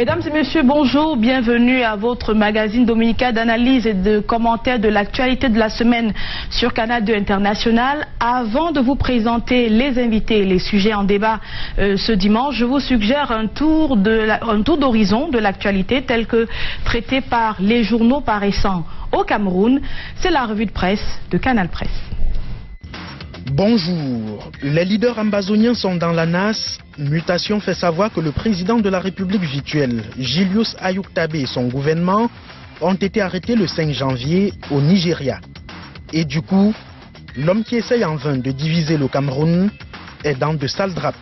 Mesdames et messieurs, bonjour, bienvenue à votre magazine dominical d'analyse et de commentaires de l'actualité de la semaine sur Canal 2 International. Avant de vous présenter les invités et les sujets en débat ce dimanche, je vous suggère un tour d'horizon de l'actualité tel que traité par les journaux paraissant au Cameroun. C'est la revue de presse de Canal Presse. Bonjour. Les leaders ambazoniens sont dans la nasse. Mutation fait savoir que le président de la République virtuelle, Julius Ayuk-Tabé, et son gouvernement ont été arrêtés le 5 janvier au Nigeria. Et du coup, l'homme qui essaye en vain de diviser le Cameroun est dans de sales draps.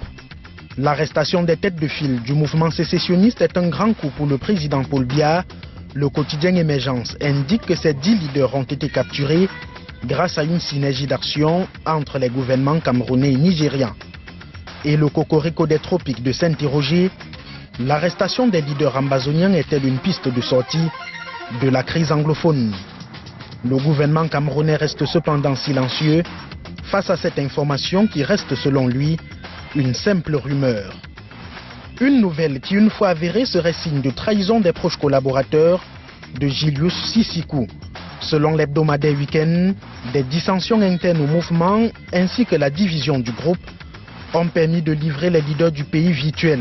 L'arrestation des têtes de file du mouvement sécessionniste est un grand coup pour le président Paul Biya. Le quotidien Émergence indique que ces 10 leaders ont été capturés grâce à une synergie d'action entre les gouvernements camerounais et nigérians. Et le cocorico des tropiques de s'interroger, l'arrestation des leaders ambazoniens est-elle une piste de sortie de la crise anglophone? Le gouvernement camerounais reste cependant silencieux face à cette information qui reste selon lui une simple rumeur. Une nouvelle qui, une fois avérée, serait signe de trahison des proches collaborateurs de Julius Sissikou. Selon l'hebdomadaire Week-end, des dissensions internes au mouvement ainsi que la division du groupe ont permis de livrer les leaders du pays virtuel.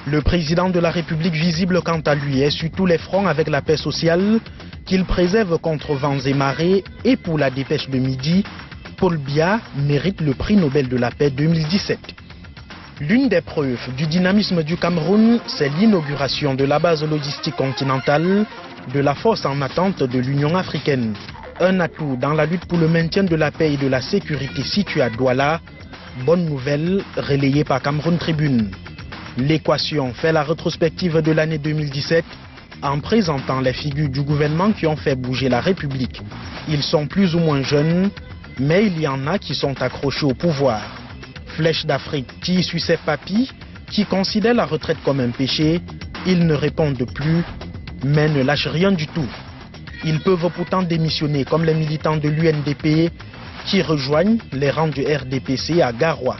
Le président de la République visible quant à lui est sur tous les fronts avec la paix sociale qu'il préserve contre vents et marées, et pour la dépêche de midi, Paul Biya mérite le prix Nobel de la paix 2017. L'une des preuves du dynamisme du Cameroun, c'est l'inauguration de la base logistique continentale de la force en attente de l'Union africaine. Un atout dans la lutte pour le maintien de la paix et de la sécurité située à Douala. Bonne nouvelle relayée par Cameroun Tribune. L'équation fait la rétrospective de l'année 2017 en présentant les figures du gouvernement qui ont fait bouger la République. Ils sont plus ou moins jeunes, mais il y en a qui sont accrochés au pouvoir. Flèche d'Afrique qui suit ses papilles, qui considèrent la retraite comme un péché, ils ne répondent plus, mais ne lâchent rien du tout. Ils peuvent pourtant démissionner comme les militants de l'UNDP qui rejoignent les rangs du RDPC à Garoua.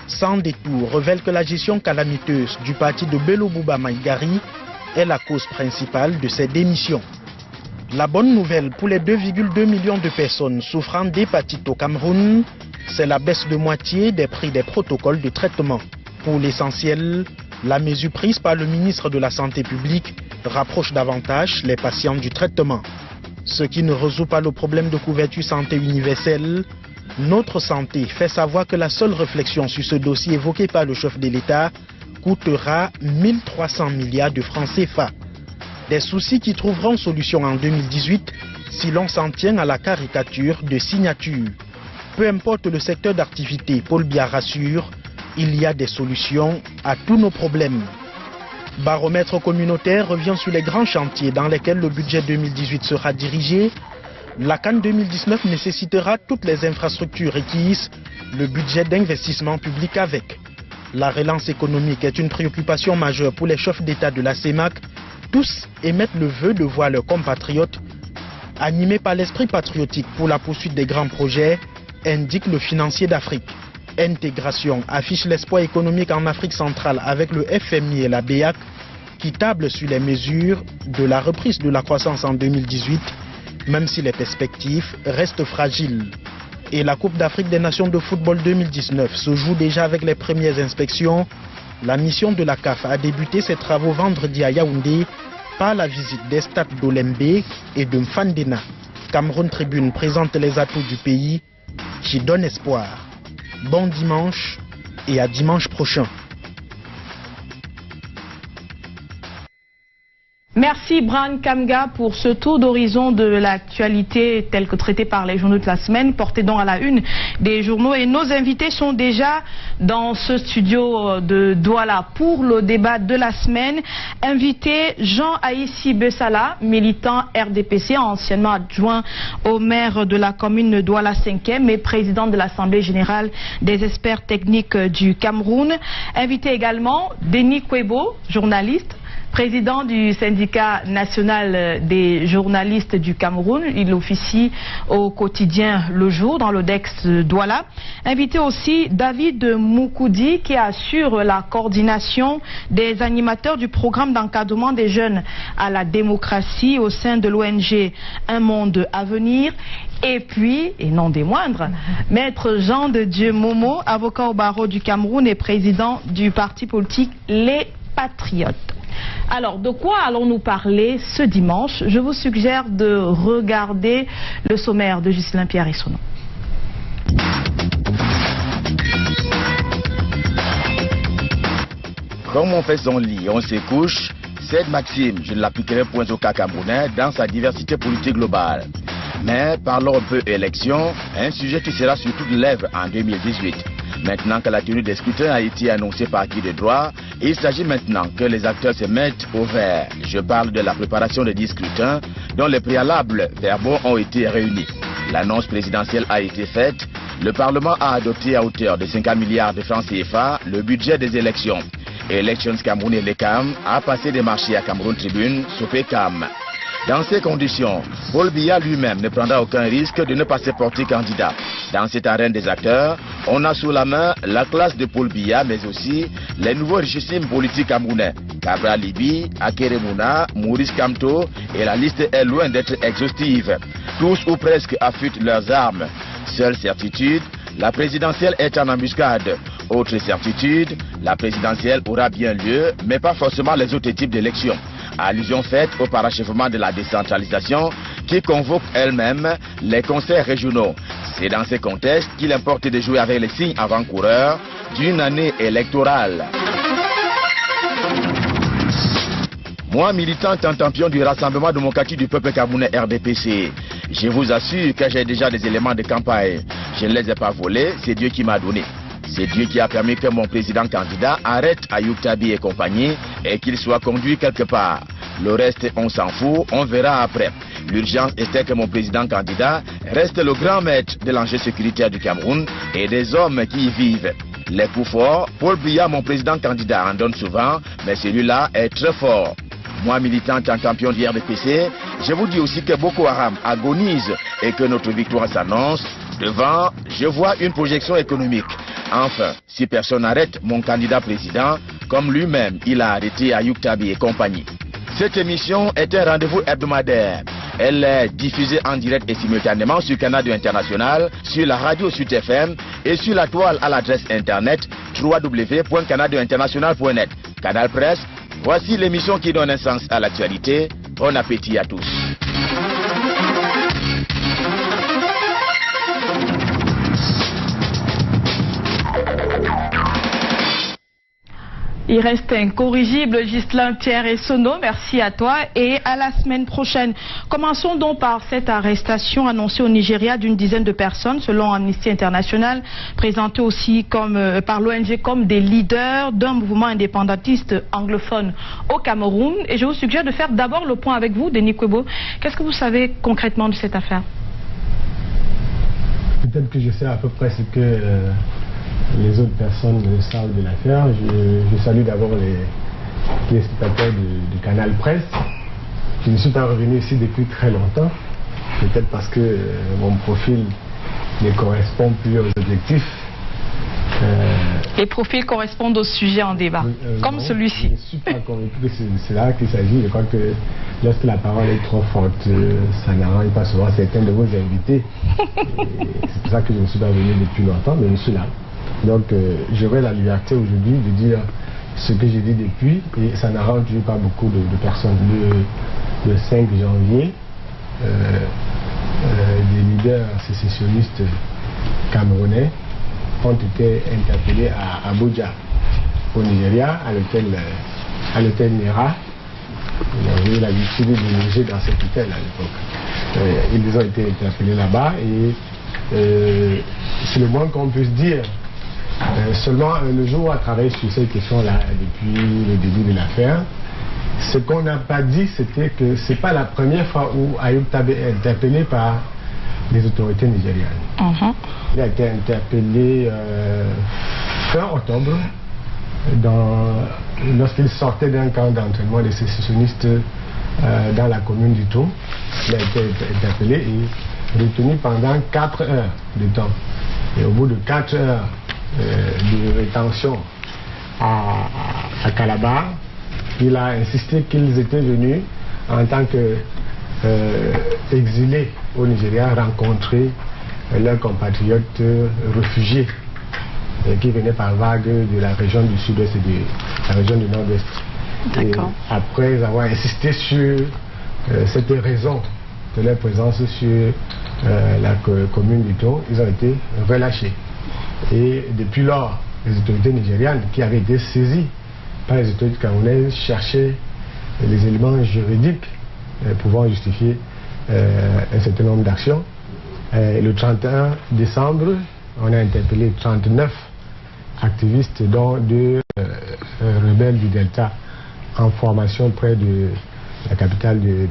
Sans détour, révèle que la gestion calamiteuse du parti de Bello Bouba Maïgari est la cause principale de ces démissions. La bonne nouvelle pour les 2,2 millions de personnes souffrant d'hépatite au Cameroun, c'est la baisse de moitié des prix des protocoles de traitement. Pour l'essentiel, la mesure prise par le ministre de la Santé publique rapproche davantage les patients du traitement. Ce qui ne résout pas le problème de couverture santé universelle, Notre Santé fait savoir que la seule réflexion sur ce dossier évoqué par le chef de l'État coûtera 1300 milliards de francs CFA. Des soucis qui trouveront solution en 2018 si l'on s'en tient à la caricature de signature. Peu importe le secteur d'activité, Paul Biya rassure, il y a des solutions à tous nos problèmes. Baromètre communautaire revient sur les grands chantiers dans lesquels le budget 2018 sera dirigé. La CAN 2019 nécessitera toutes les infrastructures requises, le budget d'investissement public avec. La relance économique est une préoccupation majeure pour les chefs d'État de la CEMAC. Tous émettent le vœu de voir leurs compatriotes animés par l'esprit patriotique pour la poursuite des grands projets, indique le financier d'Afrique. Intégration affiche l'espoir économique en Afrique centrale avec le FMI et la BEAC qui tablent sur les mesures de la reprise de la croissance en 2018, même si les perspectives restent fragiles. Et la Coupe d'Afrique des Nations de football 2019 se joue déjà avec les premières inspections. La mission de la CAF a débuté ses travaux vendredi à Yaoundé par la visite des stades d'Olembe et de Mfandena. Cameroun Tribune présente les atouts du pays qui donnent espoir. Bon dimanche et à dimanche prochain. Merci Bran Kamga pour ce tour d'horizon de l'actualité tel que traité par les journaux de la semaine, porté donc à la une des journaux. Et nos invités sont déjà dans ce studio de Douala pour le débat de la semaine. Invité Jean-Haïssi Bessala, militant RDPC, anciennement adjoint au maire de la commune de Douala 5e et président de l'Assemblée générale des experts techniques du Cameroun. Invité également Denis Kwebo, journaliste, président du syndicat national des journalistes du Cameroun. Il officie au quotidien Le Jour dans l'Odex Douala. Invité aussi David Moukoudi qui assure la coordination des animateurs du programme d'encadrement des jeunes à la démocratie au sein de l'ONG Un Monde à Venir. Et puis, et non des moindres, Maître Jean de Dieu Momo, avocat au barreau du Cameroun et président du parti politique Les Patriotes. Alors, de quoi allons-nous parler ce dimanche? Je vous suggère de regarder le sommaire de Ghislain Pierre Essonneau. Comme on fait son lit, on se couche, cette maxime, je ne l'appliquerai point au cas camerounais dans sa diversité politique globale. Mais parlons un peu élection, un sujet qui sera sur toutes les lèvres en 2018. Maintenant que la tenue des scrutins a été annoncée par qui de droit, il s'agit maintenant que les acteurs se mettent au vert. Je parle de la préparation des 10 scrutins dont les préalables verbaux ont été réunis. L'annonce présidentielle a été faite. Le Parlement a adopté à hauteur de 50 milliards de francs CFA le budget des élections. Elections Cameroun et l'ECAM a passé des marchés à Cameroun Tribune, sauf ECAM. Dans ces conditions, Paul Biya lui-même ne prendra aucun risque de ne pas se porter candidat. Dans cette arène des acteurs, on a sous la main la classe de Paul Biya, mais aussi les nouveaux richissimes politiques camerounais. Cabral Libi, Akeremouna, Maurice Kamto, et la liste est loin d'être exhaustive. Tous ou presque affûtent leurs armes. Seule certitude, la présidentielle est en embuscade. Autre certitude, la présidentielle aura bien lieu, mais pas forcément les autres types d'élections. Allusion faite au parachèvement de la décentralisation qui convoque elle-même les conseils régionaux. C'est dans ce contexte qu'il importe de jouer avec les signes avant-coureurs d'une année électorale. Moi, militant en champion du Rassemblement démocratique du peuple camerounais RDPC, je vous assure que j'ai déjà des éléments de campagne. Je ne les ai pas volés, c'est Dieu qui m'a donné. C'est Dieu qui a permis que mon président candidat arrête Ayoub Tabi et compagnie et qu'il soit conduit quelque part. Le reste, on s'en fout, on verra après. L'urgence était que mon président candidat reste le grand maître de l'enjeu sécuritaire du Cameroun et des hommes qui y vivent. Les coups forts, Paul Biya, mon président candidat, en donne souvent, mais celui-là est très fort. Moi, militant en champion du RDPC, je vous dis aussi que Boko Haram agonise et que notre victoire s'annonce. Devant, je vois une projection économique. Enfin, si personne n'arrête mon candidat président, comme lui-même, il a arrêté Ayoub Tabi et compagnie. Cette émission est un rendez-vous hebdomadaire. Elle est diffusée en direct et simultanément sur Canal International, sur la radio Sud FM et sur la toile à l'adresse internet www.canal-international.net. Canal Presse, voici l'émission qui donne un sens à l'actualité. Bon appétit à tous. Il reste incorrigible, Ghislain Pierre Essonneau, merci à toi et à la semaine prochaine. Commençons donc par cette arrestation annoncée au Nigeria d'une dizaine de personnes, selon Amnesty International, présentées aussi par l'ONG comme des leaders d'un mouvement indépendantiste anglophone au Cameroun. Et je vous suggère de faire d'abord le point avec vous, Denis Kwebo. Qu'est-ce que vous savez concrètement de cette affaire? Peut-être que je sais à peu près ce que les autres personnes savent de l'affaire. Je salue d'abord les spectateurs du Canal Presse. Je ne suis pas revenu ici depuis très longtemps, peut-être parce que mon profil ne correspond plus aux objectifs. Les profils correspondent au sujet en débat, comme celui-ci. Je ne suis pas convaincu que c'est là qu'il s'agit. Je crois que lorsque la parole est trop forte, ça n'arrange pas souvent certains de vos invités. C'est pour ça que je ne suis pas venu depuis longtemps, mais je suis là. Donc j'aurai la liberté aujourd'hui de dire ce que j'ai dit depuis, et ça n'arrange pas beaucoup de personnes. Le 5 janvier, des leaders sécessionnistes camerounais ont été interpellés à Abuja, au Nigeria, à l'hôtel Nera. Ils avaient l'habitude de loger dans cet hôtel à l'époque. Ils ont été interpellés là-bas et c'est le moins qu'on puisse dire. Seulement le jour où on a travaillé sur ces questions-là depuis le début de l'affaire, ce qu'on n'a pas dit, c'était que ce n'est pas la première fois où Ayoub Tabi est interpellé par les autorités nigérianes. Il a été interpellé fin octobre dans lorsqu'il sortait d'un camp d'entraînement des sécessionnistes dans la commune du Tour. Il a été interpellé et retenu pendant 4 heures de temps. Et au bout de 4 heures de rétention à Calabar, il a insisté qu'ils étaient venus en tant qu'exilés au Nigeria rencontrer leurs compatriotes réfugiés qui venaient par vague de la région du sud-ouest et de la région du nord-ouest. Après avoir insisté sur cette raison de leur présence sur la commune du Tour, ils ont été relâchés. Et depuis lors, les autorités nigérianes qui avaient été saisies par les autorités camerounaises cherchaient les éléments juridiques pouvant justifier un certain nombre d'actions. Le 31 décembre, on a interpellé 39 activistes, dont 2 rebelles du Delta en formation près de la capitale de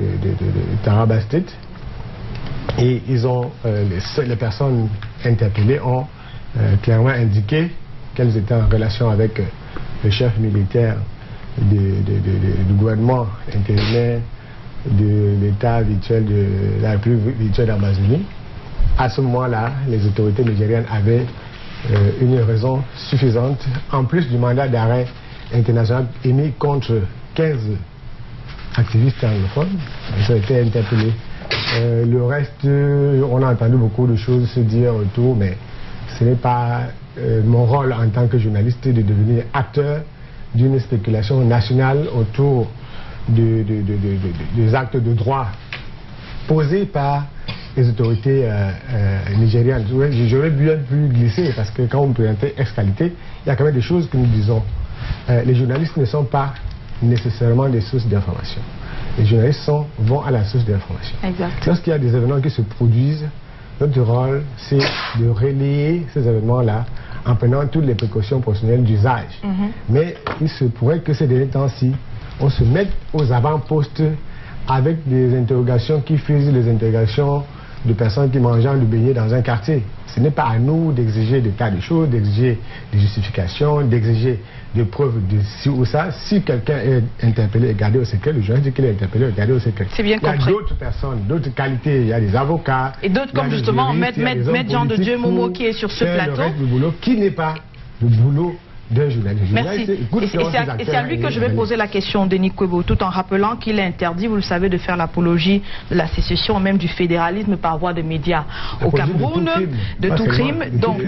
Taraba State. Et ils ont, les personnes interpellées ont clairement indiqué qu'elles étaient en relation avec le chef militaire du gouvernement intérimaire de l'État virtuel de la République virtuelle d'Amazonie. À ce moment-là, les autorités nigériennes avaient une raison suffisante, en plus du mandat d'arrêt international émis contre 15 activistes anglophones. Ils ont été interpellés. Le reste, on a entendu beaucoup de choses se dire autour, mais ce n'est pas mon rôle en tant que journaliste de devenir acteur d'une spéculation nationale autour des actes de droit posés par les autorités nigérianes. J'aurais bien pu glisser, parce que quand on présentait ex-qualité, il y a quand même des choses que nous disons. Les journalistes ne sont pas nécessairement des sources d'information. Les journalistes vont à la source d'information. Lorsqu'il y a des événements qui se produisent, notre rôle, c'est de relayer ces événements-là en prenant toutes les précautions professionnelles d'usage. Mais il se pourrait que ces derniers temps-ci, on se mette aux avant-postes avec des interrogations qui fusent les interrogations de personnes qui mangent du beignet dans un quartier. Ce n'est pas à nous d'exiger des tas de choses, d'exiger des justifications, d'exiger des preuves de ci ou ça. Si quelqu'un est interpellé et gardé au secret, le journaliste dit qu'il est interpellé et gardé au secret. C'est bien compris. Il y a d'autres personnes, d'autres qualités, il y a des avocats. Et d'autres comme justement Maître Jean de Dieu Momo qui est sur ce plateau. Le reste du boulot qui n'est pas le boulot d'un journaliste. Merci. Et c'est à lui que je vais poser la question, Denis Kwebo, tout en rappelant qu'il est interdit, vous le savez, de faire l'apologie de la sécession, même du fédéralisme par voie de médias au Cameroun, de tout crime. Donc,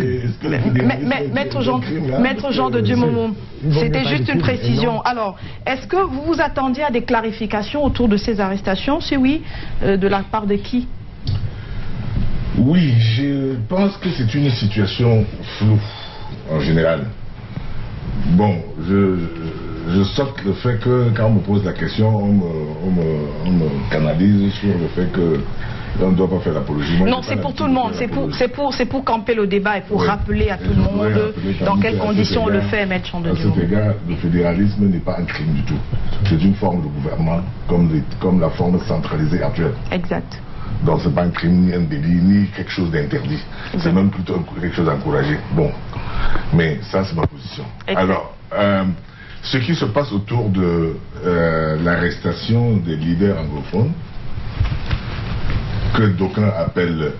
Maître Jean de Dieu Momo, c'était juste une précision. Alors, est-ce que vous vous attendiez à des clarifications autour de ces arrestations? Si oui, de la part de qui? Oui, je pense que c'est une situation floue, en général. Bon, je saute le fait que quand on me pose la question, on me canalise sur le fait que on ne doit pas faire l'apologie. Non, c'est pour tout le monde, c'est pour camper le débat et pour rappeler à tout le monde dans quelles conditions on le fait, Maître Jean de Dieu. À cet égard, le fédéralisme n'est pas un crime du tout. C'est une forme de gouvernement comme la forme centralisée actuelle. Exact. Donc c'est pas un crime, ni un délit, ni quelque chose d'interdit. C'est même plutôt quelque chose d'encouragé. Bon, mais ça c'est ma position. Alors, ce qui se passe autour de l'arrestation des leaders anglophones, que d'aucuns appellent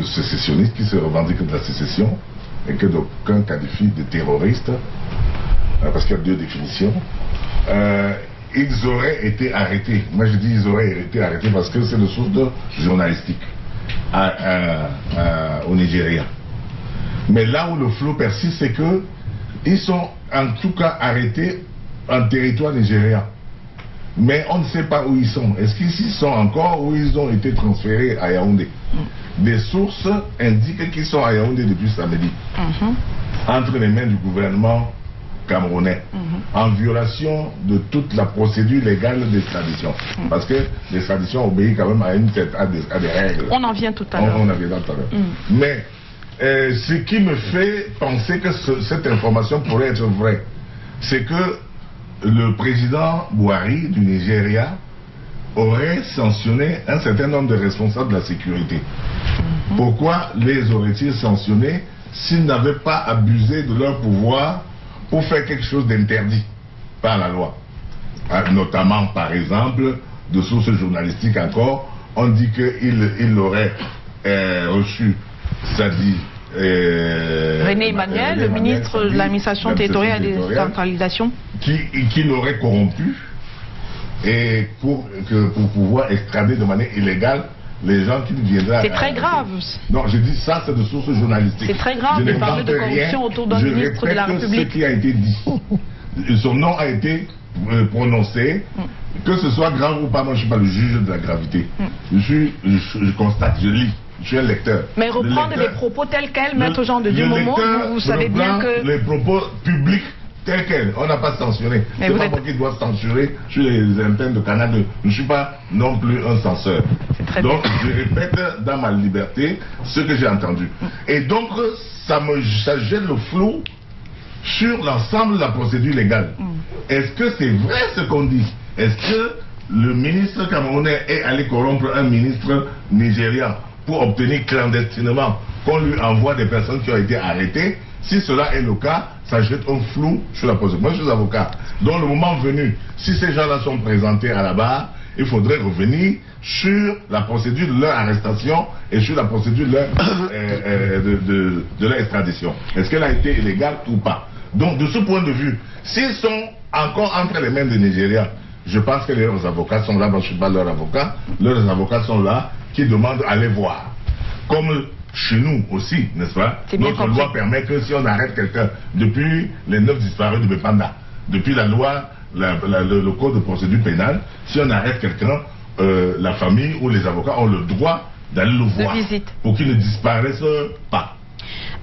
sécessionnistes, qui se revendiquent de la sécession, et que d'aucuns qualifient de terroristes, parce qu'il y a 2 définitions, ils auraient été arrêtés. Moi je dis ils auraient été arrêtés parce que c'est de source journalistique au Nigeria. Mais là où le flou persiste, c'est que ils sont en tout cas arrêtés en territoire nigérien. Mais on ne sait pas où ils sont. Est-ce qu'ils y sont encore ou ils ont été transférés à Yaoundé? Des sources indiquent qu'ils sont à Yaoundé depuis samedi, entre les mains du gouvernement camerounais, en violation de toute la procédure légale d'extradition. Parce que l'extradition obéit quand même à des règles. On en vient tout à l'heure. On en vient tout à l'heure. Mais ce qui me fait penser que cette information pourrait être vraie, c'est que le président Buhari du Nigeria aurait sanctionné un certain nombre de responsables de la sécurité. Pourquoi les aurait-il sanctionnés s'ils n'avaient pas abusé de leur pouvoir pour faire quelque chose d'interdit par la loi. Notamment, par exemple, de sources journalistiques encore, on dit qu'il aurait reçu, c'est-à-dire René Emmanuel, le ministre de l'administration territoriale et de la décentralisation, qui l'aurait corrompu et pour pouvoir extrader de manière illégale les gens qui viendraient. C'est très grave. Non, je dis ça, c'est de sources journalistiques. C'est très grave de parler de corruption autour d'un ministre de la République. Ce qui a été dit. Son nom a été prononcé. Que ce soit grave ou pas, moi je ne suis pas le juge de la gravité. Je constate, je lis. Je suis un lecteur. Mais reprendre les propos tels quels, Maître Jean de Dumomo, vous savez bien que... Les propos publics tels quels, on n'a pas censuré. C'est pas moi qui dois censurer sur les antennes de Canal 2. Je ne suis pas non plus un censeur. Donc je répète dans ma liberté ce que j'ai entendu. Et donc ça jette le flou sur l'ensemble de la procédure légale. Est-ce que c'est vrai ce qu'on dit? Est-ce que le ministre camerounais est allé corrompre un ministre nigérian pour obtenir clandestinement qu'on lui envoie des personnes qui ont été arrêtées? Si cela est le cas, ça jette un flou sur la procédure. Moi, je suis avocat. Donc, le moment venu, si ces gens-là sont présentés à la barre, il faudrait revenir sur la procédure de leur arrestation et sur la procédure de leur extradition. Est-ce qu'elle a été illégale ou pas? Donc, de ce point de vue, s'ils sont encore entre les mains des Nigériens, je pense que leurs avocats sont là. Moi, je ne suis pas leur avocat. Leurs avocats sont là qui demandent à les voir. Comme chez nous aussi, n'est-ce pas? Notre loi permet que si on arrête quelqu'un depuis les 9 disparus de Bepanda, depuis la loi, le code de procédure pénale, si on arrête quelqu'un, la famille ou les avocats ont le droit d'aller le voir pour qu'il ne disparaisse pas.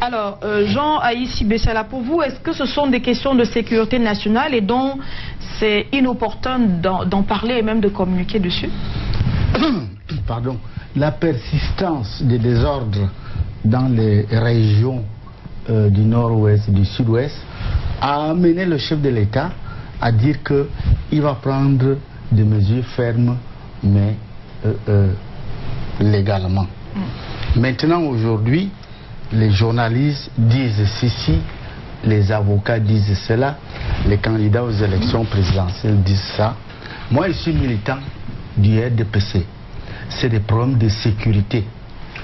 Alors, Jean Aïssi Bessala, pour vous, est-ce que ce sont des questions de sécurité nationale et dont c'est inopportun d'en parler et même de communiquer dessus? Pardon. La persistance des désordres dans les régions du nord-ouest et du sud-ouest a amené le chef de l'État à dire qu'il va prendre des mesures fermes, mais légalement. Maintenant, aujourd'hui, les journalistes disent ceci, les avocats disent cela, les candidats aux élections présidentielles disent ça. Moi, je suis militant du RDPC. C'est des problèmes de sécurité.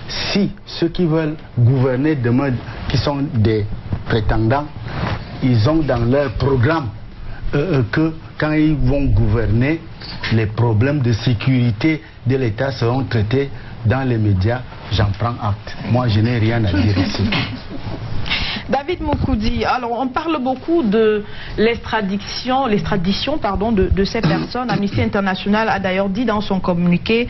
Si ceux qui veulent gouverner demain, qui sont des prétendants, ils ont dans leur programme que quand ils vont gouverner, les problèmes de sécurité de l'État seront traités dans les médias, j'en prends acte. Moi, je n'ai rien à dire ici. David Moukoudi, alors on parle beaucoup de l'extradition de ces personnes. Amnesty International a d'ailleurs dit dans son communiqué,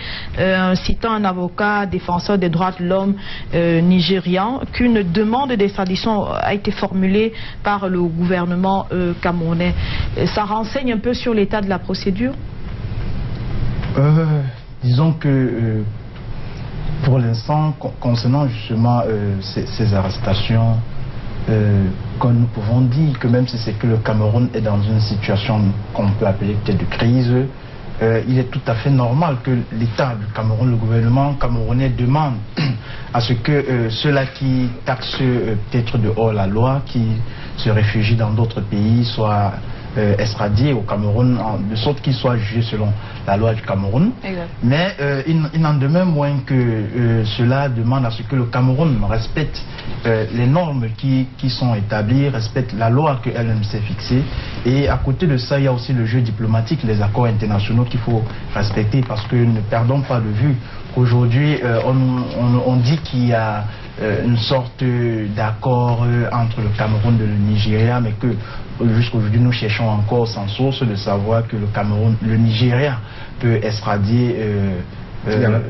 citant un avocat défenseur des droits de l'homme nigérian, qu'une demande d'extradition a été formulée par le gouvernement camerounais. Ça renseigne un peu sur l'état de la procédure? Disons que pour l'instant, concernant justement ces arrestations, comme nous pouvons dire que même si c'est que le Cameroun est dans une situation qu'on peut appeler peut-être de crise, il est tout à fait normal que l'État du Cameroun, le gouvernement camerounais demande à ce que ceux-là qui taxent peut-être de hors la loi, qui se réfugient dans d'autres pays, soient extradés au Cameroun, de sorte qu'ils soient jugés selon la loi du Cameroun. Exact. Mais il n'en demeure moins que cela demande à ce que le Cameroun respecte les normes qui sont établies, respecte la loi qu'elle s'est fixée. Et à côté de ça, il y a aussi le jeu diplomatique, les accords internationaux qu'il faut respecter, parce que ne perdons pas de vue qu'aujourd'hui, on dit qu'il y a une sorte d'accord entre le Cameroun et le Nigeria, mais que jusqu'aujourd'hui nous cherchons encore sans source de savoir que le Nigeria peut extrader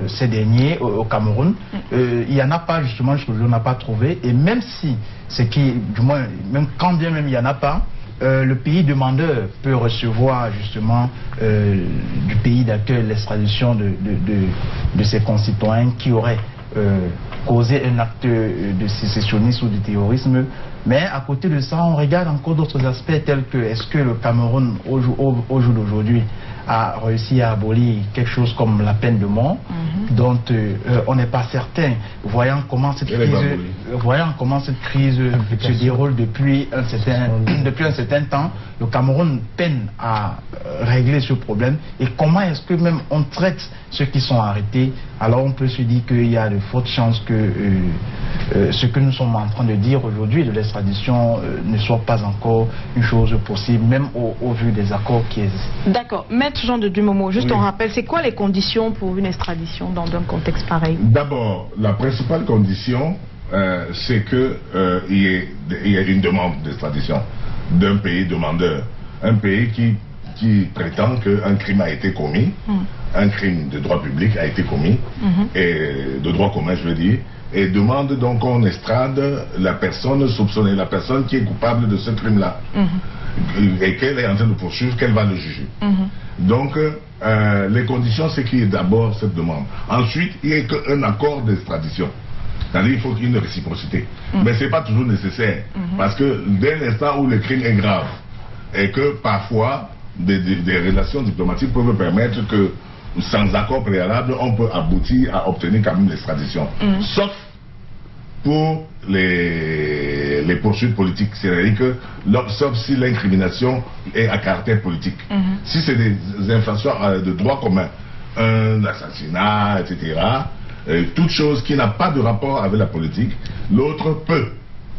ces derniers au Cameroun. Il n'y en a pas, justement, jusqu'aujourd'hui on n'a pas trouvé, et même si, du moins, même quand bien même il n'y en a pas, le pays demandeur peut recevoir justement du pays d'accueil l'extradition de ses concitoyens qui auraient causé un acte de sécessionnisme ou de terrorisme Mais à côté de ça, on regarde encore d'autres aspects tels que est-ce que le Cameroun, au jour d'aujourd'hui, a réussi à abolir quelque chose comme la peine de mort, dont on n'est pas certain, voyant comment cette crise se déroule depuis un certain temps. Le Cameroun peine à régler ce problème. Et comment est-ce que même on traite ceux qui sont arrêtés? Alors on peut se dire qu'il y a de fortes chances que ce que nous sommes en train de dire aujourd'hui de l'extradition ne soit pas encore une chose possible, même au vu des accords qui existent. D'accord. Maître Jean de Dumomo, juste on rappelle, c'est quoi les conditions pour une extradition dans un contexte pareil? D'abord, la principale condition, c'est qu'il y ait une demande d'extradition d'un pays demandeur, un pays qui prétend qu'un crime a été commis, un crime de droit public a été commis, et de droit commun je veux dire, et demande donc qu'on estrade la personne soupçonnée, la personne qui est coupable de ce crime-là, et qu'elle est en train de poursuivre, qu'elle va le juger. Donc, les conditions, c'est qu'il y ait d'abord cette demande. Ensuite, il y ait un accord d'extradition. C'est-à-dire qu'il faut qu'il y ait une réciprocité. Mais ce n'est pas toujours nécessaire. Parce que dès l'instant où le crime est grave, et que parfois, des relations diplomatiques peuvent permettre que, sans accord préalable, on peut aboutir à obtenir quand même l'extradition. Sauf pour les poursuites politiques. C'est-à-dire que, sauf si l'incrimination est à caractère politique. Si c'est des infractions de droit commun, un assassinat, etc., toute chose qui n'a pas de rapport avec la politique, l'autre peut,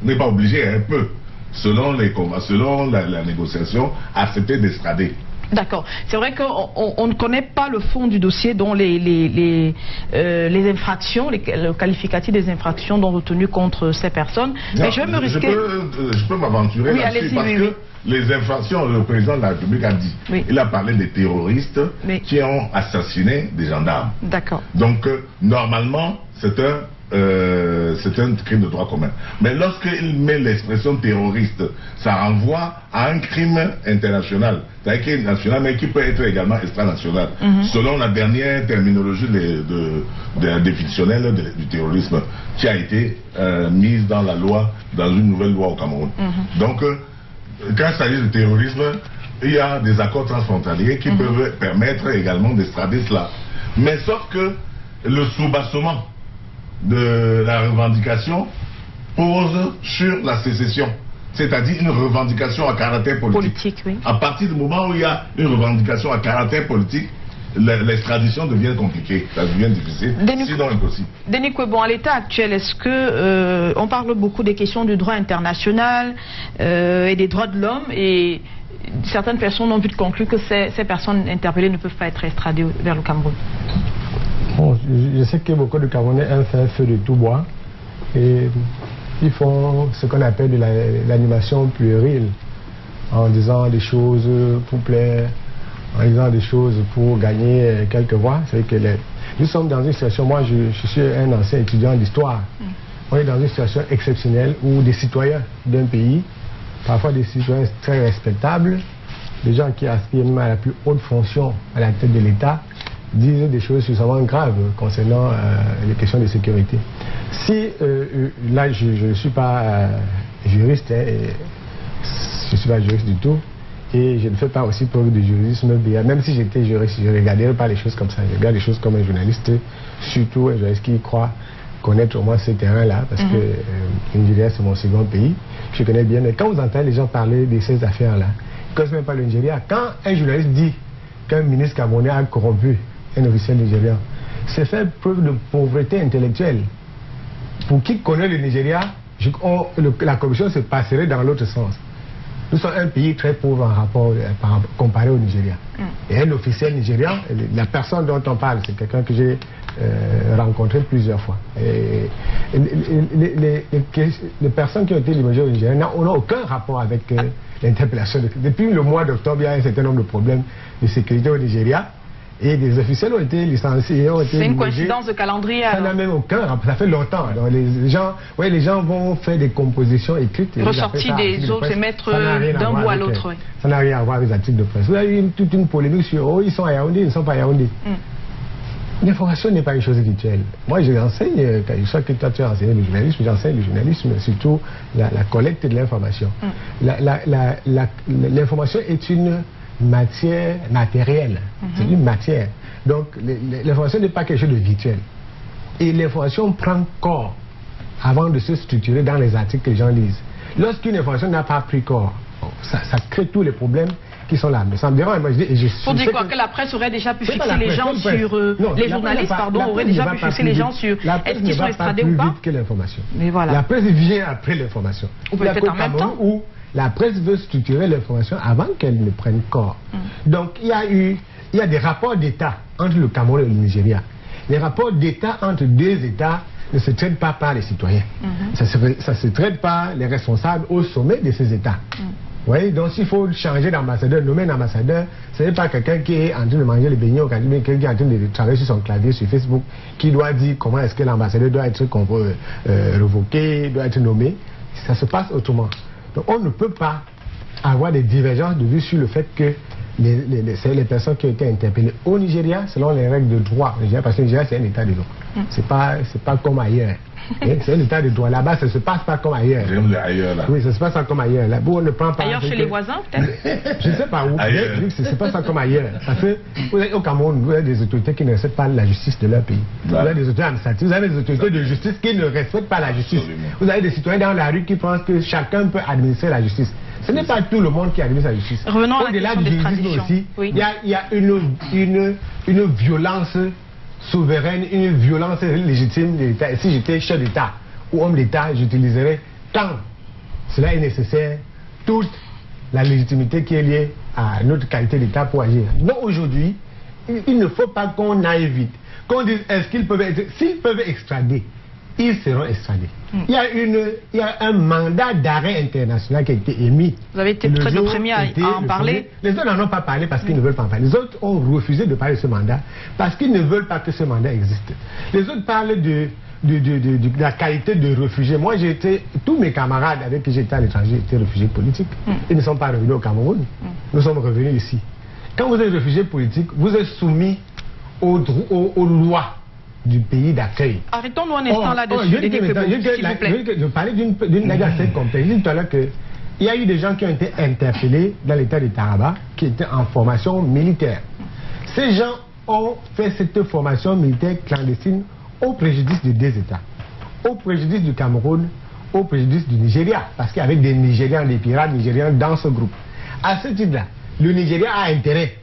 n'est pas obligé, elle peut, selon la négociation, accepter d'extrader. D'accord. C'est vrai qu'on ne connaît pas le fond du dossier, dont les infractions, le qualificatif des infractions dont retenu contre ces personnes. Mais je vais me risquer... Je peux m'aventurer là-dessus parce que les infractions, le président de la République a dit. Il a parlé des terroristes qui ont assassiné des gendarmes. D'accord. Donc, normalement, c'est un crime de droit commun. Mais lorsqu'il met l'expression terroriste, ça renvoie à un crime international. C'est-à-dire qu'il est national, mais qui peut être également extranational. Selon la dernière terminologie définitionnelle du terrorisme qui a été mise dans la loi, dans une nouvelle loi au Cameroun. Donc, quand il s'agit de terrorisme, il y a des accords transfrontaliers qui peuvent permettre également d'extrader cela. Mais sauf que le soubassement de la revendication pose sur la sécession, c'est-à-dire une revendication à caractère politique. À partir du moment où il y a une revendication à caractère politique, l'extradition devient compliquée, ça devient difficile, sinon impossible. Denis Kwebon, à l'état actuel, est-ce que on parle beaucoup des questions du droit international et des droits de l'homme, et certaines personnes ont vu de conclure que ces personnes interpellées ne peuvent pas être extradées vers le Cameroun? Bon, je sais que beaucoup de Camerounais aiment faire feu de tout bois et ils font ce qu'on appelle de l'animation puérile, en disant des choses pour plaire, en disant des choses pour gagner quelques voix. C'est que nous sommes dans une situation, moi je suis un ancien étudiant d'histoire, on est dans une situation exceptionnelle où des citoyens d'un pays, parfois des citoyens très respectables, des gens qui aspirent même à la plus haute fonction à la tête de l'État, disent des choses suffisamment graves concernant les questions de sécurité. Si, là je ne suis pas juriste, je ne suis pas juriste du tout, et je ne fais pas aussi preuve de juridisme, même si j'étais juriste, je ne regarderais pas les choses comme ça, je regarde les choses comme un journaliste, surtout un journaliste qui croit connaître au moins ce terrain-là, parce que le Nigeria c'est mon second pays, je connais bien, mais quand vous entendez les gens parler de ces affaires-là, ils ne connaissent même pas le Nigeria. Quand un journaliste dit qu'un ministre camerounais a corrompu un officiel nigérian, c'est faire preuve de pauvreté intellectuelle. Pour qui connaît le Nigeria, la corruption se passerait dans l'autre sens. Nous sommes un pays très pauvre en rapport, comparé au Nigeria. Et un officiel nigérian, la personne dont on parle, c'est quelqu'un que j'ai rencontré plusieurs fois. Et les personnes qui ont été limogées au Nigeria n'ont aucun rapport avec l'interpellation. Depuis le mois d'octobre, il y a un certain nombre de problèmes de sécurité au Nigeria. Et des officiels ont été licenciés. C'est une coïncidence de calendrier. Ça n'a même aucun rapport. Ça fait longtemps. Alors les gens vont faire des compositions écrites. Ressorties des autres et mettre d'un bout à l'autre. Ça n'a rien à voir avec les articles de presse. Vous avez eu toute une polémique sur ils sont à Yaoundé, ils ne sont pas à Yaoundé. L'information n'est pas une chose rituelle. Moi, j'enseigne, soit que toi tu as enseigné le journalisme, j'enseigne le journalisme, surtout la collecte de l'information. L'information est une matière matérielle, c'est une matière. Donc, l'information n'est pas quelque chose de virtuel. Et l'information prend corps avant de se structurer dans les articles que les gens lisent. Lorsqu'une information n'a pas pris corps, ça crée tous les problèmes qui sont là. Mais ça me dérange. Pour dire quoi, que la presse aurait déjà pu fixer les gens sur... les journalistes, pardon, auraient déjà pu fixer les gens sur est-ce qu'ils sont extradés ou pas. Vite que l'information. Mais voilà. La presse vient après l'information. Ou peut-être en même temps. Où la presse veut structurer l'information avant qu'elle ne prenne corps. Donc il y a des rapports d'État entre le Cameroun et le Nigeria. Les rapports d'État entre deux États ne se traitent pas par les citoyens. Ça se traite par les responsables au sommet de ces États. Oui, donc s'il faut changer d'ambassadeur, nommer un ambassadeur, ce n'est pas quelqu'un qui est en train de manger les beignets ou quelqu'un qui est en train de travailler sur son clavier sur Facebook qui doit dire comment est-ce que l'ambassadeur doit être révoqué, doit être nommé. Ça se passe autrement. Donc on ne peut pas avoir des divergences de vue sur le fait que les personnes qui ont été interpellées au Nigeria, selon les règles de droit, parce que le Nigeria c'est un état de droit. C'est pas comme ailleurs. C'est un état de droit. Là-bas, ça ne se passe pas comme ailleurs. Ailleurs, là. Oui, ça ne se passe pas comme ailleurs. Là, on ne prend pas. Ailleurs chez les voisins, peut-être. Je ne sais pas où. Ça ne se passe pas comme ailleurs. Parce que vous avez, au Cameroun, vous avez des autorités qui ne respectent pas la justice de leur pays. Vous avez des autorités administratives, vous avez des autorités de justice qui ne respectent pas la justice. Vous avez des citoyens dans la rue qui pensent que chacun peut administrer la justice. Ce n'est pas tout le monde qui administre la justice. Revenons à la au-delà question du des juridisme aussi, oui. il y a une violence souveraine, une violence légitime de l'État. Et si j'étais chef d'État ou homme d'État, j'utiliserais tant cela est nécessaire, toute la légitimité qui est liée à notre qualité d'État pour agir. Donc aujourd'hui, il ne faut pas qu'on aille vite. Qu'on dise, est-ce qu'ils peuvent être... S'ils peuvent extrader, ils seront extradés. Il y a un mandat d'arrêt international qui a été émis. Vous avez été peut-être le premier à en parler. Les autres n'en ont pas parlé parce qu'ils ne veulent pas en parler. Les autres ont refusé de parler de ce mandat parce qu'ils ne veulent pas que ce mandat existe. Les autres parlent de la qualité de réfugiés. Moi, tous mes camarades avec qui j'étais à l'étranger étaient réfugiés politiques. Ils ne sont pas revenus au Cameroun. Nous sommes revenus ici. Quand vous êtes réfugié politique, vous êtes soumis aux lois du pays d'accueil. Arrêtons-nous un instant là-dessus. Je parlais d'une négation assez complexe. Je dis tout à l'heure qu'il y a eu des gens qui ont été interpellés dans l'état de Taraba, qui étaient en formation militaire. Ces gens ont fait cette formation militaire clandestine au préjudice de deux États. Au préjudice du Cameroun, au préjudice du Nigeria. Parce qu'il y avait des Nigérians, des pirates nigérians dans ce groupe. À ce titre-là, le Nigeria a intérêt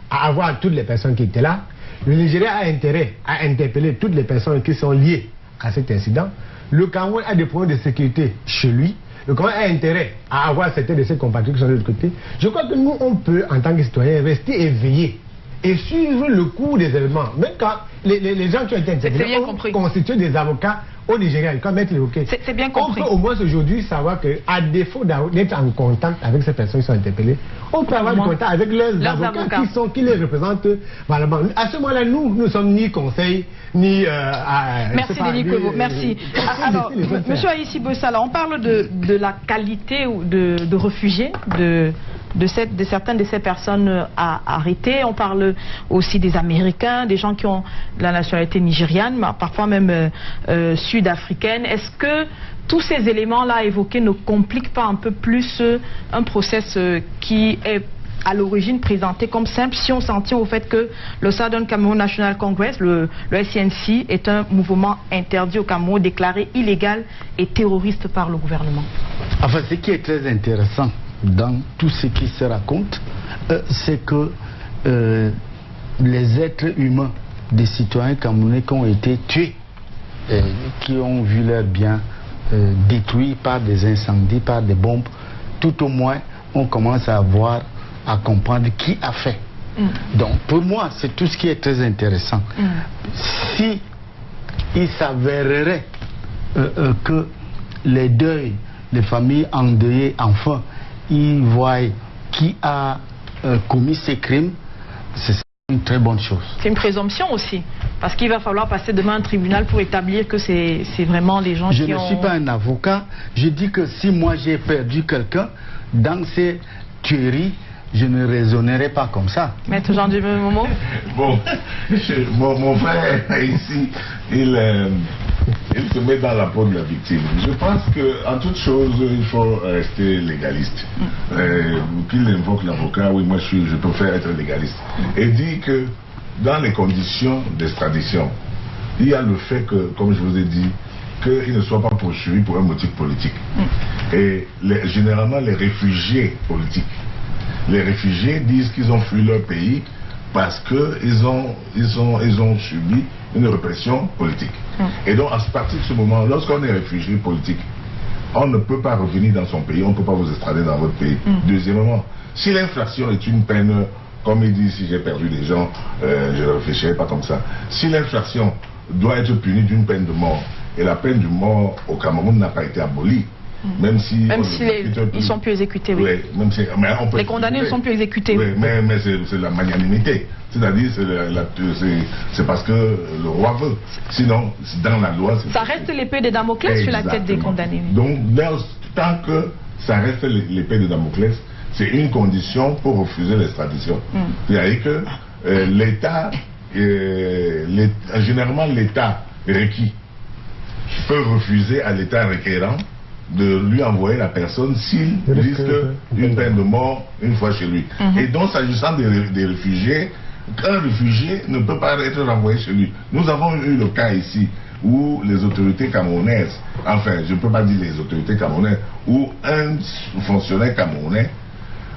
à avoir toutes les personnes qui étaient là. Le Nigeria a intérêt à interpeller toutes les personnes qui sont liées à cet incident. Le Cameroun a des problèmes de sécurité chez lui. Le Cameroun a intérêt à avoir certains de ses compatriotes qui sont de l'autre côté. Je crois que nous, on peut, en tant que citoyens, rester éveillés et suivre le cours des événements. Même quand les gens qui ont été interpellés ont constitué des avocats au Nigeria, comme Maître l'évoquait. C'est bien compris. On peut au moins aujourd'hui savoir qu'à défaut d'être en contact avec ces personnes qui sont interpellées, on peut avoir du contact avec leurs avocats qui les représentent valalement. À ce moment-là, nous ne sommes ni conseil, ni... merci Denis Kouévo, merci. Alors, monsieur Aïssi Bossala, on parle de la qualité de réfugiés, de certaines de ces personnes arrêtées. On parle aussi des Américains, des gens qui ont la nationalité nigériane, parfois même sud-africaine. Est-ce que tous ces éléments-là évoqués ne compliquent pas un peu plus un process qui est à l'origine présenté comme simple, si on s'en tient au fait que le Southern Cameroon National Congress, le SCNC, est un mouvement interdit au Cameroun, déclaré illégal et terroriste par le gouvernement? Enfin, ce qui est très intéressant dans tout ce qui se raconte, c'est que les êtres humains des citoyens camerounais qui ont été tués, qui ont vu leurs biens détruits par des incendies, par des bombes, tout au moins on commence à comprendre qui a fait. Donc pour moi c'est tout ce qui est très intéressant. Si il s'avérerait que les deuils, les familles endeuillées, enfin ils voient qui a commis ces crimes, c'est une très bonne chose. C'est une présomption aussi, parce qu'il va falloir passer devant un tribunal pour établir que c'est vraiment les gens qui ont... Je ne suis pas un avocat, je dis que si moi j'ai perdu quelqu'un dans ces tueries, je ne raisonnerai pas comme ça. Maître Jean Momo. Bon, mon frère ici, il se met dans la peau de la victime. Je pense qu'en toute chose, il faut rester légaliste. Qu'il invoque l'avocat, oui, moi je préfère être légaliste. Et dit que dans les conditions d'extradition, il y a le fait que, comme je vous ai dit, qu'il ne soit pas poursuivi pour un motif politique. Et généralement, les réfugiés politiques, les réfugiés disent qu'ils ont fui leur pays parce qu'ils ont subi une répression politique. Et donc, à partir de ce moment, lorsqu'on est réfugié politique, on ne peut pas revenir dans son pays, on ne peut pas vous extrader dans votre pays. Deuxièmement, si l'infraction est une peine, comme il dit, si j'ai perdu des gens, je ne réfléchirai pas comme ça. Si l'infraction doit être punie d'une peine de mort, et la peine de mort au Cameroun n'a pas été abolie, même si ils sont plus exécutés, oui. Même si, mais on peut les condamnés ne sont plus exécutés. Oui, mais c'est la magnanimité. C'est-à-dire, c'est parce que le roi veut. Sinon, dans la loi... Ça reste l'épée de Damoclès sur la tête des condamnés. Donc, tant que ça reste l'épée de Damoclès, c'est une condition pour refuser l'extradition. C'est-à-dire que l'État, généralement l'État requis, peut refuser à l'État requérant de lui envoyer la personne s'il risque une peine de mort une fois chez lui. Et donc, s'agissant des réfugiés, un réfugié ne peut pas être renvoyé chez lui. Nous avons eu le cas ici où les autorités camerounaises, enfin, je ne peux pas dire les autorités camerounaises, où un fonctionnaire camerounais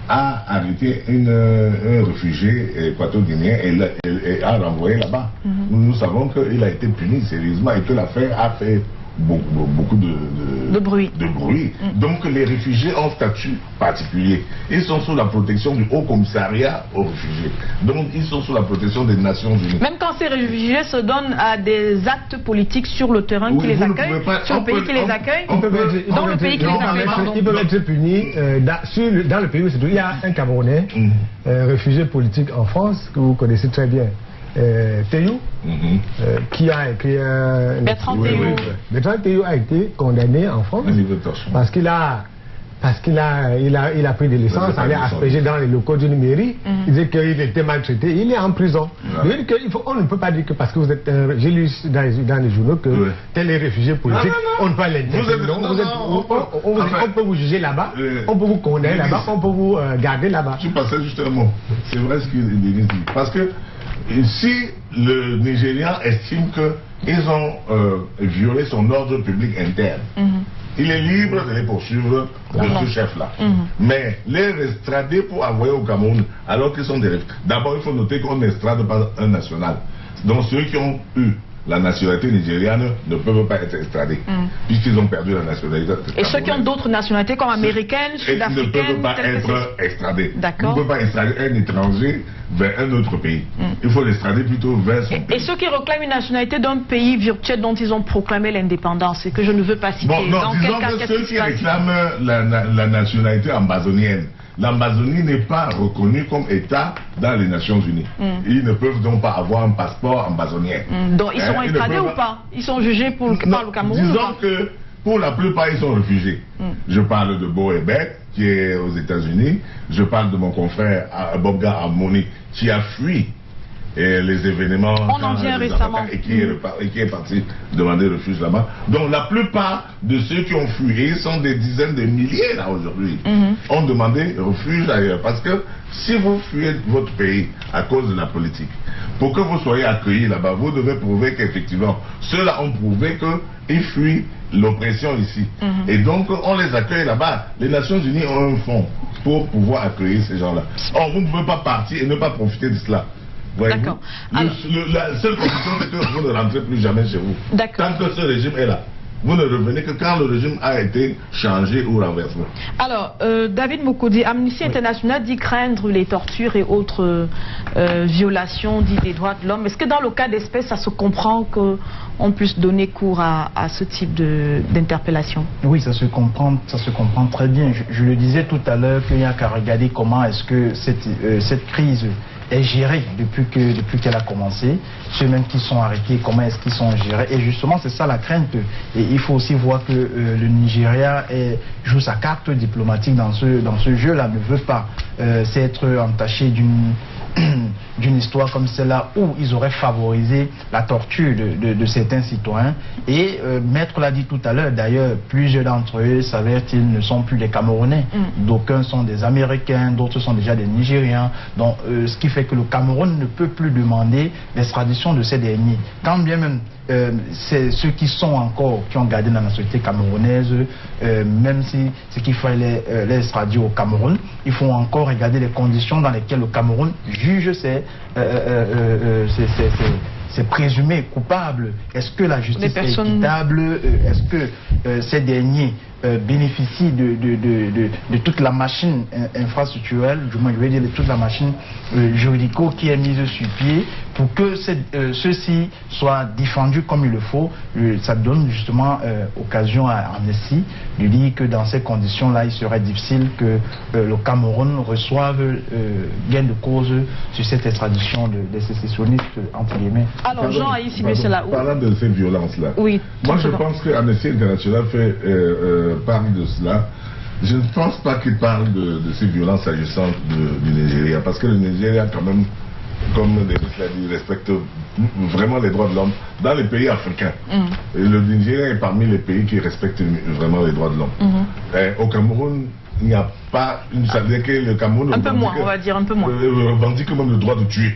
a arrêté un réfugié équato-guinéen et a renvoyé là-bas. Nous savons qu'il a été puni sérieusement et que l'affaire a fait beaucoup de bruit. Donc les réfugiés ont un statut particulier. Ils sont sous la protection du Haut Commissariat aux réfugiés. Donc ils sont sous la protection des Nations Unies. Même quand ces réfugiés se donnent à des actes politiques sur le terrain qui les accueille, sur le pays qui les accueille, dans le pays qui les accueille, pardon. Ils peuvent être punis dans le pays où il y a un Camerounais réfugié politique en France que vous connaissez très bien. Théou, qui a écrit Bertrand Théou. Bertrand Théou a été condamné en France parce qu'il a pris des licences, il a aspergé dans les locaux d'une mairie, il disait qu'il était maltraité, il est en prison. On ne peut pas dire que parce que vous êtes j'ai lu dans les journaux que tel est réfugié politique, on ne peut pas l'interdire. On peut vous juger là-bas, on peut vous condamner là-bas, on peut vous garder là-bas. Je passais justement, c'est vrai ce qu'il dit, parce que si le Nigérian estime qu'ils ont violé son ordre public interne, il est libre de les poursuivre de ce chef-là. Mais les extrader pour envoyer au Cameroun, alors qu'ils sont des réfugiés. D'abord, il faut noter qu'on n'extrade pas un national. Donc ceux qui ont eu la nationalité nigériane ne peuvent pas être extradés, puisqu'ils ont perdu la nationalité. Et ceux qui ont d'autres nationalités comme américaines, sud-africaines, ne peuvent pas être extradés. D'accord. On ne peut pas extrader un étranger vers un autre pays. Il faut l'extrader plutôt vers son pays. Et ceux qui réclament une nationalité d'un pays virtuel dont ils ont proclamé l'indépendance, et que je ne veux pas citer. Bon, non, disons que ceux qui réclament la nationalité ambazonienne, l'Amazonie n'est pas reconnue comme État dans les Nations Unies. Ils ne peuvent donc pas avoir un passeport ambazonien. Donc ils sont extradés ou pas? Ils sont jugés par le Cameroun? Disons que pour la plupart, ils sont réfugiés. Je parle de Boebek, qui est aux États-Unis. Je parle de mon confrère Bobga Amoni, qui a fui les événements. On en vient récemment. Et qui est parti demander refuge là-bas. Donc la plupart de ceux qui ont fui, et ils sont des dizaines de milliers là aujourd'hui, ont demandé refuge ailleurs. Parce que si vous fuyez votre pays à cause de la politique, pour que vous soyez accueillis là-bas, vous devez prouver qu'effectivement, ceux-là ont prouvé qu'ils fuient l'oppression ici. Et donc, on les accueille là-bas. Les Nations Unies ont un fonds pour pouvoir accueillir ces gens-là. Or, vous ne pouvez pas partir et ne pas profiter de cela. D'accord. La seule condition, c'est que vous ne rentrez plus jamais chez vous. Tant que ce régime est là. Vous ne revenez que quand le régime a été changé ou renversé. Alors, David Mokodi, Amnesty International dit craindre les tortures et autres violations des droits de l'homme. Est-ce que dans le cas d'espèce, ça se comprend qu'on puisse donner cours à ce type d'interpellation? Oui, ça se comprend très bien. Je le disais tout à l'heure qu'il n'y a qu'à regarder comment est-ce que cette crise est gérée depuis qu'elle a commencé. Ceux même qui sont arrêtés, comment est-ce qu'ils sont gérés? Et justement, c'est ça la crainte. Et il faut aussi voir que le Nigeria est joue sa carte diplomatique dans ce jeu-là, ne veut pas s'être entaché d'une histoire comme celle-là où ils auraient favorisé la torture de certains citoyens. Et Maître l'a dit tout à l'heure, d'ailleurs, plusieurs d'entre eux s'avèrent-ils ne sont plus des Camerounais. D'aucuns sont des Américains, d'autres sont déjà des Nigériens. Donc, ce qui fait que le Cameroun ne peut plus demander l'extradition de ces derniers. Quand bien même c'est ceux qui ont gardé la nationalité camerounaise, même si ce qu'il fallait les extrader au Cameroun, il faut encore regarder les conditions dans lesquelles le Cameroun juge c'est présumé coupable. Est-ce que la justice est équitable? Est-ce que ces derniers bénéficient de toute la machine infrastructurelle, du moins je vais dire de toute la machine juridico qui est mise sur pied pour que ceux-ci soient défendus comme il le faut? Ça donne justement occasion à Amnesty de dire que dans ces conditions-là, il serait difficile que le Cameroun reçoive gain de cause sur cette extradition des sécessionnistes, entre guillemets. Alors, Jean Aïssi Bessela. Parlant de ces violences-là, oui, moi je pense que Amnesty International parle de cela. Je ne pense pas qu'il parle de ces violences s'agissant du Nigeria, parce que le Nigeria, quand même, comme Denis l'a dit, respecte vraiment les droits de l'homme dans les pays africains. Et le Nigeria est parmi les pays qui respectent vraiment les droits de l'homme. Au Cameroun, il n'y a pas une... C'est-à-dire que le Cameroun... Un peu moins, on va dire un peu moins. Revendique même le droit de tuer.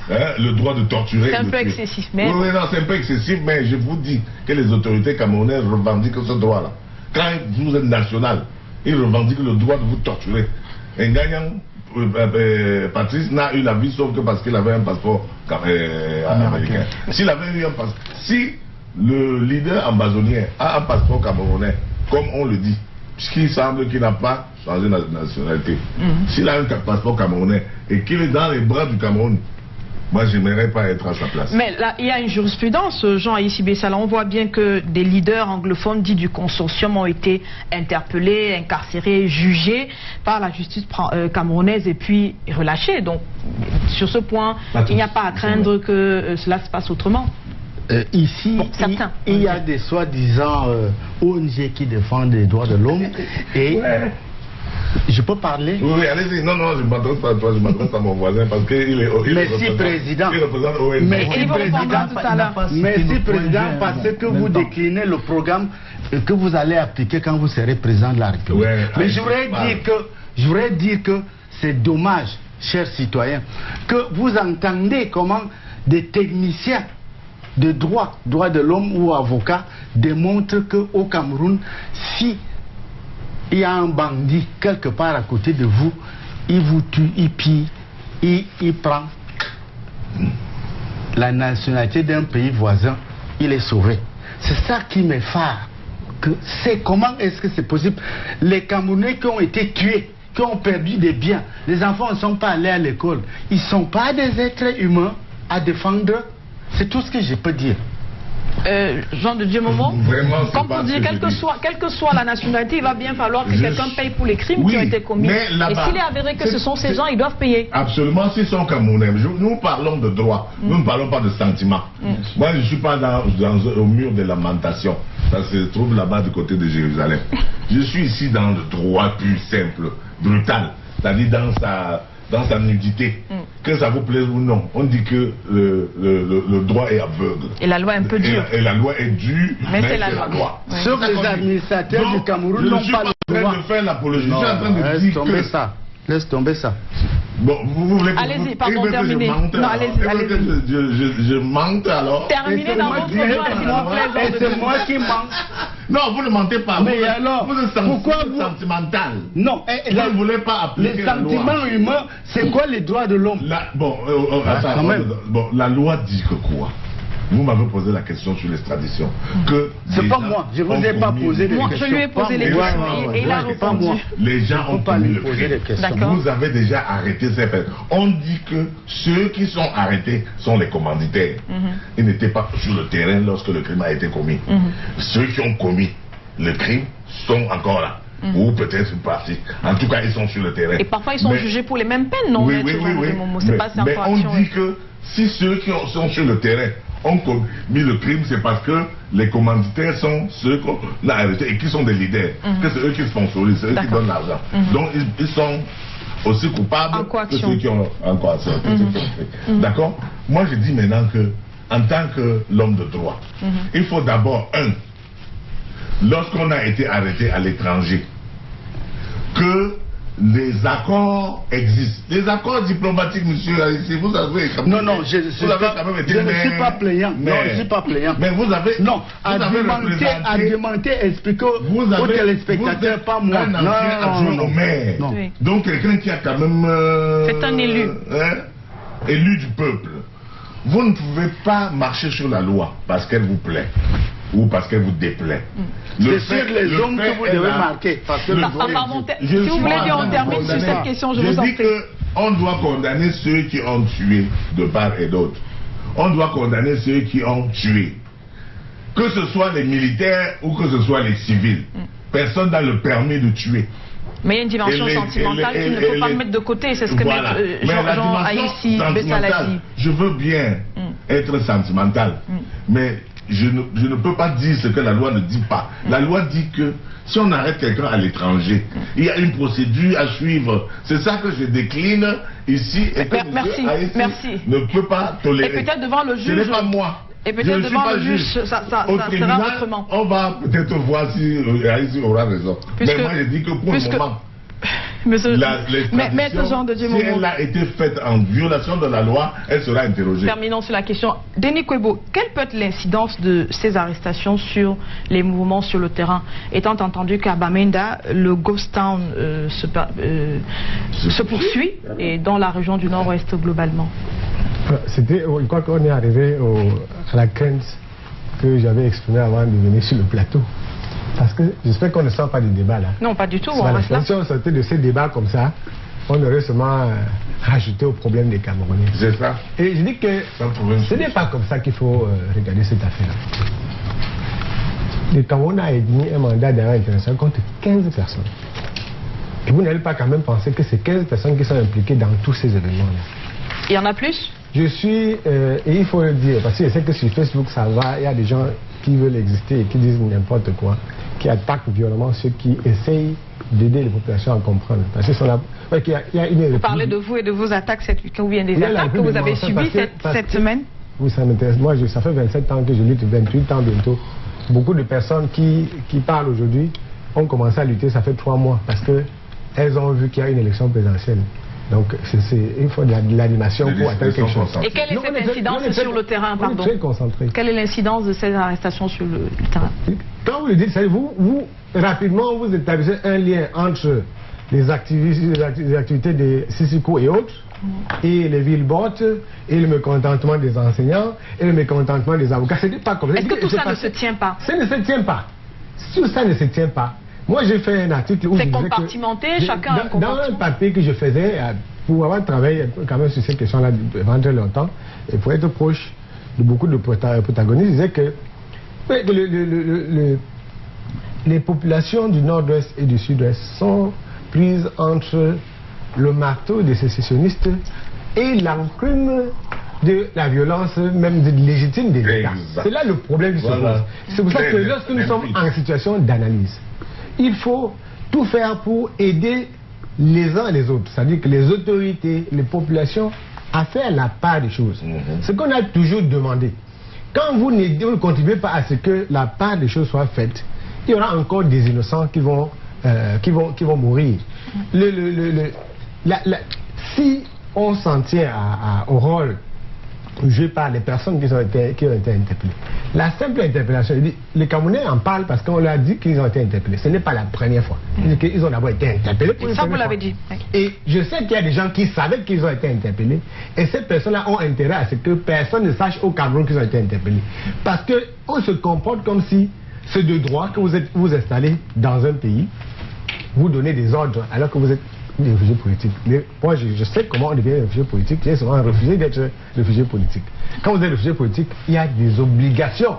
Le droit de torturer. C'est un peu excessif, mais... Oui, non, c'est un peu excessif, mais je vous dis que les autorités camerounaises revendiquent ce droit-là. Quand vous êtes national, ils revendiquent le droit de vous torturer. Un gagnant, Patrice, n'a eu la vie sauf que parce qu'il avait un passeport américain. S'il avait eu un passeport... Si le leader ambazonien a un passeport camerounais, comme on le dit, puisqu'il semble qu'il n'a pas changé de nationalité, s'il a un passeport camerounais et qu'il est dans les bras du Cameroun, moi, je n'aimerais pas être à sa place. Mais là, il y a une jurisprudence, Jean Aïssi Bessela. On voit bien que des leaders anglophones dits du consortium ont été interpellés, incarcérés, jugés par la justice camerounaise et puis relâchés. Donc, sur ce point, il n'y a pas à craindre que cela se passe autrement. Ici, il y a des soi-disant ONG qui défendent les droits de l'homme et... Je peux parler? Oui, allez-y. Non, je ne m'adresse pas à toi, je m'adresse à mon voisin parce qu'il est... Merci, Président. Il représente ONG. Merci, Président, parce que vous déclinez le programme que vous allez appliquer quand vous serez président de la République. Mais je voudrais dire que c'est dommage, chers citoyens, que vous entendez comment des techniciens de droit de l'homme ou avocats démontrent qu'au Cameroun, si il y a un bandit quelque part à côté de vous, il vous tue, il pille, il prend la nationalité d'un pays voisin, il est sauvé. C'est ça qui m'effare. C'est comment est-ce que c'est possible? Les Camerounais qui ont été tués, qui ont perdu des biens, les enfants ne sont pas allés à l'école, ils ne sont pas des êtres humains à défendre. C'est tout ce que je peux dire. Jean de Dieu Momo, comme pour dire, quelle que soit la nationalité, il va bien falloir que quelqu'un paye pour les crimes qui ont été commis. Et s'il est avéré que ce sont ces gens, ils doivent payer. Absolument, s'ils sont Camerounais. Nous parlons de droit, nous ne parlons pas de sentiments. Moi, je ne suis pas au mur de lamentation. Ça se trouve là-bas du côté de Jérusalem. Je suis ici dans le droit pur, simple, brutal. C'est-à-dire dans sa nudité. Que ça vous plaise ou non, on dit que le droit est aveugle. Et la loi est un peu dure. Et la loi est dure, mais c'est la loi. Sauf que les administrateurs du Cameroun n'ont pas le droit. Je suis en train de faire l'apologie. Je suis en train de dire que... Laisse tomber ça. Bon, vous voulez que... Allez-y, pardon, terminez. Non, allez-y. Je mente alors. Terminez dans votre droit, s'il vous plaît. Et c'est moi qui mente. Non, vous ne mentez pas. Mais alors, vous êtes sentimental. Non, vous ne voulez pas appliquer la loi. Les sentiments humains, c'est quoi les droits de l'homme? Bon, la loi dit que quoi? Vous m'avez posé la question sur l'extradition. C'est pas moi, je ne vous ai pas posé des questions. Je lui ai posé les questions et il a répondu. Les gens ont commis le crime. Vous avez déjà arrêté ces personnes. On dit que ceux qui sont arrêtés sont les commanditaires. Ils n'étaient pas sur le terrain lorsque le crime a été commis. Ceux qui ont commis le crime sont encore là. Ou peut-être une partie. En tout cas, ils sont sur le terrain. Et parfois, ils sont jugés pour les mêmes peines, non? Oui. Mais on dit que si ceux qui sont sur le terrain ont commis le crime, c'est parce que les commanditaires sont ceux qu'on a arrêtés et qui sont des leaders. Que c'est eux qui sponsorisent, c'est eux qui donnent l'argent. Donc ils sont aussi coupables que ceux qui ont en coaction. D'accord? Moi je dis maintenant que, en tant que l'homme de droit, il faut d'abord, lorsqu'on a été arrêté à l'étranger, que les accords existent. Les accords diplomatiques, monsieur, ici, vous avez... Non, je ne suis pas plaignant. Non, je ne suis pas plaignant. Mais vous avez... Non, argumenter, expliquer aux téléspectateurs, pas moi. Non. Oui. Donc, quelqu'un qui a quand même... c'est un élu. Élu du peuple. Vous ne pouvez pas marcher sur la loi parce qu'elle vous plaît ou parce qu'elle vous déplaît. C'est sur les hommes que vous devez marquer. Si vous voulez bien, on termine sur cette question, je vous en prie. On doit condamner ceux qui ont tué de part et d'autre. On doit condamner ceux qui ont tué. Que ce soit les militaires ou que ce soit les civils. Personne n'a le permis de tuer. Mais il y a une dimension sentimentale qu'il ne faut pas mettre de côté, c'est ce que Jean Aïssi Bessala dit. Je veux bien être sentimental, mais je ne peux pas dire ce que la loi ne dit pas. La loi dit que si on arrête quelqu'un à l'étranger, il y a une procédure à suivre. C'est ça que je décline ici et que M. Aïssi ne peut pas tolérer. Et peut-être devant le juge. Ce n'est pas moi. Et peut-être devant le juge, ça sera autrement. On va peut-être voir si Aïssi aura raison. Mais moi je dis que pour le moment, Maître Jean de Dieu, si elle a été faite en violation de la loi, elle sera interrogée. Terminons sur la question. Denis Kwebo, quelle peut être l'incidence de ces arrestations sur les mouvements sur le terrain, étant entendu qu'à Bamenda, le Ghost Town se poursuit et dans la région du Nord-Ouest globalement? Je crois qu'on est arrivé à la crainte que j'avais exprimée avant de venir sur le plateau. Parce que j'espère qu'on ne sort pas du débat là. Non, pas du tout. Si on sortait de ces débats comme ça, on aurait seulement rajouté au problème des Camerounais. C'est ça. Et je dis que ce n'est pas comme ça qu'il faut regarder cette affaire-là. Le Cameroun a émis un mandat d'arrêt international contre 15 personnes. Et vous n'allez pas quand même penser que c'est 15 personnes qui sont impliquées dans tous ces événements-là. Il y en a plus? Je suis, et il faut le dire, parce que je sais que sur Facebook ça va, il y a des gens qui veulent exister et qui disent n'importe quoi, qui attaquent violemment ceux qui essayent d'aider les populations à comprendre. Parce que y a une... Vous parlez de vous et de vos attaques, ou bien des attaques que vous avez subies cette semaine? Oui, ça m'intéresse. Moi, ça fait 27 ans que je lutte, 28 ans bientôt. Beaucoup de personnes qui parlent aujourd'hui ont commencé à lutter, ça fait 3 mois, parce qu'elles ont vu qu'il y a une élection présidentielle. Donc, il faut de l'animation pour atteindre quelque chose. Et quelle est cette incidence sur le terrain, pardon? Très concentré. Quelle est l'incidence de ces arrestations sur le terrain? Quand vous le dites, vous rapidement, vous établissez un lien entre les activités des Sissiko et autres, et les villes-bottes, et le mécontentement des enseignants, et le mécontentement des avocats. Ce n'est pas comme ça. Est-ce que tout ça ne se tient pas? Ça ne se tient pas. Tout ça ne se tient pas. Moi, j'ai fait un article où... C'est compartimenté, chacun a un compartiment. Dans un papier que je faisais, pour avoir travaillé quand même sur ces questions-là pendant très longtemps, et pour être proche de beaucoup de protagonistes, je disais que les populations du Nord-Ouest et du Sud-Ouest sont prises entre le marteau des sécessionnistes et l'enclume de la violence même légitime des États. C'est là le problème qui se pose. C'est pour ça que lorsque nous sommes en situation d'analyse, il faut tout faire pour aider les uns et les autres. C'est-à-dire que les autorités, les populations, à faire la part des choses. Ce qu'on a toujours demandé. Quand vous ne contribuez pas à ce que la part des choses soit faite, il y aura encore des innocents qui vont mourir. Si on s'en tient au rôle joué par les personnes qui ont été interpellées, la simple interpellation, les Camerounais en parlent parce qu'on leur a dit qu'ils ont été interpellés. Ce n'est pas la première fois. Ils ont d'abord été interpellés. Ça, vous l'avez dit. Et je sais qu'il y a des gens qui savaient qu'ils ont été interpellés. Et ces personnes-là ont intérêt à ce que personne ne sache au Cameroun qu'ils ont été interpellés. Parce qu'on se comporte comme si c'est de droit que vous installez dans un pays, vous donnez des ordres alors que vous êtes des réfugiés politiques. Moi, je sais comment on devient réfugié politique. J'ai souvent refusé d'être réfugié politique. Quand vous êtes réfugié politique, il y a des obligations.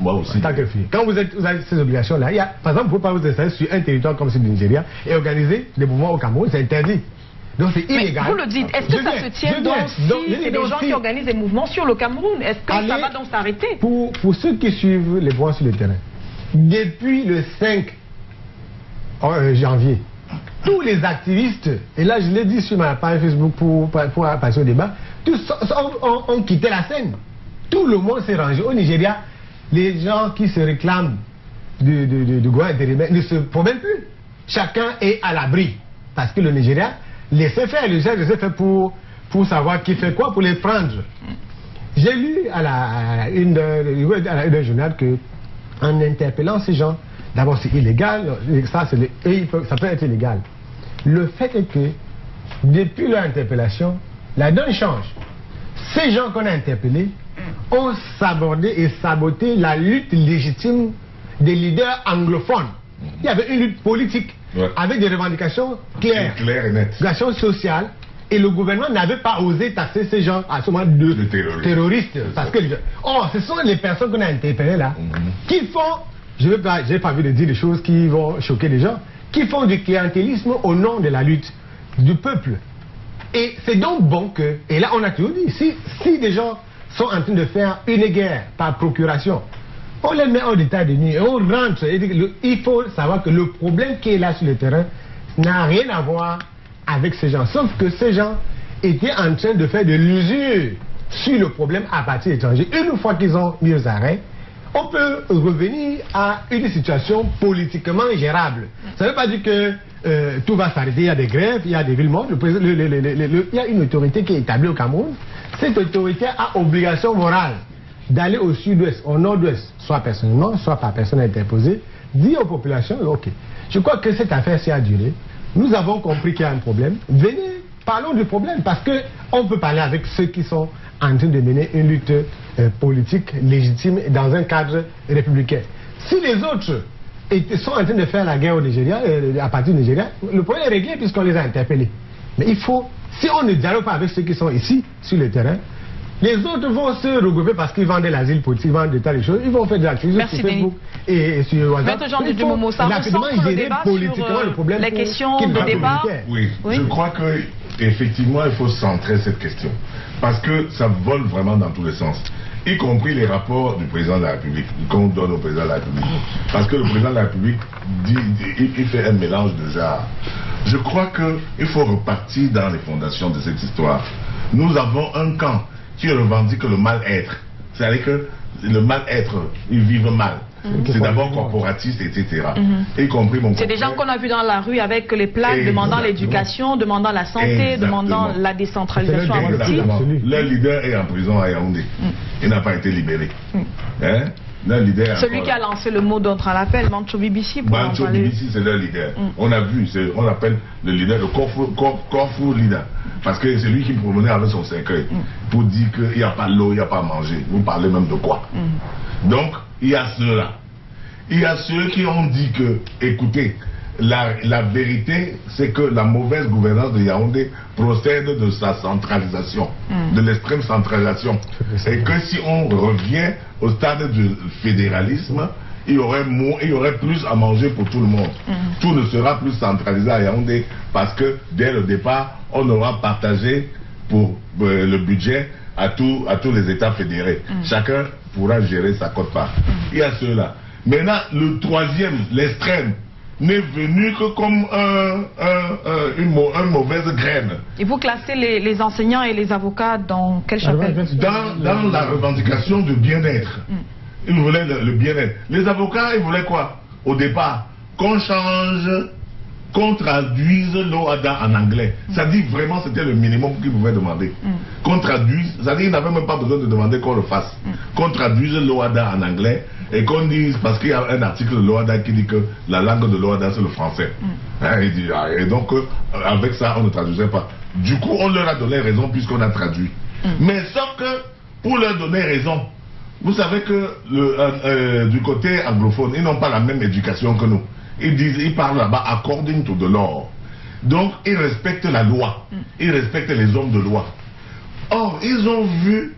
Moi aussi. En tant que réfugié. Quand vous avez ces obligations-là, par exemple, vous ne pouvez pas vous installer sur un territoire comme celui du Nigeria et organiser des mouvements au Cameroun, c'est interdit. Donc c'est illégal. Mais vous le dites, est-ce que ça se tient donc si c'est des gens qui organisent des mouvements sur le Cameroun? Est-ce que ça va donc s'arrêter? Pour ceux qui suivent les voix sur le terrain, depuis le 5 janvier, tous les activistes, et là je l'ai dit sur ma page Facebook pour passer au débat, tous ont quitté la scène. Tout le monde s'est rangé. Au Nigeria, les gens qui se réclament du gouvernement intérimaire ne se promènent plus. Chacun est à l'abri. Parce que le Nigeria laissait faire, les gens laissaient faire pour savoir qui fait quoi, pour les prendre. J'ai lu à une d'un journal que, en interpellant ces gens, d'abord c'est illégal, ça peut être illégal. Le fait est que, depuis leur interpellation, la donne change. Ces gens qu'on a interpellés ont sabordé et saboté la lutte légitime des leaders anglophones. Il y avait une lutte politique avec des revendications claires et nettes, revendications sociales, et le gouvernement n'avait pas osé taxer ces gens à ce moment de terroristes. Parce que ce sont les personnes qu'on a interpellées là qui font, je n'ai pas vu de dire des choses qui vont choquer les gens, qui font du clientélisme au nom de la lutte du peuple. Et c'est donc bon que, et là on a toujours dit, si des gens sont en train de faire une guerre par procuration, on les met hors d'état de nuit et on rentre. Il faut savoir que le problème qui est là sur le terrain n'a rien à voir avec ces gens. Sauf que ces gens étaient en train de faire de l'usure sur le problème à partir étranger. Une fois qu'ils ont mis aux arrêts, on peut revenir à une situation politiquement gérable. Ça ne veut pas dire que tout va s'arrêter. Il y a des grèves, il y a des villes mortes. Il y a une autorité qui est établie au Cameroun. Cette autorité a obligation morale d'aller au sud-ouest, au nord-ouest, soit personnellement, soit par personne interposée, dire aux populations, ok, je crois que cette affaire-ci a duré, nous avons compris qu'il y a un problème, venez, parlons du problème, parce qu'on peut parler avec ceux qui sont en train de mener une lutte politique légitime dans un cadre républicain. Si les autres sont en train de faire la guerre au Nigeria, à partir du Nigeria, le problème est réglé puisqu'on les a interpellés. Mais il faut, si on ne dialogue pas avec ceux qui sont ici, sur le terrain, les autres vont se regrouper parce qu'ils vendent de l'asile politique, ils vendent de tas de choses, ils vont faire de l'activité sur Facebook et sur WhatsApp. Maître Jean Dumomo, ça recentre le débat sur les questions de départ. Oui, je crois que effectivement il faut centrer cette question parce que ça vole vraiment dans tous les sens, y compris les rapports du président de la République qu'on donne au président de la République, parce que le président de la République il fait un mélange de genres. Je crois qu'il faut repartir dans les fondations de cette histoire. Nous avons un camp qui revendique le mal-être. C'est-à-dire que le mal-être, ils vivent mal. C'est d'abord corporatiste, etc. Y compris mon C'est des gens qu'on a vus dans la rue avec les plaques demandant l'éducation, demandant la santé, demandant la décentralisation. Leur leader est en prison à Yaoundé. Il n'a pas été libéré. Celui qui a lancé le mot d'ordre à l'appel, Mancho Bibissi. Mancho Bibissi, c'est leur leader. On a vu, on appelle le leader le Corfu leader. Parce que c'est lui qui me promenait avec son cercueil pour dire qu'il n'y a pas l'eau, il n'y a pas à manger. Vous parlez même de quoi? Donc, il y a ceux-là. Il y a ceux qui ont dit que, écoutez, la vérité, c'est que la mauvaise gouvernance de Yaoundé procède de sa centralisation, de l'extrême centralisation. Et que si on revient au stade du fédéralisme, il y aurait plus à manger pour tout le monde. Tout ne sera plus centralisé à Yaoundé parce que dès le départ, on aura partagé pour le budget à tous les États fédérés. Chacun pourra gérer sa quote-part. Il y a ceux-là. Maintenant, le troisième, l'extrême, n'est venu que comme une mauvaise graine. Et vous classez les enseignants et les avocats dans quel chapitre? Dans la revendication du bien-être. Ils voulaient le bien-être. Les avocats, ils voulaient quoi? Au départ, qu'on change, qu'on traduise l'OADA en anglais. Ça dit vraiment c'était le minimum qu'ils pouvaient demander. Qu'on traduise, ça dit qu'ils n'avaient même pas besoin de demander qu'on le fasse. Qu'on traduise l'OADA en anglais et qu'on dise, parce qu'il y a un article de l'OADA qui dit que la langue de l'OADA c'est le français. Et donc avec ça on ne traduisait pas. Du coup on leur a donné raison puisqu'on a traduit. Mais sauf que pour leur donner raison, vous savez que du côté anglophone, ils n'ont pas la même éducation que nous. Ils parlent là-bas according to the law. Donc ils respectent la loi. Ils respectent les hommes de loi. Or, ils ont vu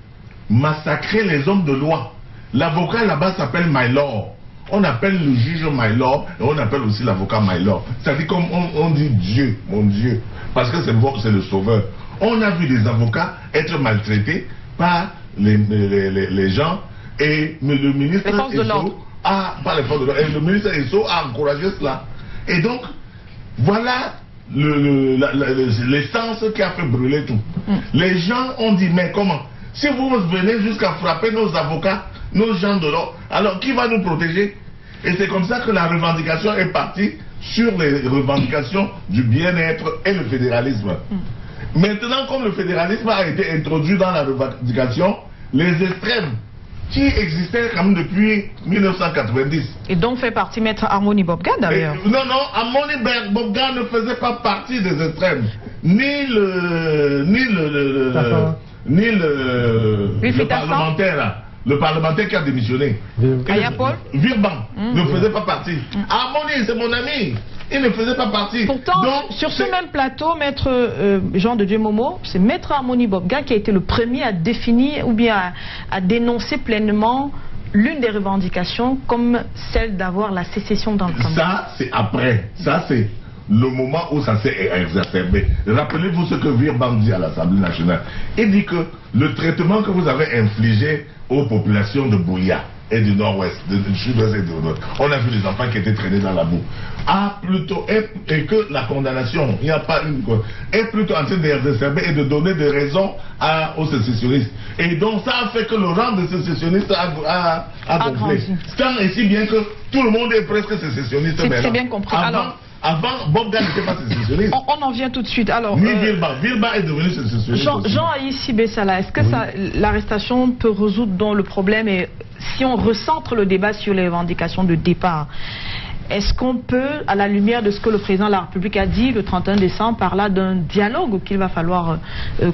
massacrer les hommes de loi. L'avocat là-bas s'appelle My Law. On appelle le juge My Law et on appelle aussi l'avocat My Law. C'est-à-dire comme on dit Dieu, mon Dieu. parce que c'est le sauveur. On a vu des avocats être maltraités par les gens et le ministre Esso le ministre Esso a encouragé cela. Et donc, voilà l'essence qui a fait brûler tout. Les gens ont dit, mais comment? Si vous venez jusqu'à frapper nos avocats, nos gens de l'ordre, alors qui va nous protéger? Et c'est comme ça que la revendication est partie sur les revendications du bien-être et le fédéralisme. Maintenant, comme le fédéralisme a été introduit dans la revendication, les extrêmes qui existaient quand même depuis 1990. Et donc fait partie Maître Harmony Bobga d'ailleurs. Non, Harmony Bobga ne faisait pas partie des extrêmes. Ni le parlementaire là. Le parlementaire qui a démissionné. Ayapol Virban ne faisait pas partie. Harmony, c'est mon ami. Il ne faisait pas partie. Pourtant, donc, sur ce même plateau, Maître Jean de Dieu Momo, c'est Maître Harmony Bobga qui a été le premier à définir ou bien à dénoncer pleinement l'une des revendications comme celle d'avoir la sécession dans le Cameroun. Ça, c'est après. Ça, c'est le moment où ça s'est exacerbé. Rappelez-vous ce que Virban dit à l'Assemblée nationale. Il dit que le traitement que vous avez infligé aux populations de Bouya et du nord-ouest, du sud-ouest et du nord, on a vu des enfants qui étaient traînés dans la boue. Et que la condamnation, il n'y a pas une quoi, est plutôt en train d'exacerber et de donner des raisons aux sécessionnistes. Et donc ça a fait que le rang des sécessionnistes a gonflé. Tant et si bien que tout le monde est presque sécessionniste. C'est bien compris. Avant, Bobga n'était pas sécessionniste. On en vient tout de suite. Alors, ni Virban est devenu sécessionniste. Jean-Aïssi Bessala, est-ce que l'arrestation peut résoudre dans le problème? Et si on recentre le débat sur les revendications de départ, est-ce qu'on peut, à la lumière de ce que le président de la République a dit le 31 décembre, par là d'un dialogue qu'il va falloir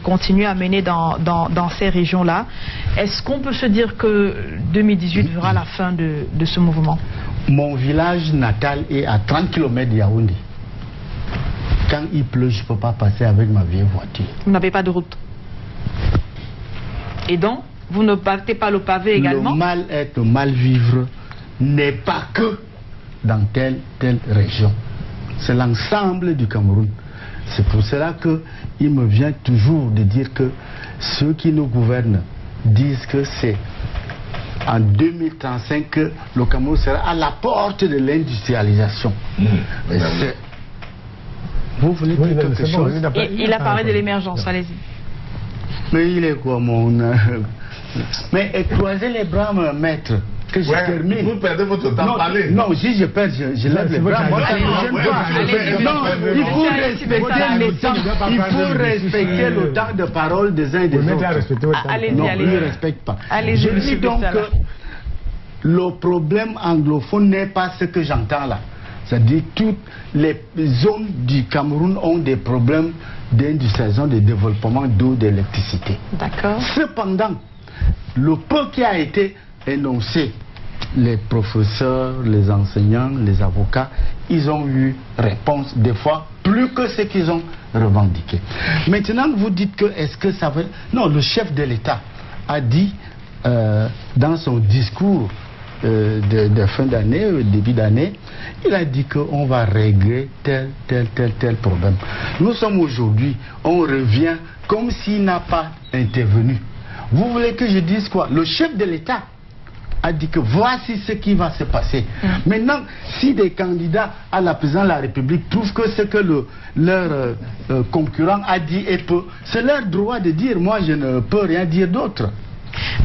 continuer à mener dans ces régions-là, est-ce qu'on peut se dire que 2018 verra la fin de ce mouvement? Mon village natal est à 30 km de Yaoundé. Quand il pleut, je ne peux pas passer avec ma vieille voiture. Vous n'avez pas de route. Et donc, vous ne partez pas le pavé également? Le mal-être, le mal-vivre n'est pas que dans telle région. C'est l'ensemble du Cameroun. C'est pour cela qu'il me vient toujours de dire que ceux qui nous gouvernent disent que c'est en 2035 que le Cameroun sera à la porte de l'industrialisation. Vous voulez dire quelque chose? Il a parlé de l'émergence, allez-y. Mais il est quoi mon... Mais croisez les bras, maître, que je termine. Vous perdez votre temps à parler. Non, si je perds, je lève les bras. Non, il faut respecter le temps de parole des uns et des autres. Allez-y, non, allez-y. il ne respecte pas. Je dis donc que le problème anglophone n'est pas ce que j'entends là. C'est-à-dire toutes les zones du Cameroun ont des problèmes d'industrialisation, de développement d'eau, d'électricité. D'accord. Cependant, le peu qui a été énoncé, les professeurs, les enseignants, les avocats, ils ont eu réponse des fois plus que ce qu'ils ont revendiqué. Maintenant, vous dites que est-ce que ça veut... Non, le chef de l'État a dit dans son discours de fin d'année, début d'année, il a dit qu'on va régler tel problème. Nous sommes aujourd'hui, on revient comme s'il n'a pas intervenu. Vous voulez que je dise quoi? Le chef de l'État a dit que voici ce qui va se passer. Maintenant, si des candidats à la présidence de la République trouvent que ce que leur concurrent a dit est peu, c'est leur droit de dire. Moi, je ne peux rien dire d'autre.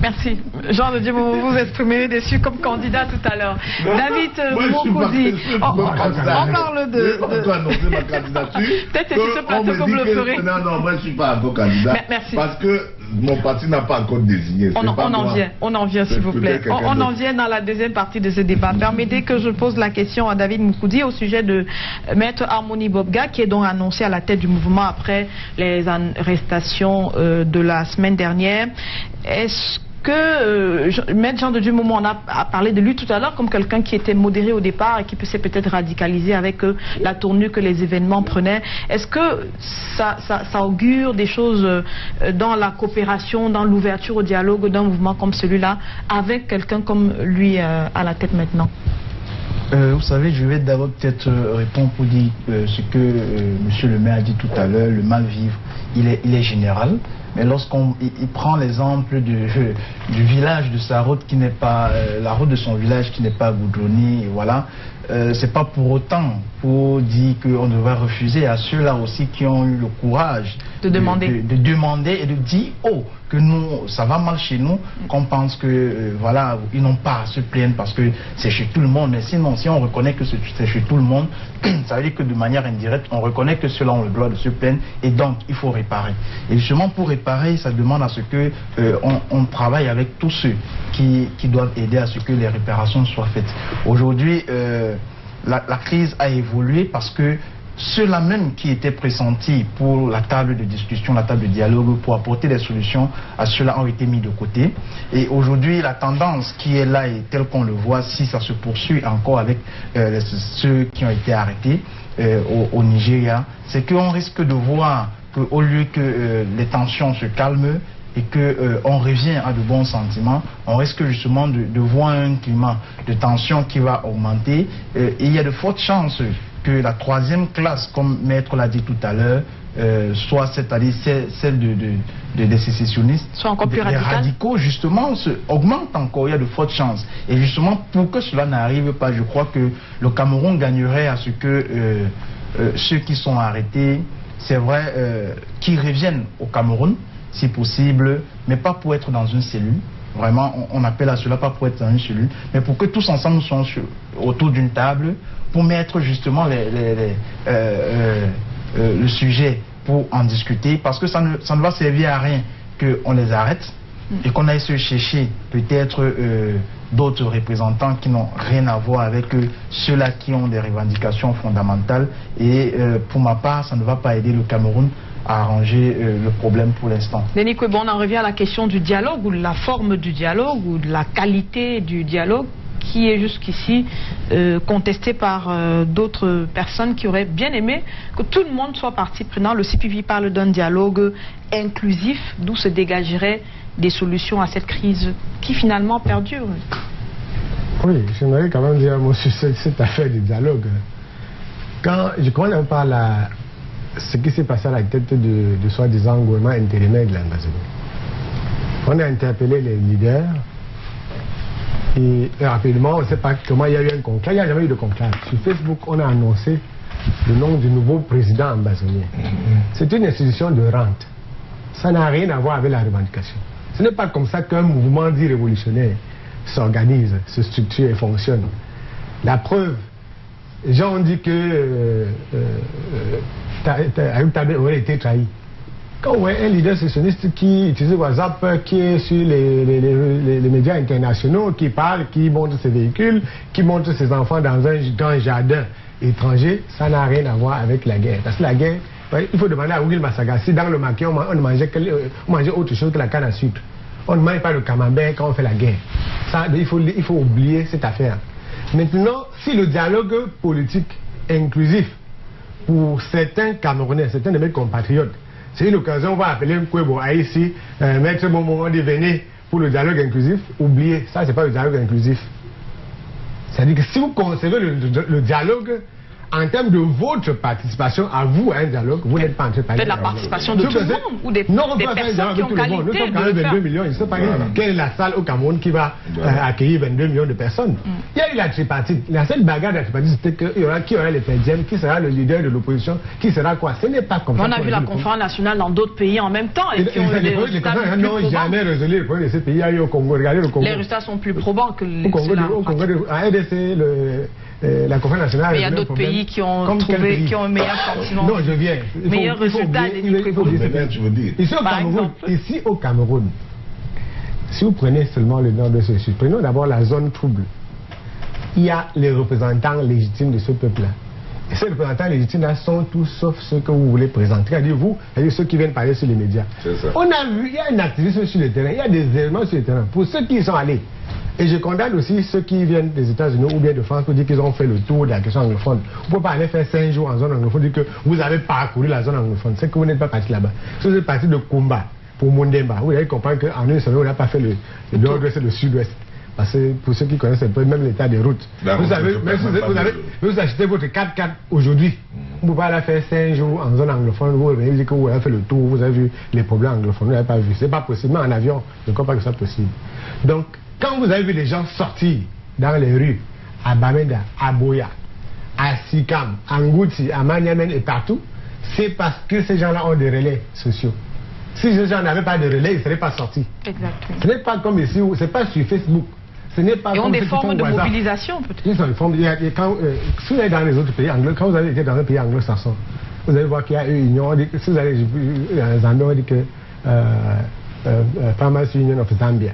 Merci. Jean de Dieu, vous vous exprimez déçu comme candidat tout à l'heure. David Moukoudi, on parle de... ma candidature. Peut-être que ce plateau comme le ferait. Non, moi je ne suis pas encore candidat. Merci. Parce que mon parti n'a pas encore désigné. On en vient s'il vous plaît. On en vient dans la deuxième partie de ce débat. Permettez que je pose la question à David Moukoudi au sujet de Maître Harmony Bobga, qui est donc annoncé à la tête du mouvement après les arrestations de la semaine dernière. Est-ce que Maître Jean de Dieu Momo a parlé de lui tout à l'heure comme quelqu'un qui était modéré au départ et qui s'est peut-être radicalisé avec la tournure que les événements prenaient. Est-ce que ça augure des choses dans la coopération, dans l'ouverture au dialogue d'un mouvement comme celui-là avec quelqu'un comme lui à la tête maintenant? Vous savez, je vais d'abord peut-être répondre pour dire ce que monsieur le maire a dit tout à l'heure, le mal-vivre, il est général. Mais lorsqu'on prend l'exemple du village de sa route qui n'est pas, la route de son village qui n'est pas goudronnée, voilà, c'est pas pour autant pour dire qu'on devrait refuser à ceux-là aussi qui ont eu le courage de demander et de dire que nous, ça va mal chez nous, qu'on pense que voilà, ils n'ont pas à se plaindre parce que c'est chez tout le monde. Mais sinon, si on reconnaît que c'est chez tout le monde, ça veut dire que de manière indirecte, on reconnaît que ceux-là ont le droit de se plaindre et donc il faut réparer. Et justement pour réparer, ça demande à ce que on travaille avec tous ceux qui doivent aider à ce que les réparations soient faites. Aujourd'hui, la crise a évolué parce que ceux-là même qui étaient pressentis pour la table de discussion, la table de dialogue, pour apporter des solutions à ceux-là ont été mis de côté. Et aujourd'hui, la tendance qui est là et telle qu'on le voit, si ça se poursuit encore avec ceux qui ont été arrêtés au Nigeria, c'est qu'on risque de voir qu'au lieu que les tensions se calment et qu'on revient à de bons sentiments, on risque justement de voir un climat de tension qui va augmenter. Et il y a de fortes chances que la troisième classe, comme Maître l'a dit tout à l'heure, soit c'est-à-dire celle des sécessionnistes, soit encore plus radical. Les radicaux justement augmentent encore, il y a de fortes chances. Et justement pour que cela n'arrive pas, je crois que le Cameroun gagnerait à ce que ceux qui sont arrêtés, c'est vrai, qu'ils reviennent au Cameroun, si possible, mais pas pour être dans une cellule. Vraiment, on appelle à cela pas pour être dans une cellule, mais pour que tous ensemble nous soyons autour d'une table, pour mettre justement le sujet pour en discuter, parce que ça ne va servir à rien qu'on les arrête et qu'on aille se chercher peut-être d'autres représentants qui n'ont rien à voir avec ceux-là qui ont des revendications fondamentales. Et pour ma part, ça ne va pas aider le Cameroun à arranger le problème pour l'instant. Denis Kwebon, on en revient à la question du dialogue, ou de la forme du dialogue, ou de la qualité du dialogue, qui est jusqu'ici contesté par d'autres personnes qui auraient bien aimé que tout le monde soit partie prenante. Le CPV parle d'un dialogue inclusif, d'où se dégageraient des solutions à cette crise qui finalement perdure. Oui, j'aimerais quand même dire un mot sur cette affaire du dialogue. Quand je commence par ce qui s'est passé à la tête de soi-disant gouvernement intérimaire de l'Ambazonie, on a interpellé les leaders. Et rapidement, on ne sait pas comment il y a eu un conclave. Il n'y a jamais eu de conclave. Sur Facebook, on a annoncé le nom du nouveau président ambazonien. C'est une institution de rente. Ça n'a rien à voir avec la revendication. Ce n'est pas comme ça qu'un mouvement dit révolutionnaire s'organise, se structure et fonctionne. La preuve, les gens ont dit que Ayub Tabé aurait été trahi. Quand on voit un leader sécessionniste qui utilise WhatsApp, qui est sur les médias internationaux, qui parle, qui montre ses véhicules, qui montre ses enfants dans un jardin étranger, ça n'a rien à voir avec la guerre. Parce que la guerre, il faut demander à Ougil Massaga si dans le maquis on mangeait autre chose que la canne à sucre. On ne mange pas le camembert quand on fait la guerre. Ça, il faut oublier cette affaire. Maintenant, si le dialogue politique inclusif pour certains Camerounais, certains de mes compatriotes, c'est une occasion, on va appeler Kwebo à ici, mettre mon moment de venir pour le dialogue inclusif. Oubliez, ça c'est pas le dialogue inclusif. C'est-à-dire que si vous concevez le dialogue en termes de votre participation à vous à un dialogue, vous n'êtes pas en train de parler de la participation de tout le monde ou des personnes qui ont qualité. Nous sommes quand même 22 millions. Je ne sais pas quelle est la salle au Cameroun qui va accueillir 22 millions de personnes. Il y a eu la tripartite. La seule bagarre de la tripartite, c'était qui aura les PDM, qui sera le leader de l'opposition, qui sera quoi. Ce n'est pas comme ça. On a vu la conférence nationale dans d'autres pays en même temps. Et qui ont les résultats n'ont jamais résolu le problème de ces pays. Il y a eu au Congo. Regardez le Congo. Les résultats sont plus probants que au Congo. À RDC, la conférence nationale. Mais il y a d'autres pays qui ont trouvé, qui ont un meilleur sentiment. Non, je viens. Meilleur résultat des Ici au Cameroun, si vous prenez seulement le nord de ce sud, prenons d'abord la zone trouble. Il y a les représentants légitimes de ce peuple-là. Et ces représentants légitimes-là sont tous sauf ceux que vous voulez présenter. C'est-à-dire vous, c'est-à-dire ceux qui viennent parler sur les médias. On a vu, il y a un activisme sur le terrain, il y a des éléments sur le terrain. Pour ceux qui y sont allés, et je condamne aussi ceux qui viennent des États-Unis ou bien de France pour dire qu'ils ont fait le tour de la question anglophone. Vous ne pouvez pas aller faire 5 jours en zone anglophone, dire que vous avez parcouru la zone anglophone. C'est que vous n'êtes pas parti là-bas. Si vous êtes parti de Kumba pour Mondemba, vous allez comprendre qu'en une semaine, on n'a pas fait le nord-ouest et le sud-ouest. Parce que pour ceux qui connaissent un peu, même l'état des routes, vous savez, vous achetez votre 4x4 aujourd'hui, vous ne pouvez pas la faire 5 jours en zone anglophone, vous revenez, vous dites que vous avez fait le tour, vous avez vu les problèmes anglophones, vous n'avez pas vu. C'est pas possible, mais en avion, je ne crois pas que ce soit possible. Donc, quand vous avez vu les gens sortir dans les rues, à Bamenda, à Boya, à Sikam, à Ngouti, à Maniamen et partout, c'est parce que ces gens-là ont des relais sociaux. Si ces gens n'avaient pas de relais, ils ne seraient pas sortis. Exactement. Ce n'est pas comme ici, ce n'est pas sur Facebook. Ce n'est pas et comme ont des formes de mobilisation peut-être. Ils ont des formes. Si vous allez dans les autres pays anglais, quand vous avez été dans un pays anglo-saxon, vous allez voir qu'il y a une union. Si vous allez dans Zambie, on dit que Farmers Union of Zambia.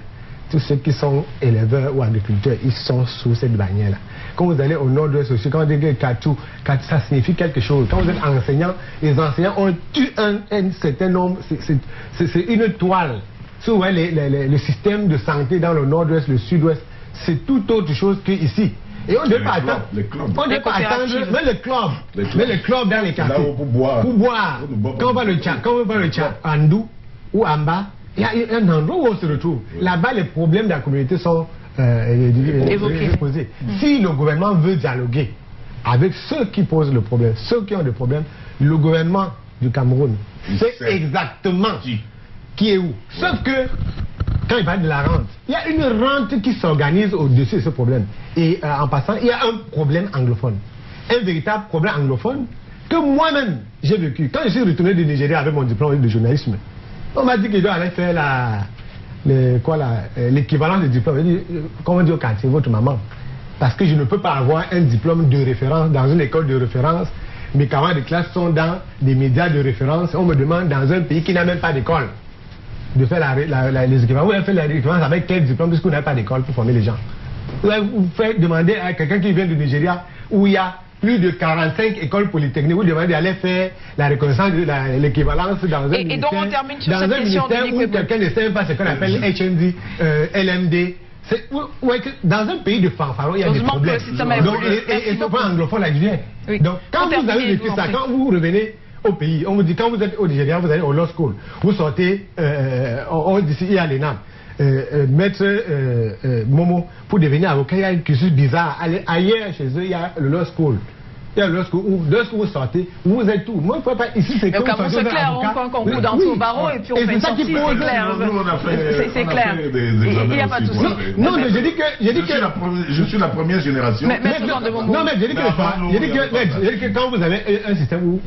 Tous ceux qui sont éleveurs ou agriculteurs, ils sont sous cette bannière-là. Quand vous allez au nord-ouest aussi, quand on dit que Katu, ça signifie quelque chose. Quand vous êtes enseignant, les enseignants ont un certain nombre, c'est une toile. Si vous voyez le système de santé dans le nord-ouest, le sud-ouest, c'est tout autre chose qu'ici. Et on ne doit pas attendre. On ne doit pas attendre, mais le club dans les quartiers. Pour boire. Quand on va le Tchad, Andou ou Amba, il y a un endroit où on se retrouve. Là-bas, les problèmes de la communauté sont posés. Si le gouvernement veut dialoguer avec ceux qui posent le problème, ceux qui ont des problèmes, le gouvernement du Cameroun sait exactement qui est où. Sauf que, quand il parle de la rente, il y a une rente qui s'organise au-dessus de ce problème. Et en passant, il y a un problème anglophone. Un véritable problème anglophone que moi-même j'ai vécu. Quand je suis retourné du Nigeria avec mon diplôme de journalisme, on m'a dit qu'il doit aller faire l'équivalent de diplôme. J'ai dit, comment dire au quartier, votre maman? Parce que je ne peux pas avoir un diplôme de référence dans une école de référence. Mes camarades de classe sont dans des médias de référence. On me demande dans un pays qui n'a même pas d'école de faire les équivalents. Vous avez fait la référence avec quel diplôme puisque vous n'avez pas d'école pour former les gens. Vous faites demander à quelqu'un qui vient du Nigeria où il y a plus de 45 écoles polytechniques, vous demandez d'aller faire la reconnaissance de l'équivalence dans un ministère. Et donc on termine sur cette question où quelqu'un ne sait pas ce qu'on appelle HND, LMD. Dans un pays de fanfaron, il y a des problèmes. Donc, et ce point anglophone là, je viens. Donc quand vous avez vécu ça, quand vous revenez au pays, on vous dit quand vous êtes au Nigeria, vous allez au law school, vous sortez, on dit ici à l'ENAM. Maître Momo, pour devenir avocat, il y a une cursus bizarre. Ailleurs, chez eux, il y a le law school. Il y a le law school où vous sortez, vous êtes tout. Moi, pas ici, c'est comme ça. C'est clair, on concourt d'entrer au barreau et puis on fait une sortie, c'est clair. C'est clair. Il n'y a pas de souci. Non, mais j'ai dit que je suis la première génération. Mais non, mais j'ai dit que quand vous avez un système où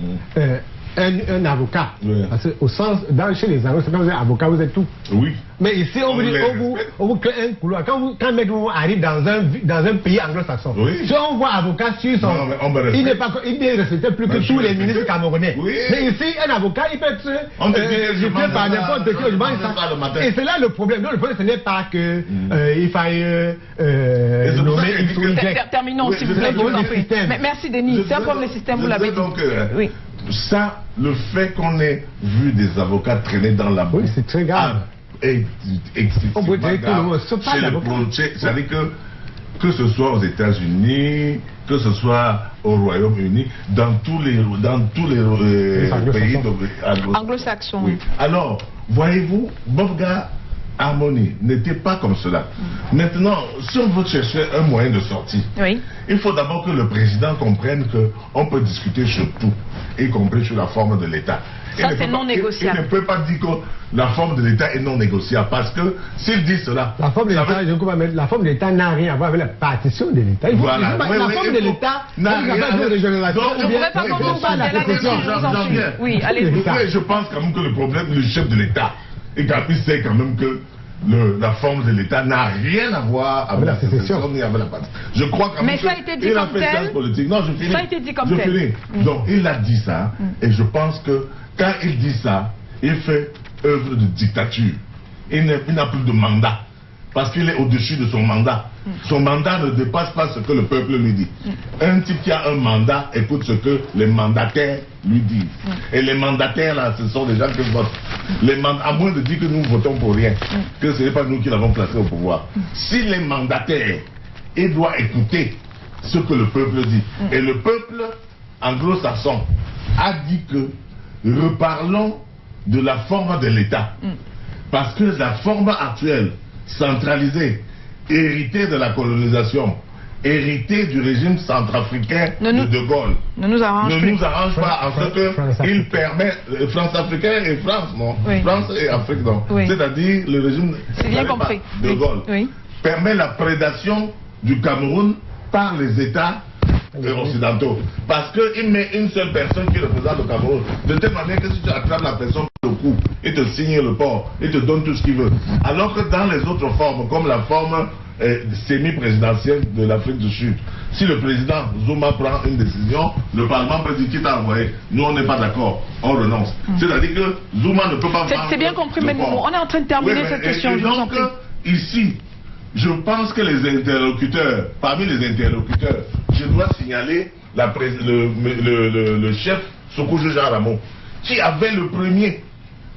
un avocat, parce que au sens, chez les Anglo, quand vous êtes avocat, vous êtes tout. Oui. Mais ici, on vous crée un couloir. Quand mec arrive dans un pays anglo-saxon, si on voit avocat sur son... il n'est respecté plus que tous les ministres camerounais. Oui. Mais ici, un avocat, il peut être jeté par n'importe qui. Et c'est là le problème. Donc, le problème, ce n'est pas qu'il faille nommer une sous. Terminons, s'il vous plaît. Merci, Denis. C'est un problème de système, vous l'avez dit. Oui. Ça, le fait qu'on ait vu des avocats traîner dans la boue, c'est très grave. Excessivement grave. C'est-à-dire que ce soit aux États-Unis, que ce soit au Royaume-Uni, dans tous les pays anglo-saxons. Oui. Alors, voyez-vous, Bovga Harmony n'était pas comme cela. Maintenant, si on veut chercher un moyen de sortie, il faut d'abord que le président comprenne qu'on peut discuter sur tout, y compris sur la forme de l'État. Ça, c'est non négociable. Il ne peut pas dire que la forme de l'État est non négociable, parce que s'il dit cela... La forme de l'État n'a rien à voir avec la partition de l'État. Voilà. La forme de l'État n'a rien à voir avec la régionalisation. Je ne pourrais pas commencer la question. Oui, allez-y. Je pense quand même que le problème, le chef de l'État, et Gapi sait quand même que la forme de l'État n'a rien à voir avec la sécession ni avec la partie. Je crois quand même. Mais ça a été dit comme tel. Non, je finis. Ça a été dit comme tel. Donc il a dit ça, et je pense que quand il dit ça, il fait œuvre de dictature. Il n'a plus de mandat, parce qu'il est au-dessus de son mandat. Son mandat ne dépasse pas ce que le peuple lui dit. Un type qui a un mandat écoute ce que les mandataires lui disent. Et les mandataires, là, ce sont des gens qui votent. À moins de dire que nous votons pour rien, que ce n'est pas nous qui l'avons placé au pouvoir. Si les mandataires, ils doivent écouter ce que le peuple dit. Et le peuple anglo-saxon a dit que reparlons de la forme de l'État. Parce que la forme actuelle, centralisée, hérité de la colonisation, hérité du régime centrafricain de Gaulle, ne nous arrange pas en ce qu'il permet, France africaine et France, non, France et Afrique, non, c'est-à-dire le régime de Gaulle, permet la prédation du Cameroun par les États occidentaux. Parce qu'il met une seule personne qui représente le Cameroun. De telle manière que si tu attrapes la personne par le cou, il te signe le port, il te donne tout ce qu'il veut. Alors que dans les autres formes, comme la forme semi-présidentielle de l'Afrique du Sud, si le président Zuma prend une décision, le Parlement peut dire qui t'a envoyé. Nous, on n'est pas d'accord, on renonce. C'est-à-dire que Zuma ne peut pas vendre. C'est bien compris, mais on est en train de terminer cette question. Et donc, ici, je pense que les interlocuteurs, parmi les interlocuteurs, je dois signaler le chef Sokojo Jean Ramon, qui avait le premier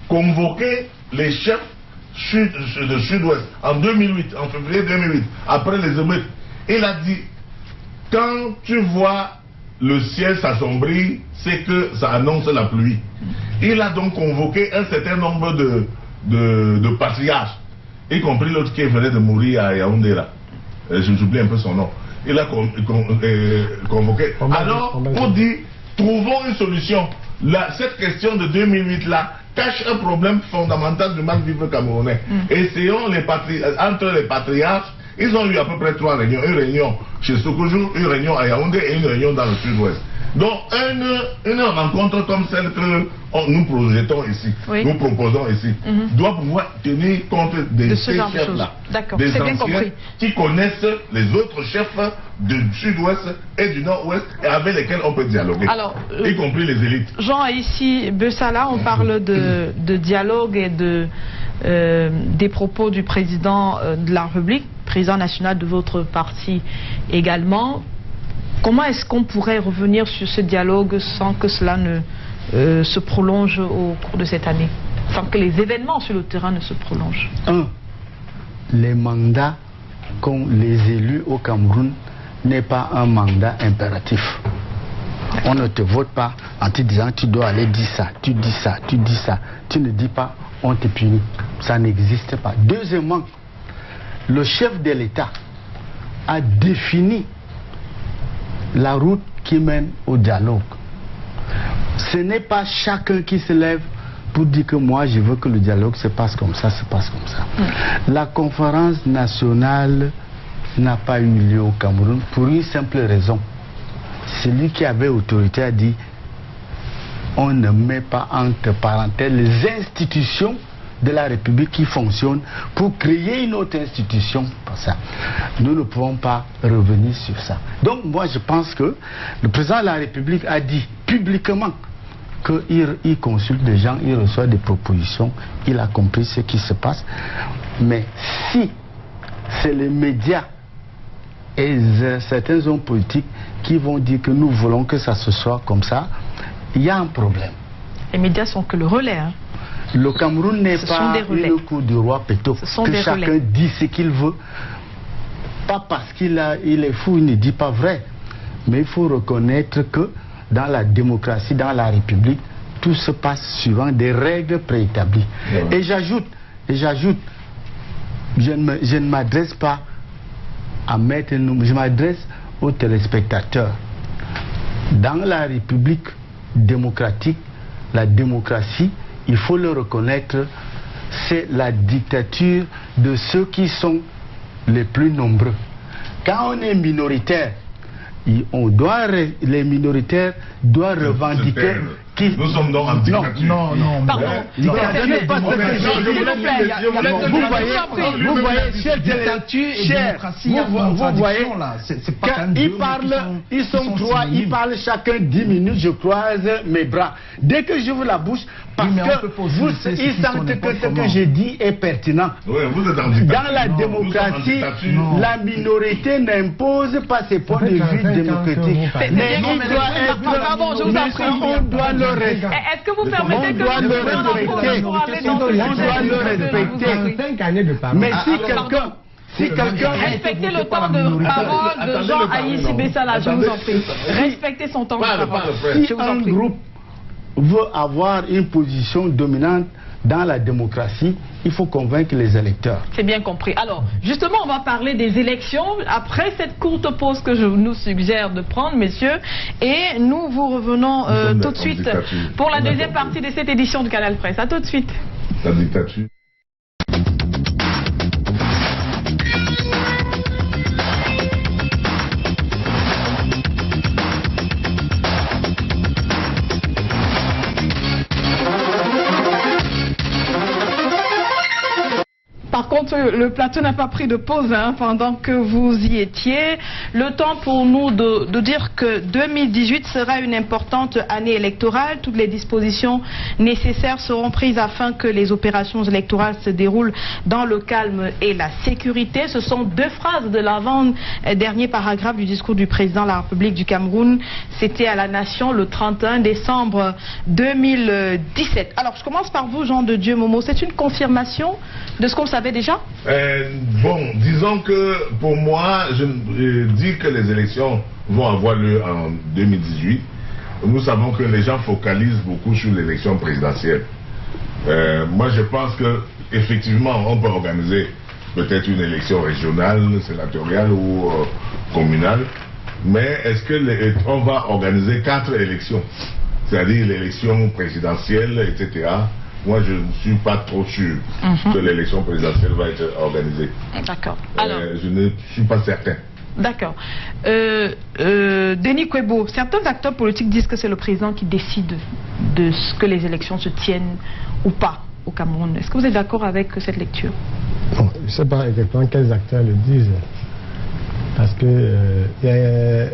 convoqué les chefs de Sud-Ouest en 2008, en février 2008, après les émeutes. Il a dit, quand tu vois le ciel s'assombrir, c'est que ça annonce la pluie. Il a donc convoqué un certain nombre de patriarches, y compris l'autre qui venait de mourir à Yaoundé là. J'oublie un peu son nom. Il a convoqué. Alors, on dit, trouvons une solution. Cette question de 2008 là cache un problème fondamental du mal-vivre camerounais. Essayons entre les patriarches, ils ont eu à peu près 3 réunions. Une réunion chez Sokojo, une réunion à Yaoundé et une réunion dans le sud-ouest. Donc, une rencontre comme celle que nous projetons ici, nous proposons ici, doit pouvoir tenir compte de ces chefs-là. Des anciens qui connaissent les autres chefs du sud-ouest et du nord-ouest et avec lesquels on peut dialoguer, y compris les élites. Jean, ici, Bessala, on parle de dialogue et des propos du président de la République, président national de votre parti également. Comment est-ce qu'on pourrait revenir sur ce dialogue sans que cela ne se prolonge au cours de cette année, sans que les événements sur le terrain ne se prolongent? Les mandats qu'ont les élus au Cameroun n'est pas un mandat impératif. On ne te vote pas en te disant tu dois aller dire ça, tu dis ça, tu dis ça. Tu ne dis pas, on te punit. Ça n'existe pas. Deuxièmement, le chef de l'État a défini la route qui mène au dialogue. Ce n'est pas chacun qui se lève pour dire que moi je veux que le dialogue se passe comme ça, se passe comme ça. La conférence nationale n'a pas eu lieu au Cameroun pour une simple raison. Celui qui avait autorité a dit on ne met pas entre parenthèses les institutions de la République qui fonctionnent pour créer une autre institution pour ça. Nous ne pouvons pas revenir sur ça. Donc moi je pense que le président de la République a dit publiquement qu'il consulte des gens, il reçoit des propositions, il a compris ce qui se passe. Mais si c'est les médias et certains hommes politiques qui vont dire que nous voulons que ça se soit comme ça, il y a un problème. Les médias sont que le relais. Le Cameroun n'est pas une cour du roi Péto, que chacun dit ce qu'il veut. Pas parce qu'il est fou, il ne dit pas vrai. Mais il faut reconnaître que dans la démocratie, dans la République, tout se passe suivant des règles préétablies. Et j'ajoute, je ne m'adresse pas à Maître Noum, je m'adresse aux téléspectateurs. Dans la République démocratique, la démocratie, il faut le reconnaître, c'est la dictature de ceux qui sont les plus nombreux. Quand on est minoritaire, les minoritaires doivent revendiquer... Nous sommes donc en dictature. Non, pardon. Vous voyez, chers vous voyez, ils sont 3, ils parlent chacun 10 minutes, je croise mes bras. Dès que j'ouvre la bouche, parce que ils sentent que ce que je dis est pertinent. Dans la démocratie, la minorité n'impose pas ses points de vue démocratiques. Mais il doit être... On doit le respecter. Est-ce que vous permettez que on doit le respecter. Mais si quelqu'un... Respectez le temps de parole de Jean Aïssi Bessala, je vous en prie. Respectez son temps de parole. Si un groupe veut avoir une position dominante dans la démocratie, il faut convaincre les électeurs. C'est bien compris. Alors, justement, on va parler des élections après cette courte pause que je nous suggère de prendre, messieurs. Et nous vous revenons tout de suite pour la deuxième partie de cette édition de Canal Presse. À tout de suite. La dictature. Par contre, le plateau n'a pas pris de pause pendant que vous y étiez. Le temps pour nous de dire que 2018 sera une importante année électorale. Toutes les dispositions nécessaires seront prises afin que les opérations électorales se déroulent dans le calme et la sécurité. Ce sont deux phrases de l'avant-dernier paragraphe du discours du président de la République du Cameroun. C'était à la Nation le 31 décembre 2017. Alors, je commence par vous, Jean de Dieu Momo. C'est une confirmation de ce qu'on savait déjà? Bon, disons que pour moi, je dis que les élections vont avoir lieu en 2018. Nous savons que les gens focalisent beaucoup sur l'élection présidentielle. Moi, je pense que effectivement, on peut organiser peut-être une élection régionale, sénatoriale ou communale. Mais est-ce que on va organiser 4 élections, c'est-à-dire l'élection présidentielle, etc. Moi, je ne suis pas trop sûr que l'élection présidentielle va être organisée. D'accord. Alors, je ne suis pas certain. D'accord. Denis Kwebo, certains acteurs politiques disent que c'est le président qui décide de ce que les élections se tiennent ou pas au Cameroun. Est-ce que vous êtes d'accord avec cette lecture? Bon, je ne sais pas exactement quels acteurs le disent. Parce que,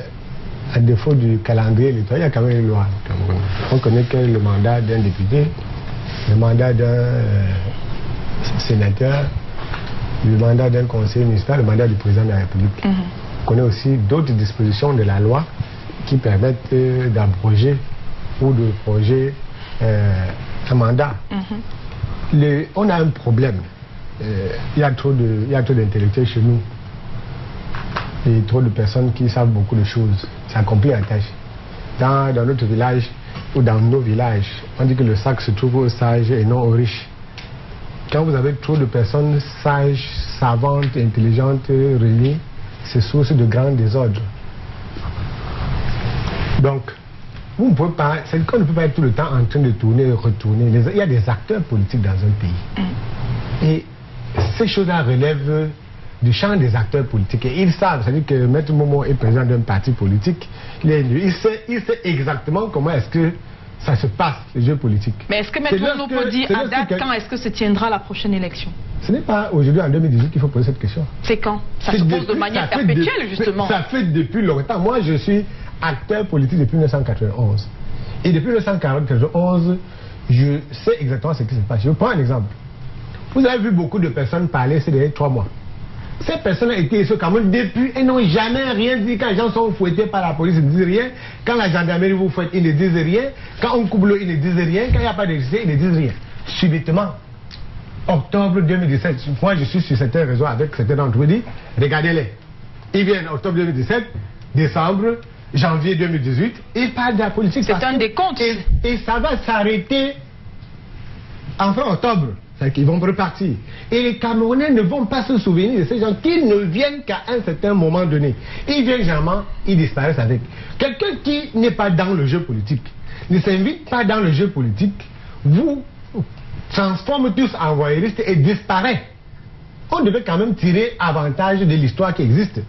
à défaut du calendrier électoral, il y a quand même une loi au Cameroun. On connaît que le mandat d'un député, le mandat d'un sénateur, le mandat d'un conseiller municipal, le mandat du président de la République. On connaît aussi d'autres dispositions de la loi qui permettent d'abroger ou de projeter un mandat. On a un problème. Il y a trop d'intellectuels chez nous et trop de personnes qui savent beaucoup de choses. Ça complique la tâche. Dans notre village ou dans nos villages, on dit que le sac se trouve aux sages et non aux riches. Quand vous avez trop de personnes sages, savantes, intelligentes, réunies, c'est source de grands désordres. Donc, vous ne pouvez pas, c'est qu'on ne peut pas être tout le temps en train de tourner et retourner. Il y a des acteurs politiques dans un pays. Et ces choses-là relèvent du champ des acteurs politiques. Et ils savent, c'est-à-dire que Maître Momo est président d'un parti politique, il sait exactement comment est-ce que ça se passe, les jeux politiques. Mais est-ce que Maître Momo peut dire à date quand est-ce que se tiendra la prochaine élection? Ce n'est pas aujourd'hui en 2018 qu'il faut poser cette question. C'est quand? Ça se pose de manière perpétuelle, justement. Ça fait depuis longtemps. Moi, je suis acteur politique depuis 1991. Et depuis 1991, je sais exactement ce qui se passe. Je prends un exemple. Vous avez vu beaucoup de personnes parler ces derniers 3 mois. Ces personnes ont été ici au Cameroun depuis et n'ont jamais rien dit. Quand les gens sont fouettés par la police, ils ne disent rien. Quand la gendarmerie vous fouette, ils ne disent rien. Quand on coupe l'eau, ils ne disent rien. Quand il n'y a pas d'électricité, ils ne disent rien. Subitement, octobre 2017, moi je suis sur certains réseaux avec certains d'entre vous, regardez-les. Ils viennent octobre 2017, décembre, janvier 2018, ils parlent de la politique. C'est un décompte. Et ça va s'arrêter en fin octobre. C'est qu'ils vont repartir. Et les Camerounais ne vont pas se souvenir de ces gens qui ne viennent qu'à un certain moment donné. Ils viennent généralement, ils disparaissent avec. Quelqu'un qui n'est pas dans le jeu politique, ne s'invite pas dans le jeu politique, vous transforme tous en voyeuristes et disparaît. On devait quand même tirer avantage de l'histoire qui existe.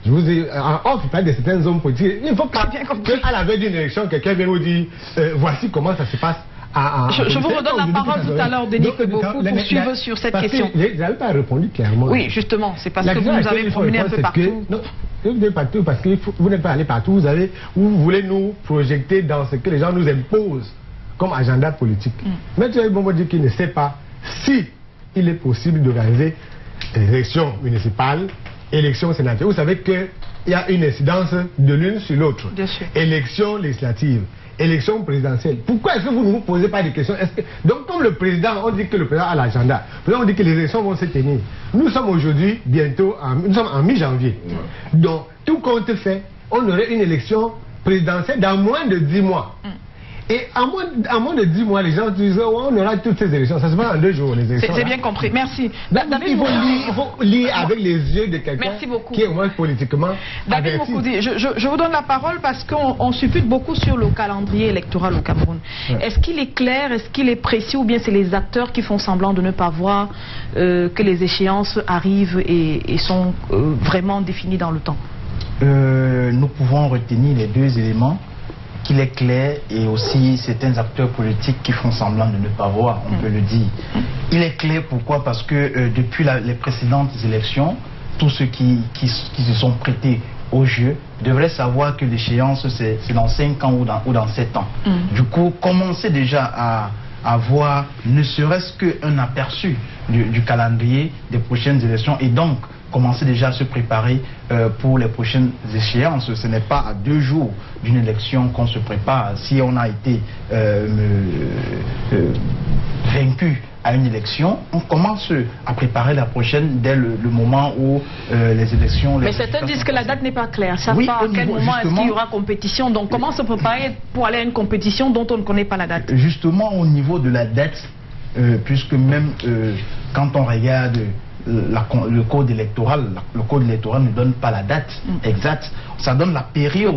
Je vous ai en off, de certains hommes politiques. Il ne faut pas qu'à la veille d'une élection, quelqu'un vienne vous dire voici comment ça se passe. Je vous redonne la parole tout à l'heure, Denis Kwebo, pour poursuivre sur cette question. Vous n'avez pas répondu clairement. Oui, justement, c'est parce que vous nous avez promené un peu partout. Non, vous n'êtes pas partout parce que vous n'êtes pas allé partout. Vous voulez nous projeter dans ce que les gens nous imposent comme agenda politique. Maître Momo dit qu'il ne sait pas si il est possible d'organiser élections municipales, élections sénatoriales. Vous savez qu'il y a une incidence de l'une sur l'autre. Élections législatives, élections présidentielles. Pourquoi est-ce que vous ne vous posez pas des questions? Donc comme le président, on dit que le président a l'agenda. On dit que les élections vont se tenir. Nous sommes aujourd'hui, bientôt, nous sommes en mi-janvier. Donc tout compte fait, on aurait une élection présidentielle dans moins de 10 mois. Et à moins de 10 mois, les gens disent oh, on aura toutes ces élections. Ça se passe en 2 jours, les élections. C'est bien compris. Merci. Il faut lire avec les yeux de quelqu'un qui est au moins politiquement David Moukoudi, je vous donne la parole parce qu'on suppute beaucoup sur le calendrier électoral au Cameroun. Est-ce qu'il est clair, est-ce qu'il est précis, ou bien c'est les acteurs qui font semblant de ne pas voir que les échéances arrivent et sont vraiment définies dans le temps? Nous pouvons retenir les 2 éléments, qu'il est clair et aussi certains acteurs politiques qui font semblant de ne pas voir, on peut le dire. Il est clair pourquoi? Parce que depuis les précédentes élections, tous ceux qui se sont prêtés au jeu devraient savoir que l'échéance c'est dans 5 ans ou dans 7 ans. Du coup, commencer déjà à avoir ne serait-ce qu'un aperçu du calendrier des prochaines élections et donc commencer déjà à se préparer pour les prochaines échéances. Ce n'est pas à 2 jours d'une élection qu'on se prépare. Si on a été vaincu à une élection, on commence à préparer la prochaine dès le moment où les élections... Mais certains disent que la date n'est pas claire. Ça oui, pas à quel moment est-ce qu'il y aura compétition. Donc comment se préparer pour aller à une compétition dont on ne connaît pas la date? Justement au niveau de la date, puisque même quand on regarde le code électoral, le code électoral ne donne pas la date exacte, ça donne la période,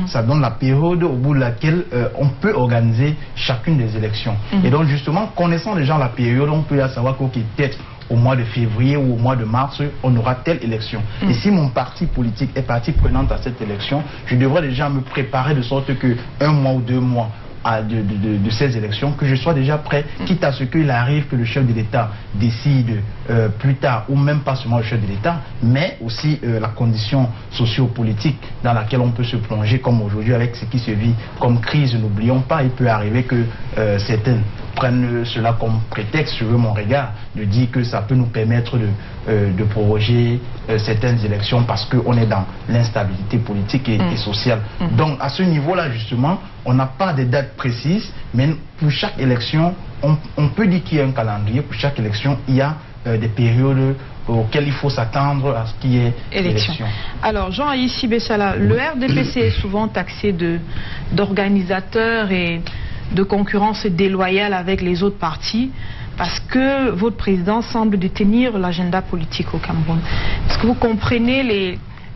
ça donne la période au bout de laquelle on peut organiser chacune des élections. Et donc justement, connaissant déjà la période, on peut savoir que peut-être au mois de février ou au mois de mars, on aura telle élection. Et si mon parti politique est partie prenante à cette élection, je devrais déjà me préparer de sorte que 1 mois ou 2 mois de ces élections, que je sois déjà prêt, quitte à ce qu'il arrive que le chef de l'État décide plus tard, ou même pas seulement le chef de l'État, mais aussi la condition socio-politique dans laquelle on peut se plonger, comme aujourd'hui avec ce qui se vit comme crise. N'oublions pas, il peut arriver que certains prennent cela comme prétexte, je veux mon regard, de dire que ça peut nous permettre de proroger certaines élections parce qu'on est dans l'instabilité politique et sociale. Donc à ce niveau-là, justement, on n'a pas de date précise, mais pour chaque élection, on peut dire qu'il y a un calendrier. Pour chaque élection, il y a des périodes auxquelles il faut s'attendre à ce qui est élection. Alors, Jean-Aïssi Bessala, le RDPC est souvent taxé d'organisateur et de concurrence déloyale avec les autres partis, parce que votre président semble détenir l'agenda politique au Cameroun. Est-ce que vous comprenez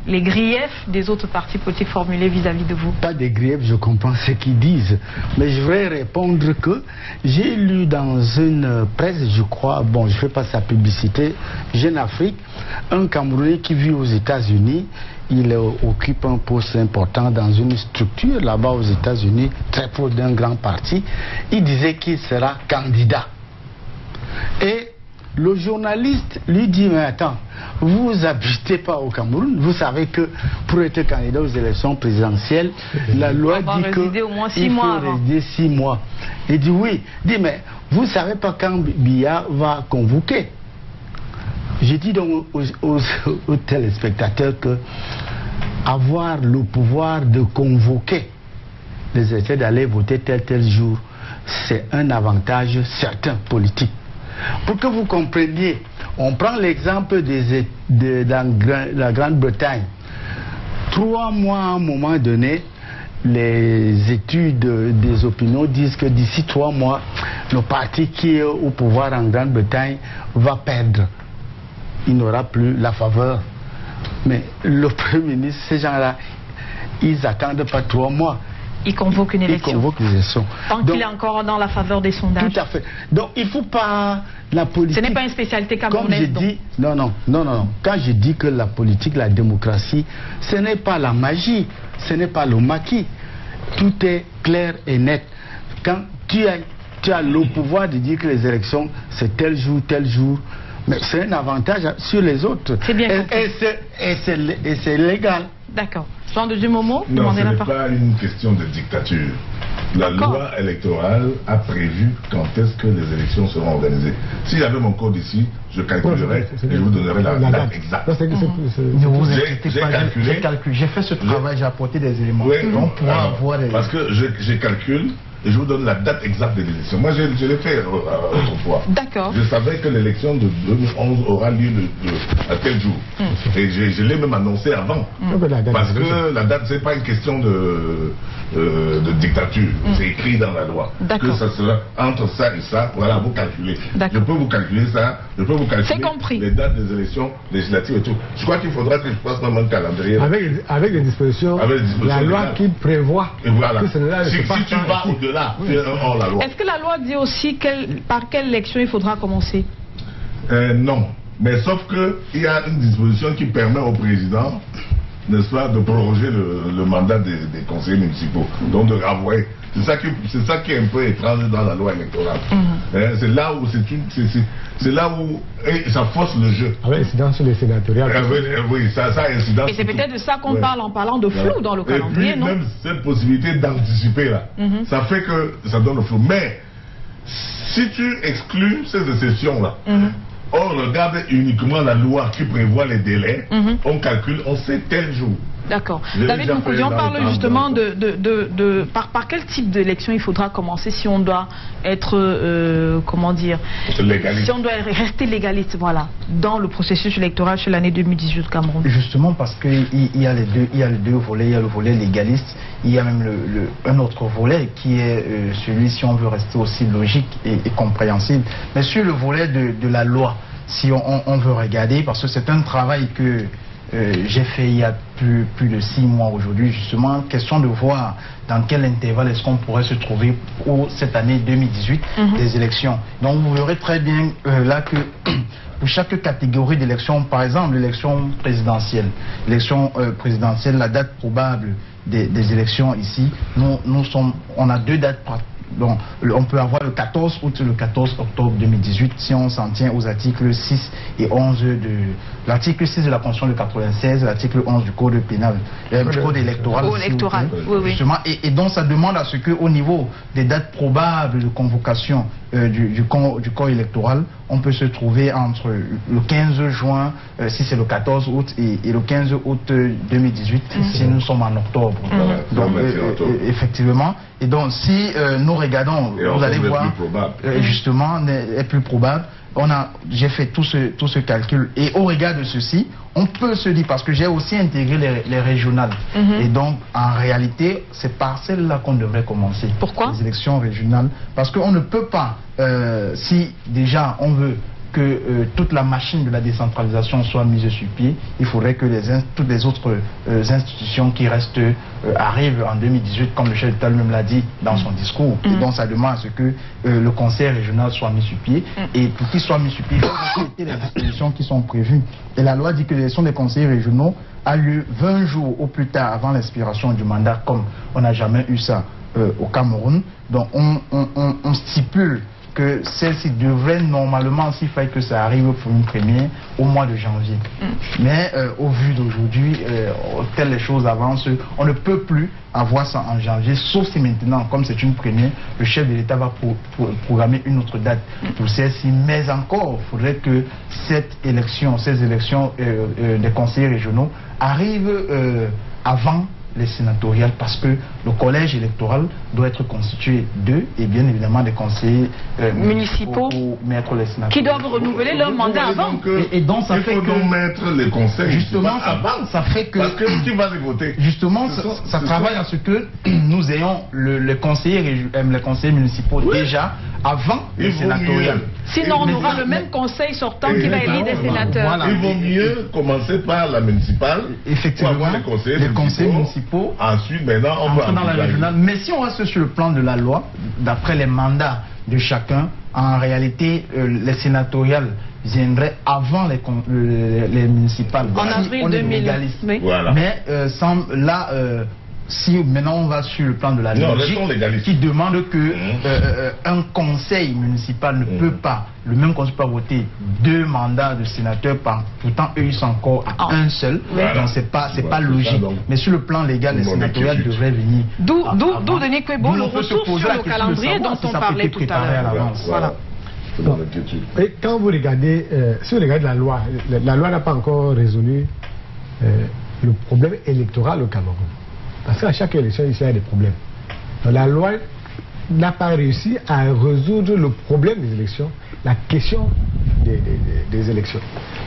les griefs des autres partis politiques formulés vis-à-vis de vous? Pas des griefs, je comprends ce qu'ils disent. Mais je voudrais répondre que j'ai lu dans une presse, je crois, bon, je ne fais pas sa publicité, Jeune Afrique, un Camerounais qui vit aux États-Unis. Il occupe un poste important dans une structure là-bas aux États-Unis, très proche d'un grand parti. Il disait qu'il sera candidat. Et le journaliste lui dit, mais attends, vous n'habitez pas au Cameroun, vous savez que pour être candidat aux élections présidentielles, la loi dit qu'il faut résider 6 mois. Il dit oui, il dit mais vous ne savez pas quand Biya va convoquer. Je dis donc aux téléspectateurs que avoir le pouvoir de convoquer les électeurs d'aller voter tel jour, c'est un avantage certain politique. Pour que vous compreniez, on prend l'exemple dans la Grande-Bretagne. 3 mois à un moment donné, les études des opinions disent que d'ici 3 mois, le parti qui est au pouvoir en Grande-Bretagne va perdre. Il n'aura plus la faveur. Mais le Premier ministre, ces gens-là, ils n'attendent pas 3 mois. Il convoque une élection. Il convoque une élection. Tant qu'il est encore dans la faveur des sondages. Tout à fait. Donc il ne faut pas la politique. Ce n'est pas une spécialité camerounaise. Non. Quand je dis que la politique, la démocratie, ce n'est pas la magie, ce n'est pas le maquis. Tout est clair et net. Quand tu as le pouvoir de dire que les élections, c'est tel jour, mais c'est un avantage sur les autres. C'est bien et c'est légal. D'accord. Jean de Dumomo, non, ce n'est pas une question de dictature. La loi électorale a prévu quand est-ce que les élections seront organisées. Si j'avais mon code ici, je calculerais et je vous donnerais la date exacte. J'ai fait ce travail, j'ai apporté des éléments. Oui, parce que je calcule et je vous donne la date exacte de l'élection. Moi, je l'ai fait autrefois. D'accord. Je savais que l'élection de 2011 aura lieu à tel jour. Et je l'ai même annoncé avant. Parce que la date, c'est pas une question de dictature. C'est écrit dans la loi. Que ça sera entre ça et ça. Voilà, vous calculez. Je peux vous calculer ça. Je peux vous calculer les dates des élections législatives et tout. Je crois qu'il faudra que je fasse même un calendrier. Avec des dispositions, la loi qui prévoit et voilà. que cela si tu vas au-delà, tu es hors la loi. Est-ce que la loi dit aussi par quelle élection il faudra commencer? Non. Mais sauf qu'il y a une disposition qui permet au président, n'est-ce pas, de proroger le mandat des conseillers municipaux. Donc de renvoyer. C'est ça qui est un peu étrange dans la loi électorale. C'est là où c'est là où ça force le jeu. Avec incidence sur les sénatoriales. Oui, ça a incidence. Et c'est peut-être de ça qu'on parle en parlant de flou dans le calendrier, non? Même cette possibilité d'anticiper là, ça fait que ça donne le flou. Mais si tu exclus ces exceptions là, on regarde uniquement la loi qui prévoit les délais, on calcule, on sait tel jour. D'accord. David Moukoudi, on parle justement par quel type d'élection il faudra commencer si on doit être, comment dire, légaliste. Si on doit rester légaliste, voilà, dans le processus électoral sur l'année 2018 au Cameroun. Justement parce qu'il y a les deux volets, il y a le volet légaliste, il y a même un autre volet qui est celui, si on veut rester aussi logique et compréhensible. Mais sur le volet de la loi, si on veut regarder, parce que c'est un travail que j'ai fait il y a plus de 6 mois aujourd'hui, justement, question de voir dans quel intervalle est-ce qu'on pourrait se trouver pour cette année 2018 des élections. Donc vous verrez très bien là que pour chaque catégorie d'élection, par exemple l'élection présidentielle, la date probable des élections ici, on a 2 dates pratiques. Donc, on peut avoir le 14 août et le 14 octobre 2018 si on s'en tient aux articles 6 et 11 de l'article 6 de la Constitution de 96, l'article 11 du Code pénal, du Code électoral. Justement, et donc ça demande à ce qu'au niveau des dates probables de convocation du corps électoral, on peut se trouver entre le 15 juin, si c'est le 14 août, et le 15 août 2018, si nous sommes en octobre. Donc, effectivement. Et donc, si nous regardons, vous allez voir, justement, est plus probable. J'ai fait tout ce calcul. Et au regard de ceci, on peut se dire, parce que j'ai aussi intégré les régionales. Et donc, en réalité, c'est par celle-là qu'on devrait commencer. Pourquoi? Les élections régionales. Parce qu'on ne peut pas, si déjà on veut que toute la machine de la décentralisation soit mise sur pied, il faudrait que toutes les autres institutions qui restent arrivent en 2018, comme le chef d'État lui-même l'a dit dans son discours. Et donc ça demande à ce que le conseil régional soit mis sur pied. Et pour qu'il soit mis sur pied, il faut respecter les dispositions qui sont prévues. Et la loi dit que l'élection des conseillers régionaux a lieu 20 jours au plus tard avant l'expiration du mandat, comme on n'a jamais eu ça au Cameroun. Donc on stipule que celle-ci devrait normalement, s'il fallait que ça arrive pour une première, au mois de janvier. Mais au vu d'aujourd'hui, telles les choses avancent, on ne peut plus avoir ça en janvier, sauf si maintenant, comme c'est une première, le chef de l'État va programmer une autre date pour celle-ci. Mais encore, il faudrait que ces élections des conseillers régionaux arrivent avant les sénatoriales, parce que le collège électoral doit être constitué d'eux et bien évidemment des conseillers municipaux pour mettre les sénateurs qui doivent renouveler leur mandat avant. Et donc ça fait que mettre les conseils justement ça fait que parce que tu vas les voter. Justement ça travaille à ce que nous ayons les conseillers municipaux déjà avant les sénatoriales. Sinon on aura le même conseil sortant qui va élire des sénateurs. Voilà. Il vaut mieux commencer par la municipale, effectivement, pour avoir les conseillers municipaux. Ensuite, maintenant, on va dans la régionale. Mais si on reste sur le plan de la loi, d'après les mandats de chacun, en réalité, les sénatoriales viendraient avant les municipales. En avril 2000. Oui. Voilà. Mais si maintenant on va sur le plan de la logique, qui demande que un conseil municipal ne peut pas, le même conseil peut voter 2 mandats de sénateurs, pourtant eux ils sont encore à un seul, donc c'est pas logique. Mais sur le plan légal, les sénatoriales devraient venir. D'où Denis Kwebo, le retour sur le calendrier dont on parlait tout à l'heure. Voilà. Et quand vous regardez, si vous regardez la loi n'a pas encore résolu le problème électoral au Cameroun. Parce qu'à chaque élection, il y a des problèmes. Donc, la loi n'a pas réussi à résoudre le problème des élections, la question des élections.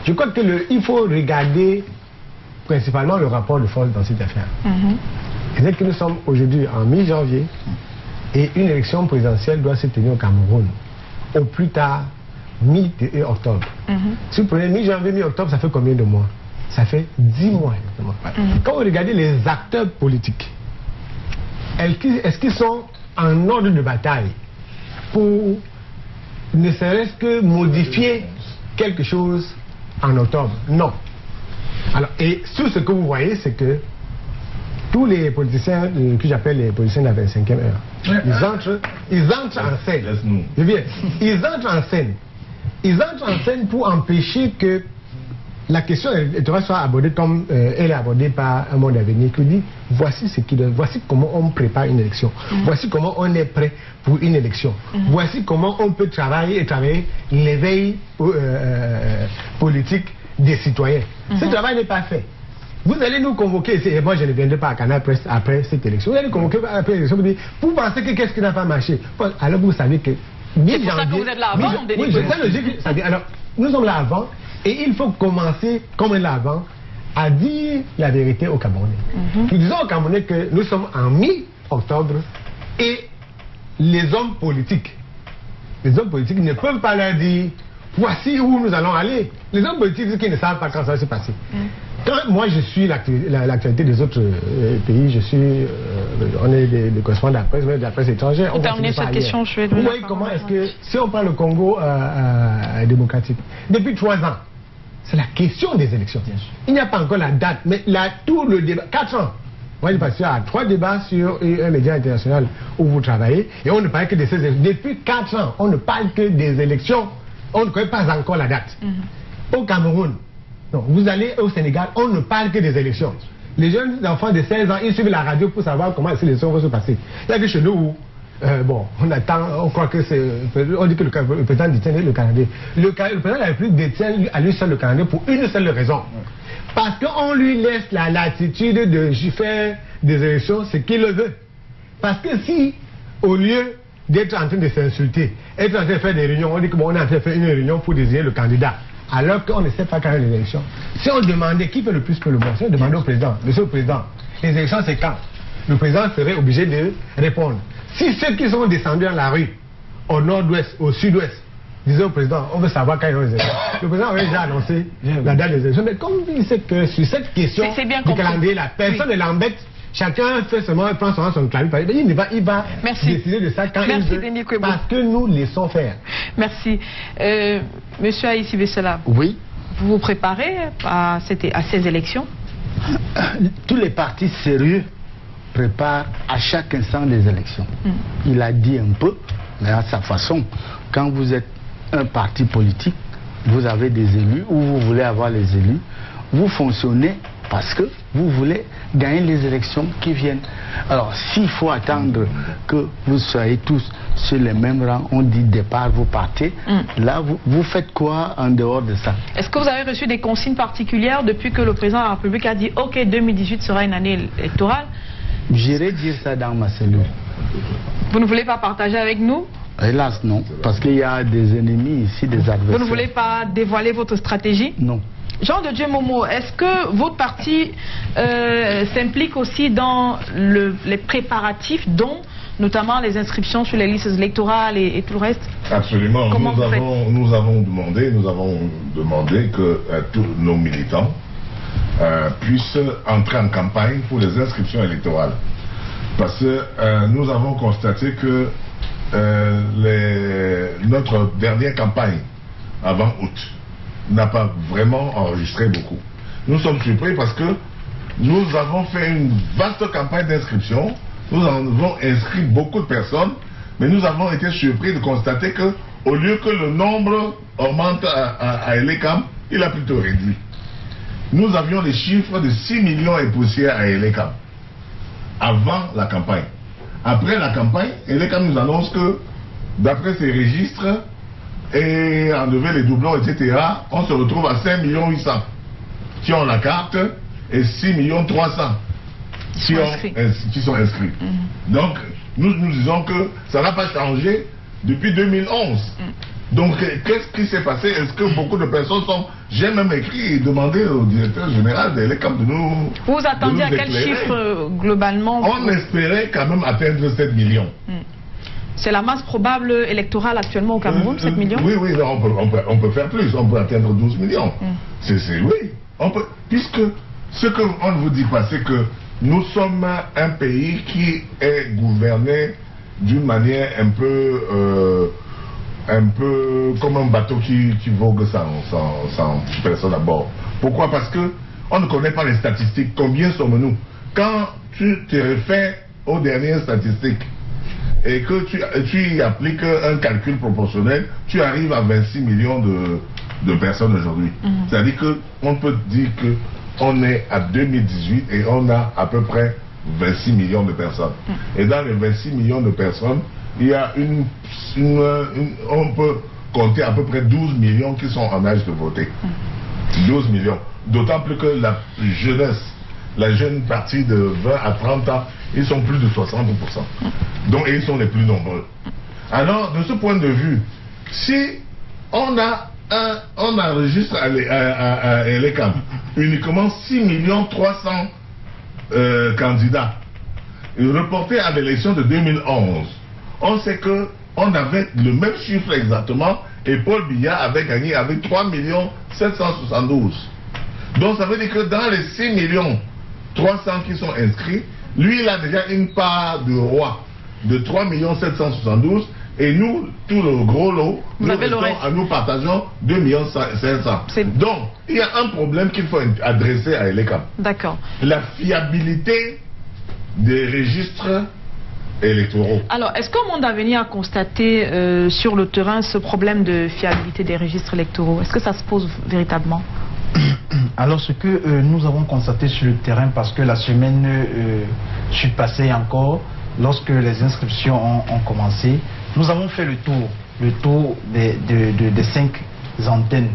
Je crois qu'il faut regarder principalement le rapport de force dans cette affaire. C'est que nous sommes aujourd'hui en mi-janvier et une élection présidentielle doit se tenir au Cameroun au plus tard mi-octobre. Si vous prenez mi-janvier, mi-octobre, ça fait combien de mois? Ça fait 10 mois. Quand vous regardez les acteurs politiques, est-ce qu'ils sont en ordre de bataille pour ne serait-ce que modifier quelque chose en octobre? Non. Alors, et tout ce que vous voyez, c'est que tous les politiciens que j'appelle les politiciens de la 25e heure, ils entrent en scène. Ils entrent en scène. Ils entrent en scène pour empêcher que la question électorale soit abordée comme elle est abordée par Un Monde Avenir qui dit voici comment on prépare une élection, voici comment on est prêt pour une élection, voici comment on peut travailler l'éveil politique des citoyens. Ce travail n'est pas fait. Vous allez nous convoquer, et moi je ne viendrai pas à Canal Presse après cette élection, vous allez nous convoquer après l'élection, vous pensez que qu'est-ce qui n'a pas marché? Alors vous savez que c'est pour ça que vous êtes là avant. Oui, c'est logique. Alors, nous sommes là avant et il faut commencer, comme on est là avant, à dire la vérité aux Camerounais. Nous disons aux Camerounais que nous sommes en mi-octobre et les hommes politiques ne peuvent pas leur dire voici où nous allons aller. Les hommes politiques disent qu'ils ne savent pas quand ça va se passer. Quand moi je suis l'actualité des autres pays, on est des correspondants de la presse étrangère. Pour terminer cette question, je vais vous voyez comment est-ce que, si on prend le Congo démocratique, depuis 3 ans, c'est la question des élections. Il n'y a pas encore la date, mais tout le débat, 4 ans. Moi, j'ai passé à 3 débats sur un média international où vous travaillez, et on ne parle que de ces élections. Depuis 4 ans, on ne parle que des élections. On ne connaît pas encore la date. Au Cameroun, non, vous allez au Sénégal, on ne parle que des élections. Les jeunes enfants de 16 ans, ils suivent la radio pour savoir comment ces élections vont se passer. Il y a que chez nous, on attend, on croit que c'est... On dit que le président détient le Canada. Le président de la République détient à lui seul le Canada pour une seule raison. Parce qu'on lui laisse la latitude de faire des élections ce qu'il le veut. Parce que si, au lieu d'être en train de s'insulter, être en train de faire des réunions, on dit qu'on est en train de faire une réunion pour désigner le candidat, alors qu'on ne sait pas quand il y a les élections. Si on demandait qui fait le plus que le moins, si on demandait au président, monsieur le président, les élections c'est quand? Le président serait obligé de répondre. Si ceux qui sont descendus dans la rue, au nord-ouest, au sud-ouest, disaient au président, on veut savoir quand il y a les élections, le président aurait déjà annoncé la date des élections. Mais comme il sait que sur cette question du calendrier, la personne ne l'embête. Chacun fait seulement, prend son clavier, il va décider de ça quand il veut, parce que nous laissons faire. Merci. Monsieur Aïssi Vessela, oui. Vous vous préparez à ces élections? Tous les partis sérieux préparent à chaque instant les élections. Il a dit un peu, mais à sa façon. Quand vous êtes un parti politique, vous avez des élus, ou vous voulez avoir les élus, vous fonctionnez parce que vous voulez gagner les élections qui viennent. Alors, s'il faut attendre que vous soyez tous sur les mêmes rangs, on dit départ, vous partez, là, vous faites quoi en dehors de ça? Est-ce que vous avez reçu des consignes particulières depuis que le président de la République a dit « Ok, 2018 sera une année électorale » J'irai dire ça dans ma cellule. Vous ne voulez pas partager avec nous? Hélas, non. Parce qu'il y a des ennemis ici, des adversaires. Vous ne voulez pas dévoiler votre stratégie? Non. Jean de Dieu Momo, est-ce que votre parti s'implique aussi dans les préparatifs, dont notamment les inscriptions sur les listes électorales et tout le reste? Absolument. Nous avons demandé que tous nos militants puissent entrer en campagne pour les inscriptions électorales. Parce que nous avons constaté que notre dernière campagne, avant août, n'a pas vraiment enregistré beaucoup. Nous sommes surpris parce que nous avons fait une vaste campagne d'inscription, nous avons inscrit beaucoup de personnes, mais nous avons été surpris de constater que au lieu que le nombre augmente à Elekam, il a plutôt réduit. Nous avions les chiffres de 6 millions et poussières à Elekam avant la campagne. Après la campagne, Elekam nous annonce que d'après ses registres et enlever les doublons, etc., on se retrouve à 5 800 000 qui ont la carte et 6 300 000 qui sont inscrits. Donc, nous disons que ça n'a pas changé depuis 2011. Donc, qu'est-ce qui s'est passé? Est-ce que beaucoup de personnes sont... J'ai même écrit et demandé au directeur général de l'ECAM de nous... Vous attendiez à quel chiffre globalement? On espérait quand même atteindre 7 millions. C'est la masse probable électorale actuellement au Cameroun, 7 millions? Oui, non, on peut faire plus, on peut atteindre 12 millions. Oui, puisque ce qu'on ne vous dit pas, c'est que nous sommes un pays qui est gouverné d'une manière un peu comme un bateau qui vogue sans personne à bord. Pourquoi? Parce que on ne connaît pas les statistiques. Combien sommes-nous? Quand tu te réfères aux dernières statistiques et que tu y appliques un calcul proportionnel, tu arrives à 26 millions de personnes aujourd'hui. C'est-à-dire qu'on peut dire qu'on est à 2018 et on a à peu près 26 millions de personnes. Et dans les 26 millions de personnes, il y a on peut compter à peu près 12 millions qui sont en âge de voter. 12 millions. D'autant plus que la jeunesse, la jeune partie de 20 à 30 ans, ils sont plus de 60%. Donc, et ils sont les plus nombreux. Alors, de ce point de vue, si on enregistre à l'ECAM uniquement 6 300 candidats reportés à l'élection de 2011, on sait qu'on avait le même chiffre exactement et Paul Biya avait gagné avec 3 772. Donc ça veut dire que dans les 6 300 qui sont inscrits, lui il a déjà une part de roi de 3 772 et nous, tout le gros lot, nous partageons 2 500 000. Donc il y a un problème qu'il faut adresser à l'ECAM. D'accord. La fiabilité des registres électoraux. Alors, est-ce qu'au monde à venir a constaté sur le terrain ce problème de fiabilité des registres électoraux? Est-ce que ça se pose véritablement? Alors, ce que nous avons constaté sur le terrain, parce que la semaine passée encore, lorsque les inscriptions ont commencé, nous avons fait le tour des 5 antennes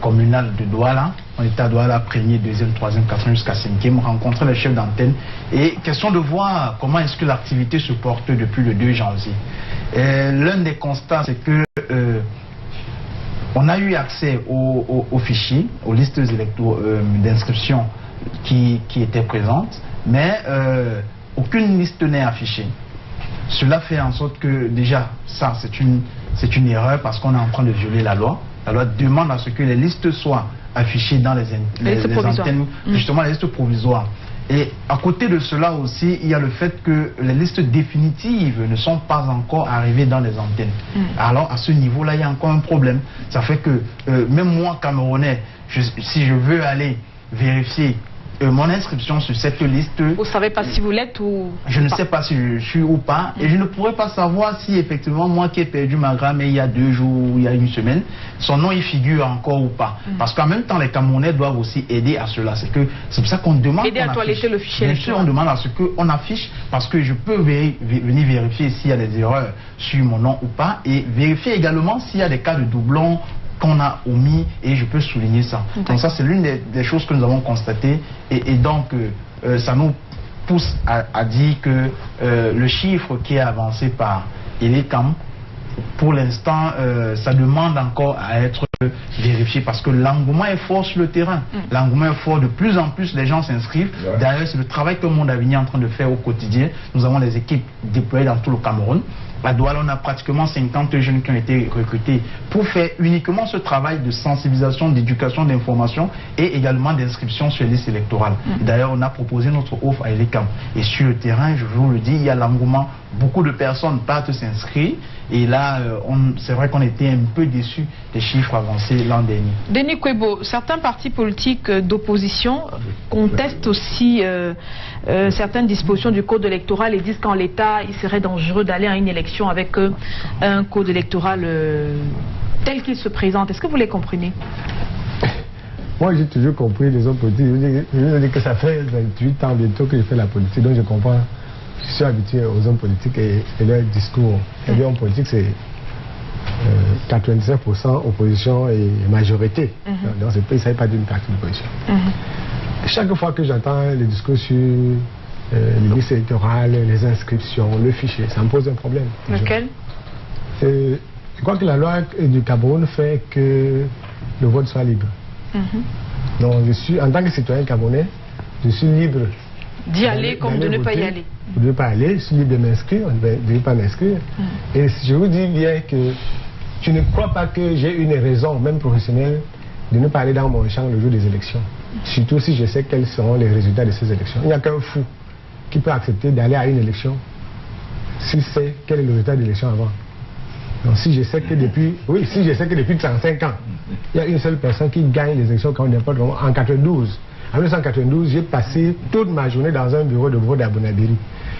communales de Douala. On était à Douala, 1er, 2e, 3e, 4e jusqu'à 5e, rencontrer les chefs d'antenne et question de voir comment est-ce que l'activité se porte depuis le 2 janvier. L'un des constats, c'est que on a eu accès aux fichiers, aux listes d'inscription qui étaient présentes, mais aucune liste n'est affichée. Cela fait en sorte que déjà, ça c'est une erreur parce qu'on est en train de violer la loi. La loi demande à ce que les listes soient affichées dans les antennes, justement les listes provisoires. Et à côté de cela aussi, il y a le fait que les listes définitives ne sont pas encore arrivées dans les antennes. Alors à ce niveau-là, il y a encore un problème. Ça fait que même moi, Camerounais, si je veux aller vérifier mon inscription sur cette liste... Vous ne savez pas si vous l'êtes ou... Je ne sais pas si je suis ou pas. Et je ne pourrais pas savoir si effectivement, moi qui ai perdu ma grammaire il y a 2 jours ou il y a 1 semaine, son nom y figure encore ou pas. Parce qu'en même temps, les Camerounais doivent aussi aider à cela. C'est pour ça qu'on demande... Aider à toiletter le fichier. Bien sûr, on demande à ce qu'on affiche parce que je peux venir vérifier s'il y a des erreurs sur mon nom ou pas et vérifier également s'il y a des cas de doublons qu'on a omis et je peux souligner ça. Donc ça c'est l'une des choses que nous avons constatées et donc ça nous pousse à dire que le chiffre qui est avancé par l'ECAM, pour l'instant ça demande encore à être vérifié parce que l'engouement est fort sur le terrain. L'engouement est fort, de plus en plus les gens s'inscrivent. D'ailleurs c'est le travail que Monde Avenir est en train de faire au quotidien. Nous avons des équipes déployées dans tout le Cameroun. À Douala, on a pratiquement 50 jeunes qui ont été recrutés pour faire uniquement ce travail de sensibilisation, d'éducation, d'information et également d'inscription sur les listes électorales. D'ailleurs, on a proposé notre offre à l'ECAM. Et sur le terrain, je vous le dis, il y a l'engouement. Beaucoup de personnes partent s'inscrire. Et là, c'est vrai qu'on était un peu déçus des chiffres avancés l'an dernier. Denis Kwebo, certains partis politiques d'opposition contestent aussi certaines dispositions du code électoral et disent qu'en l'état, il serait dangereux d'aller à une élection avec un code électoral tel qu'il se présente. Est-ce que vous les comprenez? Moi, j'ai toujours compris les hommes politiques. Je veux dire que ça fait 28 ans bientôt que je fais la politique, donc je comprends. Je suis habitué aux hommes politiques et leur discours. Les hommes politiques, c'est 97% opposition et majorité. Dans ce pays, il ne s'agit pas d'une partie d'opposition. Chaque fois que j'entends les discours sur les listes électorales, les inscriptions, le fichier. Ça me pose un problème. Lequel? Je crois que la loi du Cameroun fait que le vote soit libre. Donc, en tant que citoyen camerounais, je suis libre d'y aller comme de ne pas y aller. De ne pas aller, je suis libre de m'inscrire, de ne pas m'inscrire. Et je vous dis bien que je ne crois pas que j'ai une raison, même professionnelle, de ne pas aller dans mon champ le jour des élections. Surtout si je sais quels seront les résultats de ces élections. Il n'y a qu'un fou qui peut accepter d'aller à une élection s'il sait quel est le résultat de l'élection avant. Donc si je sais que depuis, si je sais que depuis 35 ans, il y a une seule personne qui gagne les élections quand n'importe comment, en 92. En 1992, j'ai passé toute ma journée dans un bureau de vote à Bonabiri.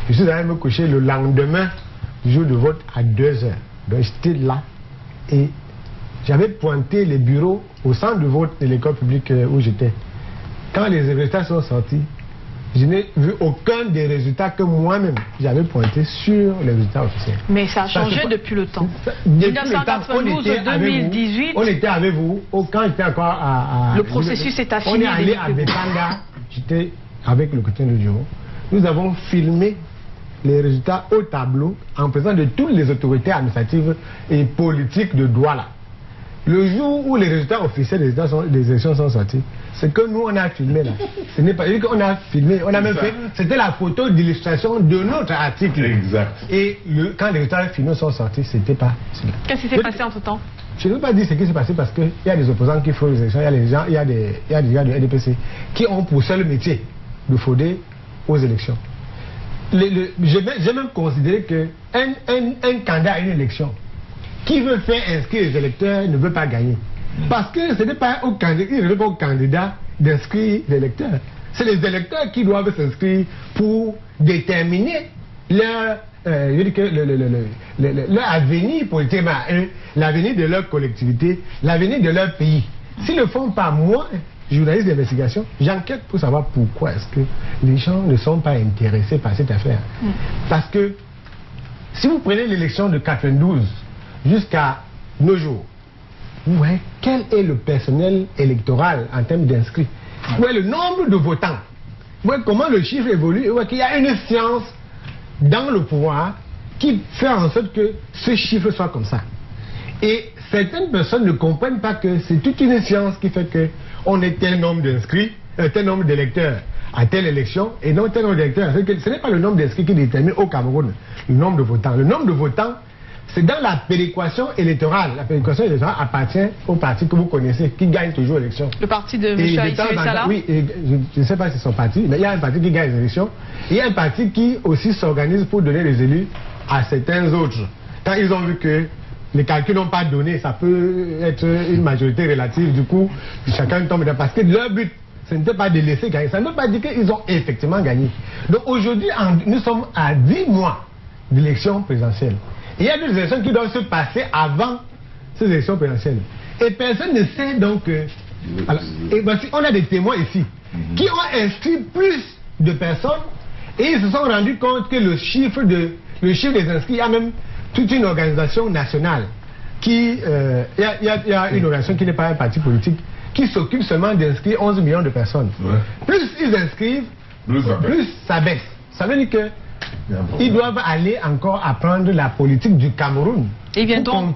Je suis allé me coucher le lendemain du jour de vote à 2h. Donc j'étais là et j'avais pointé les bureaux au centre de vote de l'école publique où j'étais. Quand les résultats sont sortis, je n'ai vu aucun des résultats que moi-même j'avais pointé sur les résultats officiels. Mais ça a changé depuis le temps. 1992 ou 2018. On était avec vous quand j'étais encore à... Le processus est affiné. On est allé à Bepanga, j'étais avec le quotidien de Dion. Nous avons filmé les résultats au tableau en présence de toutes les autorités administratives et politiques de Douala. Le jour où les résultats officiels des élections sont sortis, c'est que nous on a filmé là. Ce n'est pas qu'on a filmé, on a même fait. C'était la photo d'illustration de notre article. Exact. Et quand les résultats finaux sont sortis, c'était pas cela. Qu'est-ce qui s'est passé entre temps? Je ne veux pas dire ce qui s'est passé parce qu'il y a des opposants qui fraudent les élections, il y a des gars de RDPC qui ont pour seul métier de frauder aux élections. J'ai même considéré qu'un candidat à une élection qui veut faire inscrire les électeurs ne veut pas gagner. Parce que ce n'est pas au candidat d'inscrire les électeurs. C'est les électeurs qui doivent s'inscrire pour déterminer leur avenir politique, l'avenir de leur collectivité, l'avenir de leur pays. S'ils ne le font pas, moi, journaliste d'investigation, j'enquête pour savoir pourquoi est-ce que les gens ne sont pas intéressés par cette affaire. Parce que si vous prenez l'élection de 92 jusqu'à nos jours, vous voyez quel est le personnel électoral en termes d'inscrits. Vous voyez le nombre de votants. Vous voyez comment le chiffre évolue. Vous voyez qu'il y a une science dans le pouvoir qui fait en sorte que ce chiffre soit comme ça. Et certaines personnes ne comprennent pas que c'est toute une science qui fait qu'on ait tel nombre d'inscrits, tel nombre d'électeurs à telle élection et non tel nombre d'électeurs. Ce n'est pas le nombre d'inscrits qui détermine au Cameroun le nombre de votants. Le nombre de votants, c'est dans la péréquation électorale. La péréquation électorale appartient au parti que vous connaissez, qui gagne toujours l'élection. Le parti de M. Aïssé Bessala? Oui, je ne sais pas si c'est son parti, mais il y a un parti qui gagne les élections. Et il y a un parti qui aussi s'organise pour donner les élus à certains autres. Quand ils ont vu que les calculs n'ont pas donné, ça peut être une majorité relative, du coup, chacun tombe dedans. Parce que leur but, ce n'était pas de laisser gagner. Ça ne veut pas dire qu'ils ont effectivement gagné. Donc aujourd'hui, nous sommes à 10 mois d'élection présidentielle. Il y a des élections qui doivent se passer avant ces élections présidentielles. Et personne ne sait donc... et voici, on a des témoins ici qui ont inscrit plus de personnes et ils se sont rendus compte que le chiffre des inscrits, il y a même toute une organisation nationale qui... il y a une organisation qui n'est pas un parti politique qui s'occupe seulement d'inscrire 11 millions de personnes. Ouais. Plus ils inscrivent, plus ça baisse. Ça veut dire que ils doivent aller encore apprendre la politique du Cameroun. Ils viendront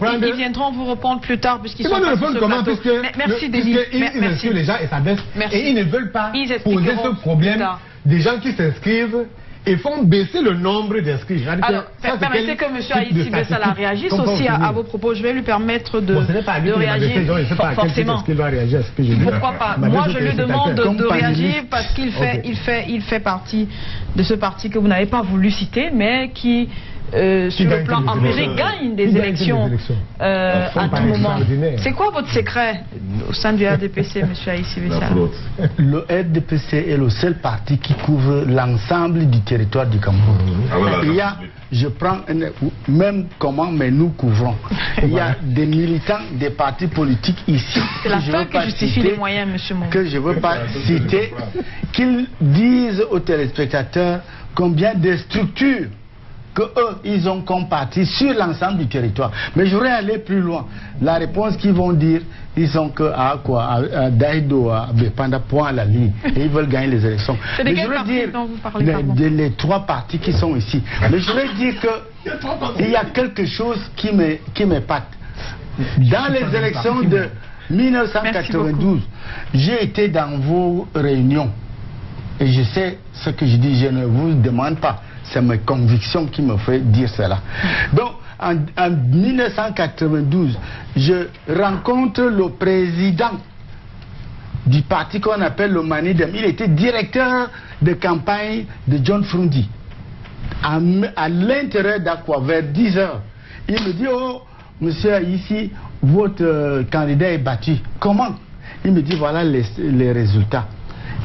vous répondre plus tard puisqu'ils sont pas sur ce plateau. Merci Denis. Ils inscrivent les gens et ça baisse. Et ils ne veulent pas poser ce problème des gens qui s'inscrivent et font baisser le nombre d'inscrits. Alors, permettez que M. Aïssé Bessala réagisse aussi à vos propos. Je vais lui permettre de réagir forcément. Pourquoi pas? Moi, je lui demande de réagir parce qu'il fait partie de ce parti que vous n'avez pas voulu citer, mais qui, sur le plan empirique, gagne des élections à tout moment. C'est quoi votre secret au sein du RDPC, M. Aïssé Bessala? Le RDPC est le seul parti qui couvre l'ensemble du territoire du Cameroun. Il y a, je prends même comment, mais nous couvrons. Il y a des militants des partis politiques ici. C'est la fin qui justifie les moyens, M. Mon. Que je ne veux pas citer, qu'ils disent aux téléspectateurs combien de structures que eux, ils ont comme parti sur l'ensemble du territoire. Mais j'aurais allé plus loin. La réponse qu'ils vont dire, ils sont que à Daïdo, à Bepanda, point à la ligne. Et ils veulent gagner les élections. Mais je veux dire les trois partis qui sont ici. Mais je voudrais dire qu'il y a quelque chose qui m'épate. Dans les élections de 1992, j'ai été dans vos réunions. Et je sais ce que je dis, je ne vous demande pas. C'est mes convictions qui me font dire cela. Donc, en 1992, je rencontre le président du parti qu'on appelle le Manidem. Il était directeur de campagne de John Frundi. À l'intérieur d'Aqua, vers 10 h. Il me dit, oh, monsieur, ici, votre candidat est battu. Comment? Il me dit, voilà les résultats.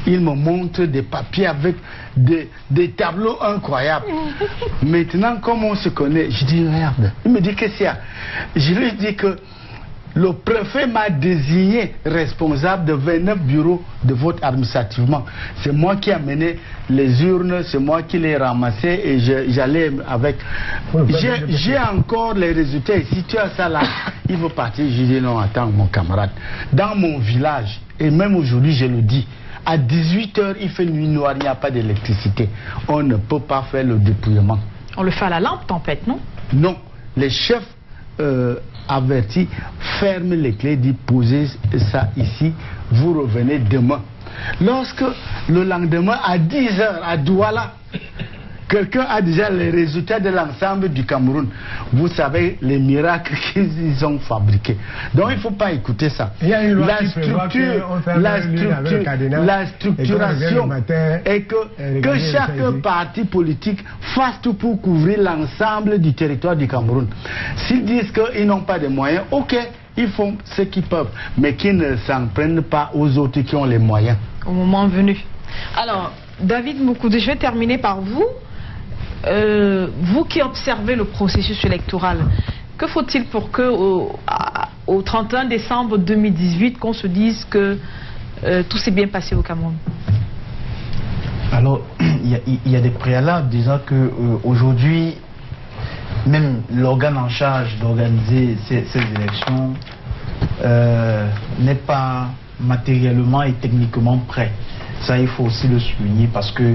Il me montre des papiers avec des tableaux incroyables. Maintenant, comme on se connaît, je dis merde. Il me dit qu'est-ce qu'il y a? Je lui dis que le préfet m'a désigné responsable de 29 bureaux de vote administrativement. C'est moi qui ai amené les urnes, c'est moi qui les ramassé et j'allais avec... J'ai encore les résultats. Si tu as ça là, il faut partir. Je dis non, attends mon camarade. Dans mon village, et même aujourd'hui je le dis, à 18 h, il fait nuit noire, il n'y a pas d'électricité. On ne peut pas faire le dépouillement. On le fait à la lampe, tempête, non? Non. Les chefs avertis ferment les clés, disent posez ça ici, vous revenez demain. Lorsque le lendemain, à 10 h, à Douala, quelqu'un a déjà les résultats de l'ensemble du Cameroun. Vous savez les miracles qu'ils ont fabriqués. Donc il ne faut pas écouter ça. Il y a une loi la structuration est que chaque parti politique fasse tout pour couvrir l'ensemble du territoire du Cameroun. S'ils disent qu'ils n'ont pas de moyens, ok, ils font ce qu'ils peuvent, mais qu'ils ne s'en prennent pas aux autres qui ont les moyens. Au moment venu. Alors, David Moukoudé, je vais terminer par vous. Vous qui observez le processus électoral, que faut-il pour que au 31 décembre 2018 qu'on se dise que tout s'est bien passé au Cameroun? Alors, il y a des préalables disant que aujourd'hui, même l'organe en charge d'organiser ces élections n'est pas matériellement et techniquement prêt. Ça, il faut aussi le souligner parce que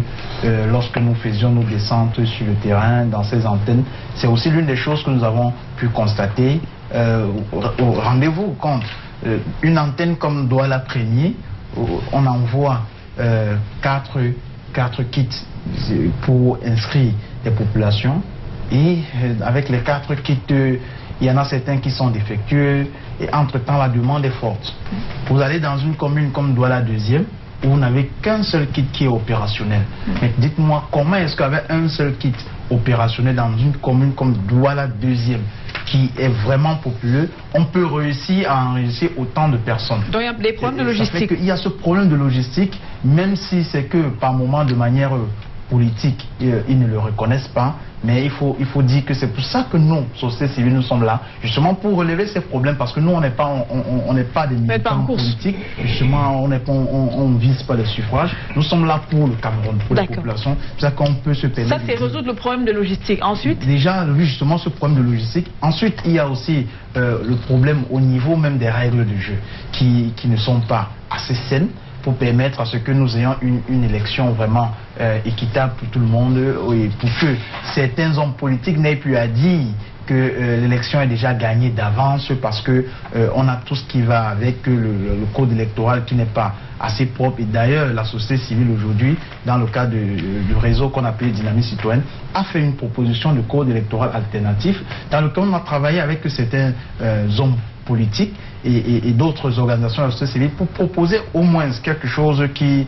lorsque nous faisions nos descentes sur le terrain, dans ces antennes, c'est aussi l'une des choses que nous avons pu constater. Rendez-vous compte, une antenne comme Douala-Premier, on envoie 4 kits pour inscrire des populations. Et avec les 4 kits, il y en a certains qui sont défectueux. Et entre-temps, la demande est forte. Vous allez dans une commune comme Douala-Deuxième, où vous n'avez qu'un seul kit qui est opérationnel. Mais dites-moi, comment est-ce qu'avec un seul kit opérationnel dans une commune comme Douala Deuxième, qui est vraiment populeux, on peut réussir à enregistrer autant de personnes? Donc il y a des problèmes de logistique. Il y a ce problème de logistique, même si c'est que par moment de manière politique, ils ne le reconnaissent pas. Mais il faut dire que c'est pour ça que nous, société civile, nous sommes là, justement pour relever ces problèmes, parce que nous, on n'est pas des militants politiques, justement, on ne vise pas le suffrage. Nous sommes là pour le Cameroun, pour la population. C'est ça qu'on peut se permettre. Ça, c'est résoudre le problème de logistique. Ensuite, déjà, justement, ce problème de logistique. Ensuite, il y a aussi le problème au niveau même des règles de jeu, qui ne sont pas assez saines, pour permettre à ce que nous ayons une élection vraiment équitable pour tout le monde et pour que certains hommes politiques n'aient plus à dire que l'élection est déjà gagnée d'avance parce que on a tout ce qui va avec le code électoral qui n'est pas assez propre. Et d'ailleurs, la société civile aujourd'hui, dans le cadre du réseau qu'on appelle Dynamique Citoyenne, a fait une proposition de code électoral alternatif dans lequel on a travaillé avec certains hommes politiques et d'autres organisations de la société civile pour proposer au moins quelque chose qui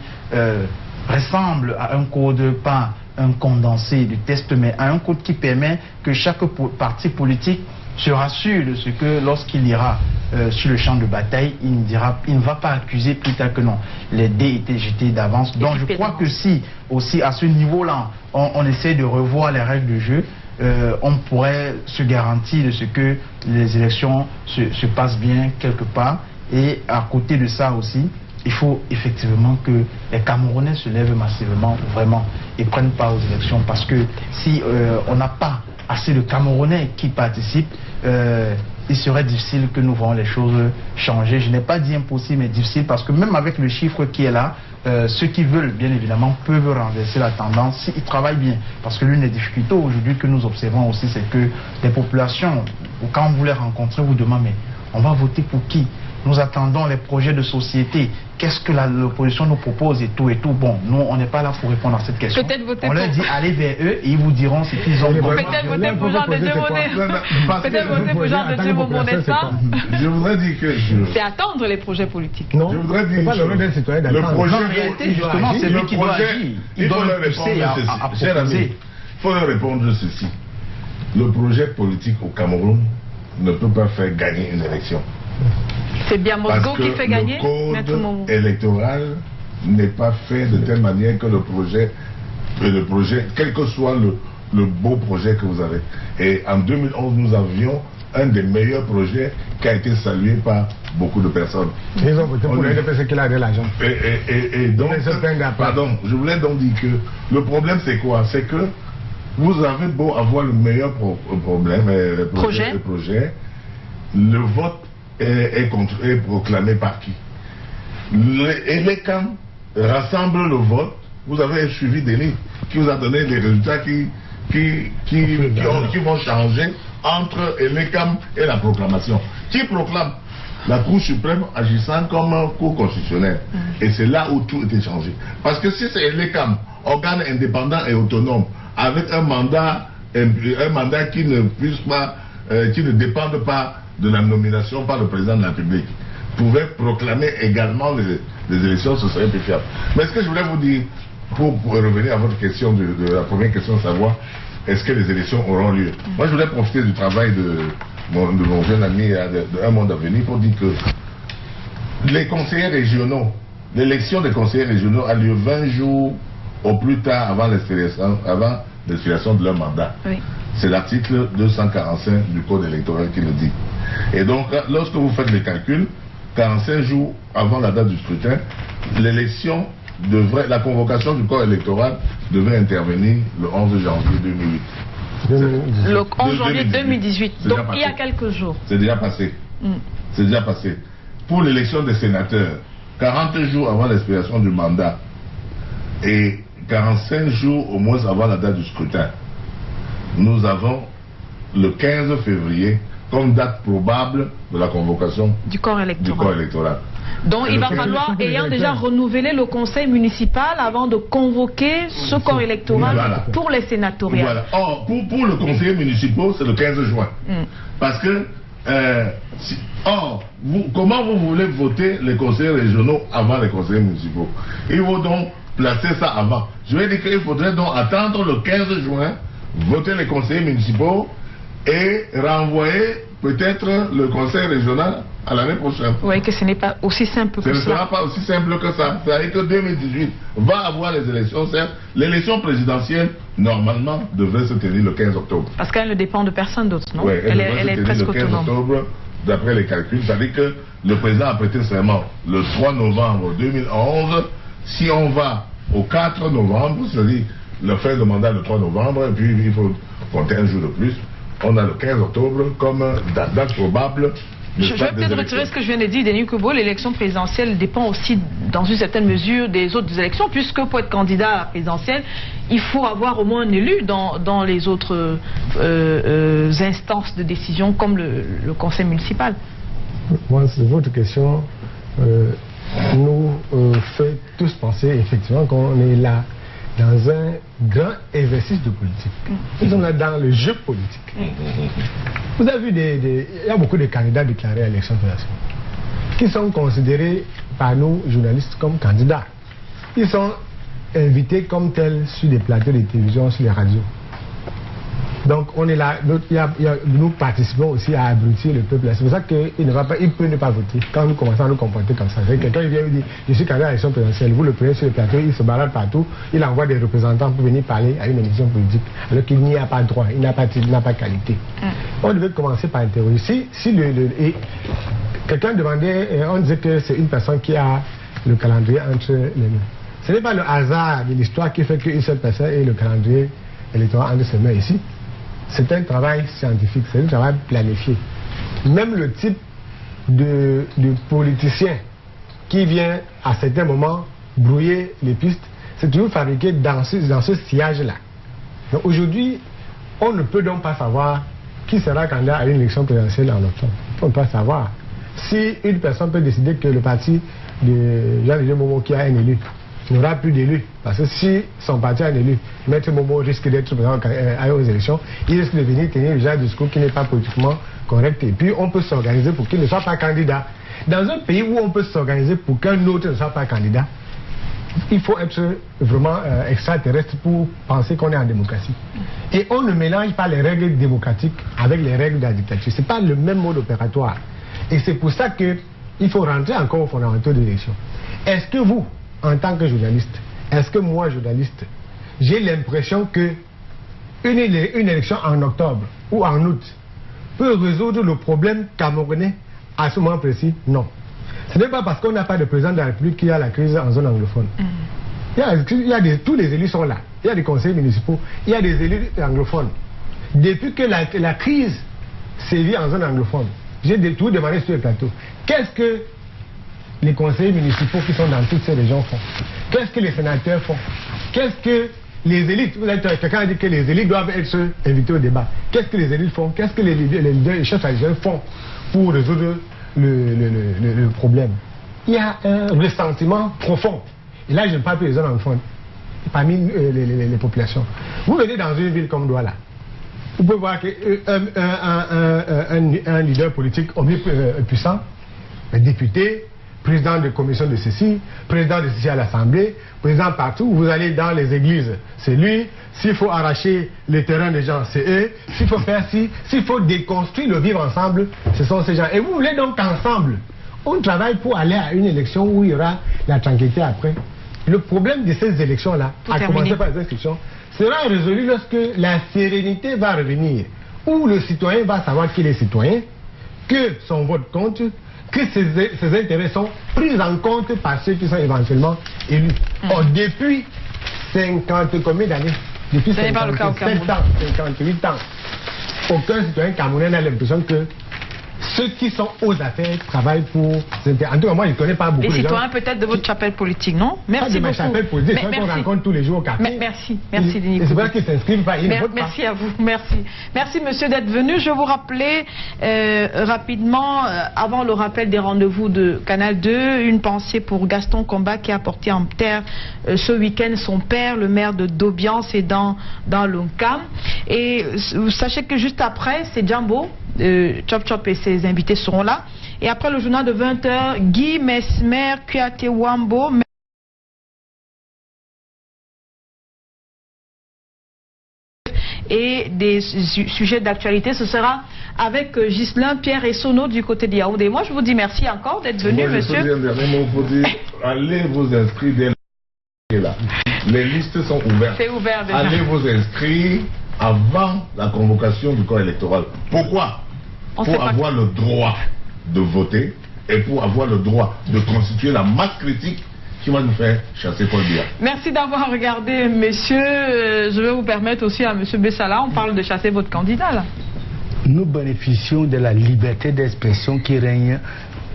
ressemble à un code, pas un condensé du test, mais à un code qui permet que chaque parti politique se rassure de ce que lorsqu'il ira sur le champ de bataille, il ne va pas accuser plus tard que non. Les dés étaient jetés d'avance. Donc je crois que si aussi à ce niveau-là, on essaie de revoir les règles du jeu, on pourrait se garantir de ce que les élections se passent bien quelque part. Et à côté de ça aussi, il faut effectivement que les Camerounais se lèvent massivement, vraiment, et prennent part aux élections. Parce que si on n'a pas assez de Camerounais qui participent, il serait difficile que nous voyons les choses changer. Je n'ai pas dit impossible, mais difficile, parce que même avec le chiffre qui est là, ceux qui veulent, bien évidemment, peuvent renverser la tendance s'ils travaillent bien. Parce que l'une des difficultés aujourd'hui que nous observons aussi, c'est que les populations, quand vous les rencontrez, vous demandent, mais on va voter pour qui? Nous attendons les projets de société. Qu'est-ce que l'opposition nous propose et tout et tout. Bon, nous, on n'est pas là pour répondre à cette question. Voter on leur dit, allez vers eux et ils vous diront ce qu'ils ont. Peut-être voter pour Jean de Djemone. Peut-être voter pour Jean de Djemone, n'est-ce pas? Je voudrais dire que... C'est attendre les projets politiques. Non, je voudrais dire pas le rôle d'un citoyen d'attendre. Le projet, en réalité, justement, c'est lui qui doit agir. Il faut leur répondre ceci. Cher ami, il faut leur répondre ceci. Le projet politique au Cameroun ne peut pas faire gagner une élection. C'est bien Mosgo qui fait gagner. Le code électoral n'est pas fait de telle manière que le projet, quel que soit le beau projet que vous avez. Et en 2011, nous avions un des meilleurs projets qui a été salué par beaucoup de personnes. Ils ont voté pour l'NDP qu'il a de l'argent. Et donc, pardon, je voulais donc dire que le problème c'est quoi? C'est que vous avez beau avoir le meilleur projet, le vote est proclamé par qui? Et les CAM rassemblent le vote. Vous avez un suivi d'élite qui vous a donné des résultats qui vont changer entre les CAM et la proclamation. Qui proclame? La Cour suprême agissant comme un cour constitutionnel. Et c'est là où tout était changé. Parce que si c'est les CAM, organe indépendant et autonome, avec un mandat qui ne puisse pas, qui ne dépende pas de la nomination par le président de la République, pouvait proclamer également les élections, ce serait plus fiable. Mais ce que je voulais vous dire, pour revenir à votre question, de la première question, savoir est-ce que les élections auront lieu. Moi, je voulais profiter du travail de mon jeune ami de Un Monde à Venir pour dire que les conseillers régionaux, l'élection des conseillers régionaux a lieu 20 jours au plus tard avant l'expiration de leur mandat. Oui. C'est l'article 245 du Code électoral qui le dit. Et donc, lorsque vous faites les calculs, 45 jours avant la date du scrutin, l'élection devrait, la convocation du corps électoral devait intervenir le 11 janvier 2008. Le 11 janvier 2018, donc il y a quelques jours. C'est déjà passé. C'est déjà passé. Pour l'élection des sénateurs, 40 jours avant l'expiration du mandat et 45 jours au moins avant la date du scrutin, nous avons le 15 février comme date probable de la convocation du corps électoral. Donc il va falloir, ayant déjà renouvelé le conseil municipal avant de convoquer ce corps électoral pour les sénatoriales. Voilà. Or, pour le conseiller municipal, c'est le 15 juin. Parce que, comment vous voulez voter les conseillers régionaux avant les conseillers municipaux? Il faut donc placer ça avant. Je vais dire qu'il faudrait donc attendre le 15 juin, voter les conseillers municipaux et renvoyer peut-être le conseil régional à l'année prochaine. Oui, que ce n'est pas aussi simple que ça. Ce ne sera pas aussi simple que ça. C'est-à-dire que 2018 va avoir les élections, certes. L'élection présidentielle, normalement, devrait se tenir le 15 octobre. Parce qu'elle ne dépend de personne d'autre, non? Oui, elle est presque autonome. Le 15 octobre, d'après les calculs. C'est-à-dire que le président a prêté serment le 3 novembre 2011. Si on va au 4 novembre, c'est-à-dire le fin de mandat le 3 novembre, et puis il faut compter un jour de plus, on a le 15 octobre comme date probable. Je vais peut-être retirer ce que je viens de dire, Denis Kubo. L'élection présidentielle dépend aussi, dans une certaine mesure, des autres élections, puisque pour être candidat à la présidentielle, il faut avoir au moins un élu dans les autres instances de décision, comme le conseil municipal. Moi, votre question nous fait tous penser effectivement qu'on est là dans un grand exercice de politique. Nous sommes là dans le jeu politique. Vous avez vu, il y a beaucoup de candidats déclarés à l'élection présidentielle qui sont considérés par nous, journalistes, comme candidats. Ils sont invités comme tels sur des plateaux de télévision, sur les radios. Donc on est là, nous participons aussi à abrutir le peuple. C'est pour ça qu'il peut ne pas voter quand nous commençons à nous comporter comme ça. Quelqu'un vient me dire, je suis candidat à l'élection présidentielle, vous le prenez sur le plateau, il se balade partout, il envoie des représentants pour venir parler à une émission politique, alors qu'il n'y a pas droit, il n'a pas titre, il n'a pas qualité. On devait commencer par interroger. Si quelqu'un demandait, on disait que c'est une personne qui a le calendrier entre les mains. Ce n'est pas le hasard de l'histoire qui fait qu'une seule personne ait le calendrier électoral entre ses mains ici. C'est un travail scientifique, c'est un travail planifié. Même le type de politicien qui vient à certains moments brouiller les pistes, c'est toujours fabriqué dans ce sillage-là. Donc aujourd'hui, on ne peut donc pas savoir qui sera candidat à une élection présidentielle en octobre. On ne peut pas savoir. Si une personne peut décider que le parti de Jean-Léger Momo qui a un élu n'aura plus d'élu, parce que si son parti a un élu, Maître Momo risque d'être présent aux élections, il risque de venir tenir déjà un discours qui n'est pas politiquement correct, et puis on peut s'organiser pour qu'il ne soit pas candidat. Dans un pays où on peut s'organiser pour qu'un autre ne soit pas candidat, il faut être vraiment extraterrestre pour penser qu'on est en démocratie. Et on ne mélange pas les règles démocratiques avec les règles de la dictature. Ce n'est pas le même mode opératoire. Et c'est pour ça qu'il faut rentrer encore aux fondamentaux de l'élection. Est-ce que vous, en tant que journaliste, est-ce que moi, journaliste, j'ai l'impression que une élection en octobre ou en août peut résoudre le problème camerounais à ce moment précis? Non. Ce n'est pas parce qu'on n'a pas de président de la République qu'il y a la crise en zone anglophone. Tous les élus sont là. Il y a des conseils municipaux, il y a des élus anglophones. Depuis que la crise sévit en zone anglophone, j'ai tout demandé sur le plateau. Qu'est-ce que les conseillers municipaux qui sont dans toutes ces régions font? Qu'est-ce que les sénateurs font? Qu'est-ce que les élites, quelqu'un a dit que les élites doivent être invités au débat. Qu'est-ce que les élites font? Qu'est-ce que les chefs religieux font pour résoudre le problème? Il y a un ressentiment profond. Et là, je ne parle plus des zones anglophones, parmi les populations. Vous venez dans une ville comme Douala, vous pouvez voir qu'un leader politique puissant, un député, président de commission de ceci, président de ceci à l'Assemblée, président partout, vous allez dans les églises, c'est lui. S'il faut arracher les terrains des gens, c'est eux. S'il faut faire ci, s'il faut déconstruire le vivre ensemble, ce sont ces gens. Et vous voulez donc qu'ensemble, on travaille pour aller à une élection où il y aura la tranquillité après. Le problème de ces élections-là, à commencer par les inscriptions, sera résolu lorsque la sérénité va revenir, où le citoyen va savoir qu'il est citoyen, que son vote compte, que ses intérêts sont pris en compte par ceux qui sont éventuellement élus. Or, depuis 50 combien d'années? Depuis 57 ans, 58 ans, aucun citoyen camerounais n'a l'impression que ceux qui sont aux affaires travaillent pour... En tout cas, moi, je ne connais pas beaucoup de gens... Les citoyens peut-être de votre chapelle politique, non? Merci beaucoup. Pas de ma chapelle politique, c'est qu'on rencontre tous les jours au café. Merci Denis. C'est vrai qu'ils s'inscrivent pas, ils ne votent pas. Merci à vous, merci. Merci monsieur d'être venu. Je vous rappelais rapidement, avant le rappel des rendez-vous de Canal 2, une pensée pour Gaston Komba qui a porté en terre ce week-end son père, le maire de Dobian, et dans l'Onkam. Et sachez que juste après, c'est Djambo, Chop Chop et ses invités seront là. Et après le journal de 20h, Guy Mesmer, Kuate Wambo et des sujets d'actualité. Ce sera avec Ghislain, Pierre et Sono du côté de Yaoundé. Moi, je vous dis merci encore d'être venu, monsieur. Allez vous inscrire dès là. Les listes sont ouvertes. C'est ouvert déjà. Allez vous inscrire avant la convocation du corps électoral. Pourquoi? Pour avoir le droit de voter et pour avoir le droit de constituer la masse critique qui va nous faire chasser Paul Biya. Merci d'avoir regardé, messieurs. Je vais vous permettre aussi à monsieur Bessala, on parle de chasser votre candidat là. Nous bénéficions de la liberté d'expression qui règne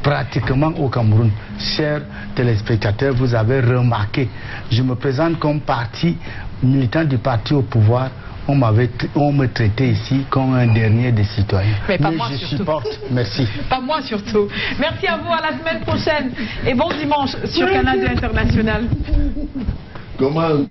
pratiquement au Cameroun. Chers téléspectateurs, vous avez remarqué, je me présente comme parti militant du parti au pouvoir. On me traitait ici comme un dernier des citoyens. Mais pas moi je surtout. Supporte. Merci. Pas moi surtout. Merci à vous, à la semaine prochaine. Et bon dimanche sur Canal 2 International. Comment